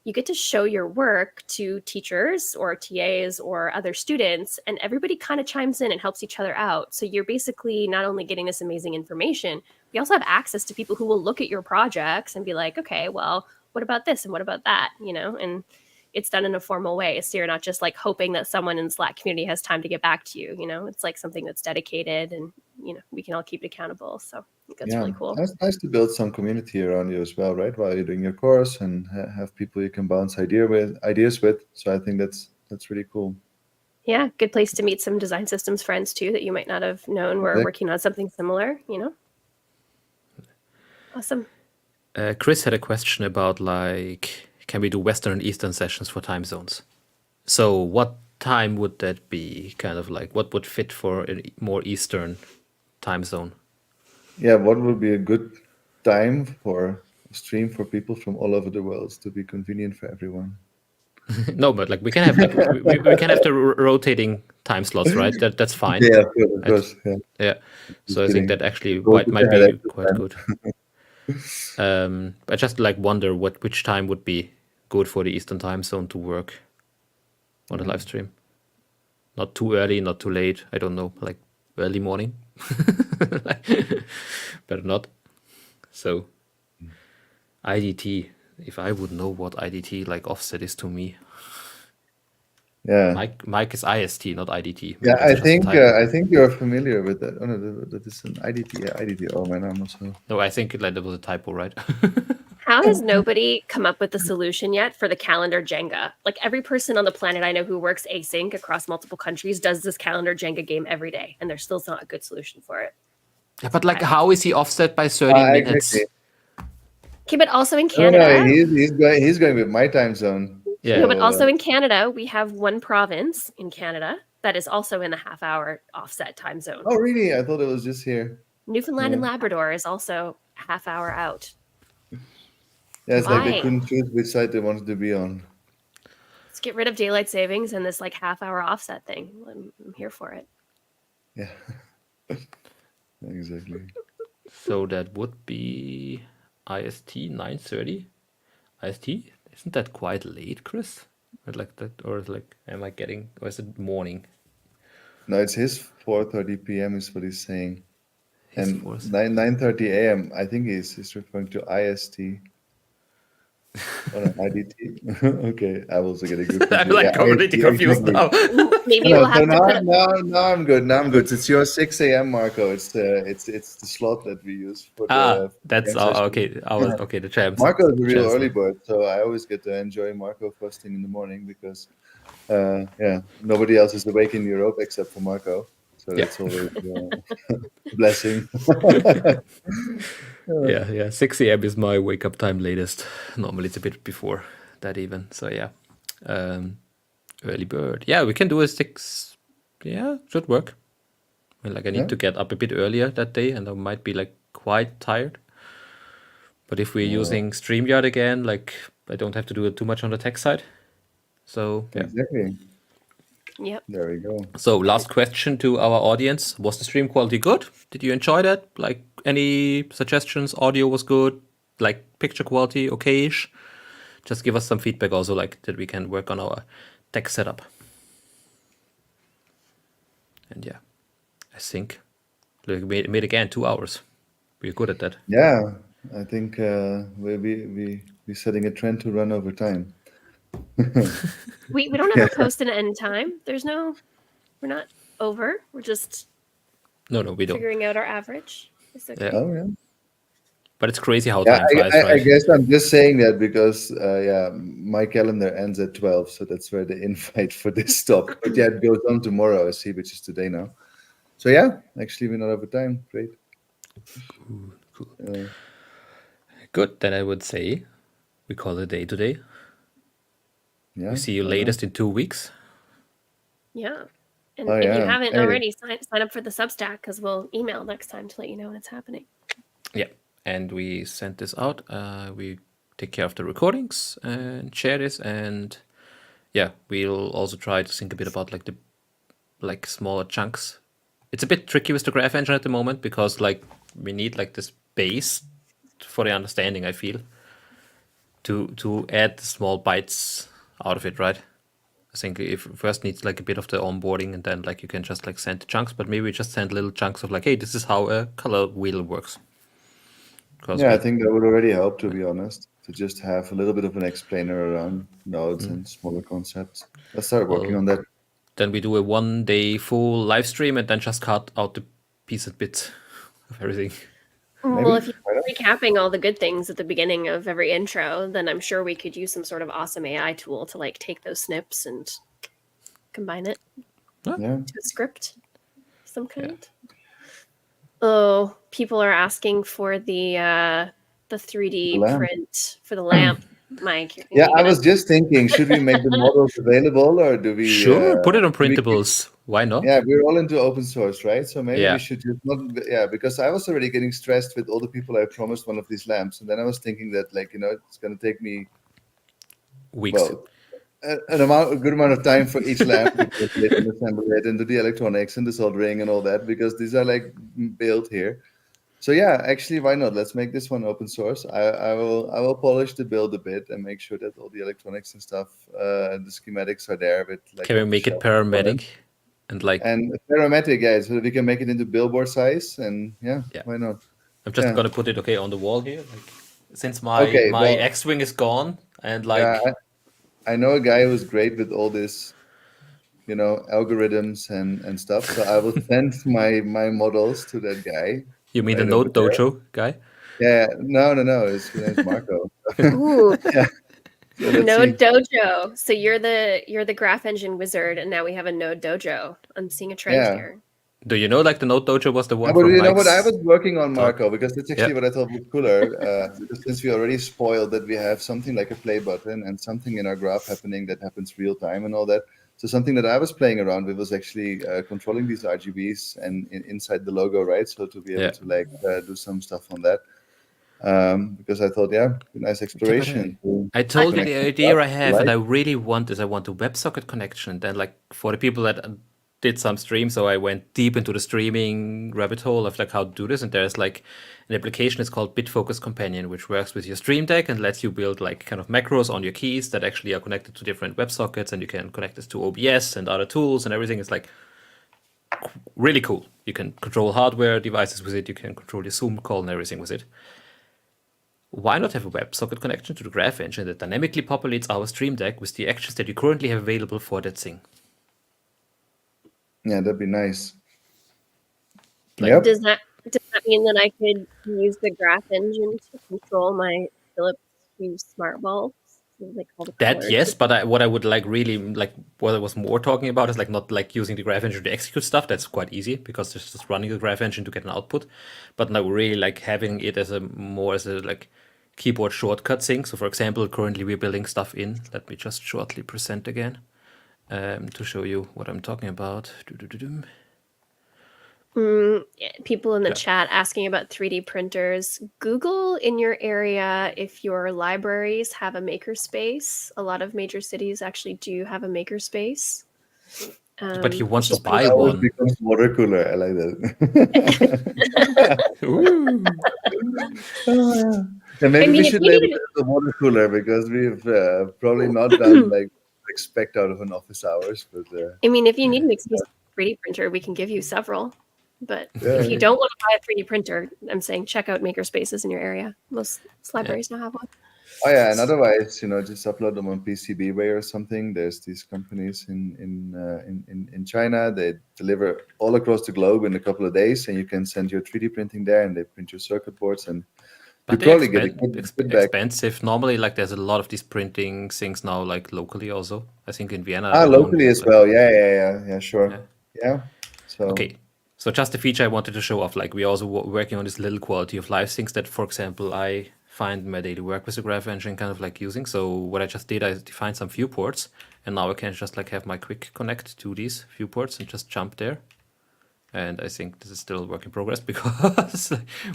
you get to show your work to teachers or TAs or other students, and everybody kind of chimes in and helps each other out. So you're basically not only getting this amazing information, we also have access to people who will look at your projects and be like, okay, well, what about this and what about that? And it's done in a formal way. So you're not just like hoping that someone in the Slack community has time to get back to you. It's like something that's dedicated and, we can all keep it accountable. So I think that's really cool. It's nice to build some community around you as well, right? While you're doing your course and have people you can bounce ideas with. So I think that's really cool. Yeah. Good place to meet some design systems friends too, that you might not have known were working on something similar, Awesome. Chris had a question about like, can we do Western and Eastern sessions for time zones? So what time would that be? Kind of like what would fit for a more Eastern time zone? Yeah, what would be a good time for a stream for people from all over the world to be convenient for everyone? No, but like we can have we can have the rotating time slots, right? That's fine. Yeah, of course. Yeah. Yeah. So I Just think kidding. that actually Go to might bed be at the quite time. good. I just like wonder which time would be good for the Eastern time zone to work on the live stream. Not too early, not too late. I don't know, like early morning. Better not. So IDT. If I would know what IDT like offset is to me, Yeah. Mike is IST, not IDT. Yeah, Maybe it's just a typo. I think you're familiar with that. Oh no, that is an IDT. Yeah, IDT. Oh man, I'm also. No, I think like that was a typo, right? How has nobody come up with a solution yet for the calendar Jenga? Like every person on the planet I know who works async across multiple countries does this calendar Jenga game every day, and there's still not a good solution for it. Yeah, but like, how is he offset by 30 minutes? Exactly. Okay, but also in No, Canada, he's going with my time zone. Yeah. no, but also in Canada, we have one province in Canada that is also in the half-hour offset time zone. Oh really? I thought it was just here. Newfoundland and Labrador is also a half-hour out. Yeah, it's like they Why? couldn't choose which side they wanted to be on. Let's get rid of daylight savings and this like half-hour offset thing. I'm here for it. Yeah. Exactly. So that would be IST 9:30. IST? Isn't that quite late, Chris? Or like that, or is like, am I getting, or is it morning? No, it's his 4:30 p.m. is what he's saying. His And 4:30. 9:30 a.m. I think he's referring to IST. Oh no, IDT. Okay, I was getting confused. I'm like completely IST, confused exactly. now. Maybe No, we'll so have to put now I'm good. Now I'm good. It's your 6 a.m. Marco. It's the slot that we use for the That's jam session. okay. Okay, the champs. Marco is a real Champs. early bird, so I always get to enjoy Marco first thing in the morning because nobody else is awake in Europe except for Marco. So Yeah. that's always a blessing. Yeah. 6 a.m. is my wake up time latest. Normally it's a bit before that even. So yeah. Early bird. Yeah, we can do a 6. Yeah, should work. Like I need to get up a bit earlier that day, and I might be like quite tired. But if we're using StreamYard again, like I don't have to do it too much on the tech side. So yeah. Exactly. Yep. There we go. So last question to our audience: was the stream quality good? Did you enjoy that? Like any suggestions? Audio was good. Like picture quality, okay-ish. Just give us some feedback also, like that we can work on our tech setup. And yeah, I think we made again 2 hours. We're good at that. Yeah, I think we're setting a trend to run over time. We don't have a post and end time. We're not over. We're just No, we don't. figuring out our average. It's okay. Yeah. Oh yeah. But it's crazy how Yeah, time flies, I right? guess I'm just saying that because my calendar ends at 12, so that's where the invite for this stopped. But yeah, it goes on tomorrow, I see, which is today now. So yeah, actually we're not over time. Great. Cool. Good. Then I would say we call it a day today. Yeah. We see you why not? latest in 2 weeks. Yeah. And Oh, if you yeah. haven't Hey. already, sign up for the Substack because we'll email next time to let you know when it's happening. Yeah. And we sent this out. We take care of the recordings and share this. And yeah, we'll also try to think a bit about like the smaller chunks. It's a bit tricky with the graph engine at the moment because like we need like this base for the understanding, I feel, to add the small bytes out of it, right? I think if first needs like a bit of the onboarding, and then like you can just like send the chunks, but maybe just send little chunks of like, hey, this is how a color wheel works. Yeah, I think that would already help, to be honest, to just have a little bit of an explainer around nodes and smaller concepts. Let's start working on that. Then we do a 1 day full live stream and then just cut out the piece and bits of everything. Well, if Why you're recapping all the good things at the beginning of every intro, then I'm sure we could use some sort of awesome AI tool to like take those snips and combine it Yeah. to a script of some kind. Oh, people are asking for the 3D lamp. print for the lamp, Mike. Yeah, I was just thinking, should we make the models available or do we? Sure, put it on printables. Why not? Yeah, we're all into open source, right? So maybe Yeah. we should just not. Yeah, because I was already getting stressed with all the people I promised one of these lamps, and then I was thinking that, like, it's going to take me Weeks. a good amount of time for each lamp to put it and assemble it into the electronics and the soldering and all that, because these are like built here. So yeah, actually, why not? Let's make this one open source. I will polish the build a bit and make sure that all the electronics and stuff and the schematics are there with like Can we make it off-the-shelf components. paramedic and like And paramedic, yeah, so that we can make it into billboard size, and yeah, Yeah. why not? I'm just Yeah. gonna put it on the wall here. Like since my Okay, well, X-wing is gone and like yeah, I know a guy who's great with all this, algorithms and stuff. So I will send my models to that guy. you mean the right over Node there. Dojo guy? Yeah, no, his name's Marco. Ooh, Yeah. So let's Node see. Dojo. So you're the graph engine wizard, and now we have a Node Dojo. I'm seeing a trend Yeah. here. Do you know like the Node Dojo was the Yeah, one but from you know what? I Mike's was working on talk? Marco because that's actually Yeah. what I thought was cooler. Because since we already spoiled that we have something like a play button and something in our graph happening that happens real time and all that. So something that I was playing around with was actually controlling these RGBs and inside the logo, right? So to be able Yeah. to like do some stuff on that. Because I thought, yeah, nice exploration. I told you connect the the idea I dots, have, right? and I really want is I want a WebSocket connection. Then, like for the people that did some stream, so I went deep into the streaming rabbit hole of like how to do this. And there's like an application. It's called BitFocus Companion, which works with your Stream Deck and lets you build like kind of macros on your keys that actually are connected to different WebSockets, and you can connect this to OBS and other tools and everything. It's like really cool. You can control hardware devices with it. You can control your Zoom call and everything with it. Why not have a WebSocket connection to the Graph Engine that dynamically populates our Stream Deck with the actions that you currently have available for that thing? Yeah, that'd be nice. Like- Yep. Does that mean that I could use the graph engine to control my Philips Hue smart bulbs? They call the That colors? yes, but what I would like really like what I was more talking about is like not like using the Graph Engine to execute stuff. That's quite easy because it's just running the Graph Engine to get an output. But now really like having it as a like keyboard shortcut thing. So for example, currently we're building stuff in. Let me just shortly present again to show you what I'm talking about. People in the Yeah. chat asking about 3D printers. Google in your area if your libraries have a makerspace. A lot of major cities actually do have a makerspace. But he wants to which is pretty buy cool. Always one. becomes water cooler. I like that. And maybe I mean, we if should you label need- it as a water cooler because we've probably not done like expect out of an office hours. But I mean, if you need an exclusive 3D printer, we can give you several. But if you don't want to buy a 3D printer, I'm saying check out makerspaces in your area. Most libraries now have one. oh yeah, and otherwise, just upload them on PCBWay or something. There's these companies in China. They deliver all across the globe in a couple of days, and you can send your 3D printing there, and they print your circuit boards, and But you they're probably get a good feedback. expensive. Normally, like there's a lot of these printing things now, like locally also. I think in Vienna. Ah, alone, locally there's, as like- well. Yeah, sure. Yeah. So Okay. So just a feature I wanted to show off. Like we also working on this little quality of life things that, for example, I find in my daily work with the Graph Engine kind of like using. So what I just did, I defined some viewports, and now I can just like have my quick connect to these viewports and just jump there. And I think this is still a work in progress because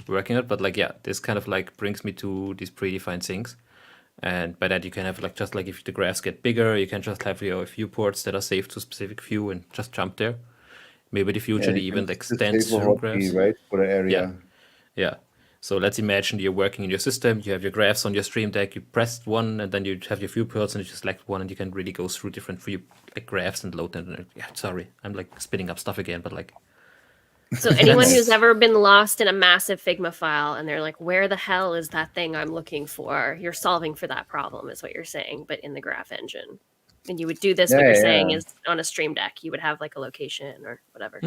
we're working on it. But like, yeah, this kind of like brings me to these predefined things. And by that, you can have like, just like if the graphs get bigger, you can just have your viewports that are saved to a specific view and just jump there. Maybe in the future, they you even can extend just save a through hotkey, graphs. right, for the area. Yeah. So let's imagine you're working in your system, you have your graphs on your Stream Deck, you pressed one, and then you have your viewports, and you just select one, and you can really go through different graphs and load them. Yeah, sorry, I'm like spinning up stuff again, but like, So anyone That's- who's ever been lost in a massive Figma file and they're like, where the hell is that thing I'm looking for? You're solving for that problem is what you're saying, but in the graph engine. And you would do this, what you're saying is on a Stream Deck, you would have like a location or whatever.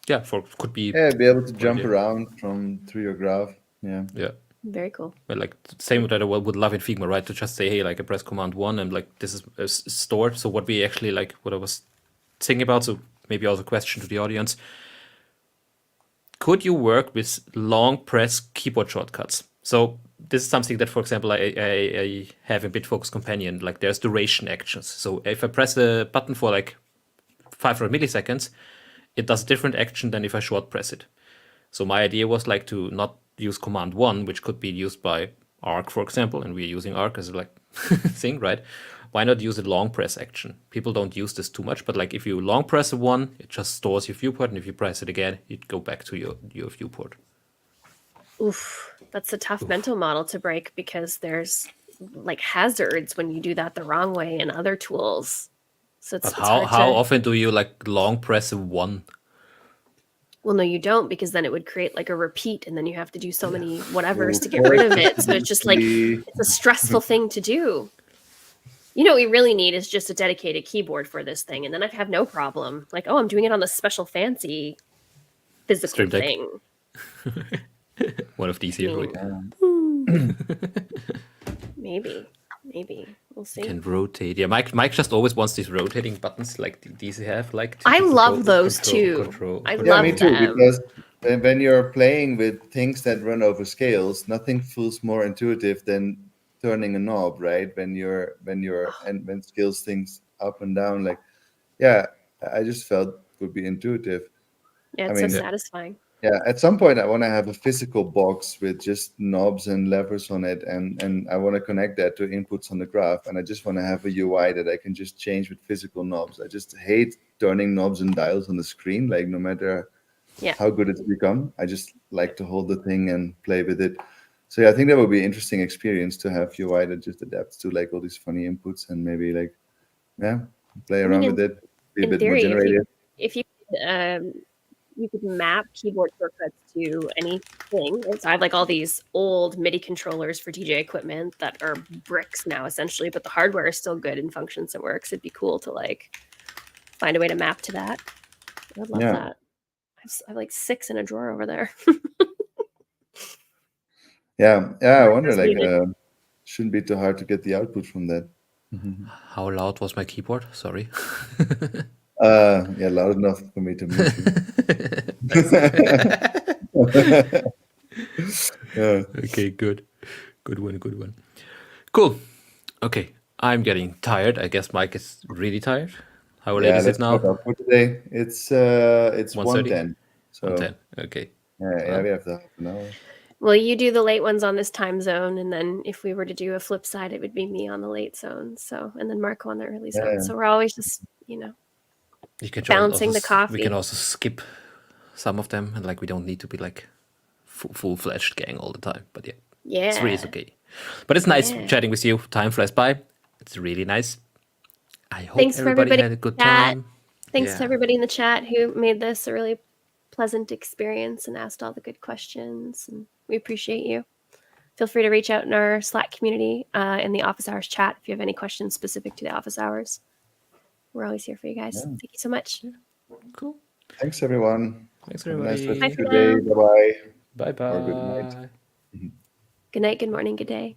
yeah, could be, Yeah, be able to jump idea. around through your graph. Yeah. yeah. Very cool. But like same that I would love in Figma, right? To just say, hey, like I press Command 1 and like this is stored. So what we actually like, what I was thinking about, so maybe also a question to the audience. Could you work with long press keyboard shortcuts? So this is something that, for example, I have in BitFocus Companion. Like there's duration actions. So if I press a button for like 500 milliseconds, it does a different action than if I short press it. So my idea was like to not use Command 1, which could be used by Arc, for example, and we're using Arc as like thing, right? why not use a long press action? People don't use this too much, but like if you long press a 1, it just stores your viewport, and if you press it again, it go back to your viewport. Oof, that's a tough mental model to break because there's like hazards when you do that the wrong way in other tools. So it's But hard how to, often do you like long press a 1? well, no, you don't, because then it would create like a repeat, and then you have to do so many whatevers to get rid of it. So it's just like it's a stressful thing to do. You know, what we really need is just a dedicated keyboard for this thing, and then I have no problem. Like, oh, I'm doing it on this special fancy physical Stream Deck. thing. One of these here. Maybe we'll see. Can rotate. Yeah, Mike just always wants these rotating buttons like these have. Like I to love those too. I Yeah, love me too. them. Because when you're playing with things that run over scales, nothing feels more intuitive than turning a knob, right? When scales things up and down, like, yeah, I just felt it would be intuitive. Yeah, it's I mean, so satisfying. Yeah, at some point I want to have a physical box with just knobs and levers on it, and I want to connect that to inputs on the graph, and I just want to have a UI that I can just change with physical knobs. I just hate turning knobs and dials on the screen, like no matter how good it's become. I just like to hold the thing and play with it. So yeah, I think that would be an interesting experience to have UI that just adapts to like all these funny inputs and maybe like play around with it, be a bit more generative. If you could map keyboard shortcuts to anything. And so I have like all these old MIDI controllers for DJ equipment that are bricks now, essentially, but the hardware is still good and functions and works. It'd be cool to like find a way to map to that. I would love that. I have like 6 in a drawer over there. I wonder, like, shouldn't be too hard to get the output from that. How loud was my keyboard? Sorry. Loud enough for me to mute you. Okay, good one. Cool. Okay, I'm getting tired. I guess Mike is really tired. How late is it now? For today, it's 1:10. So 1:10. Okay. We have the half an hour. Well, you do the late ones on this time zone, and then if we were to do a flip side, it would be me on the late zone. So, and then Marco on the early zone. So we're always just, You can balancing the coffee. We can also skip some of them, and like we don't need to be like full-fledged gang all the time. But it's really okay. But it's nice chatting with you. Time flies by. It's really nice. I hope everybody had a good time. Thanks to everybody in the chat who made this a really pleasant experience and asked all the good questions. And we appreciate you. Feel free to reach out in our Slack community in the Office Hours chat if you have any questions specific to the Office Hours. We're always here for you guys. Thank you so much. Cool. Thanks, everyone. Thanks, everybody. Nice rest of your day. Bye-bye. Bye-bye. Or good night. Good night, good morning, good day.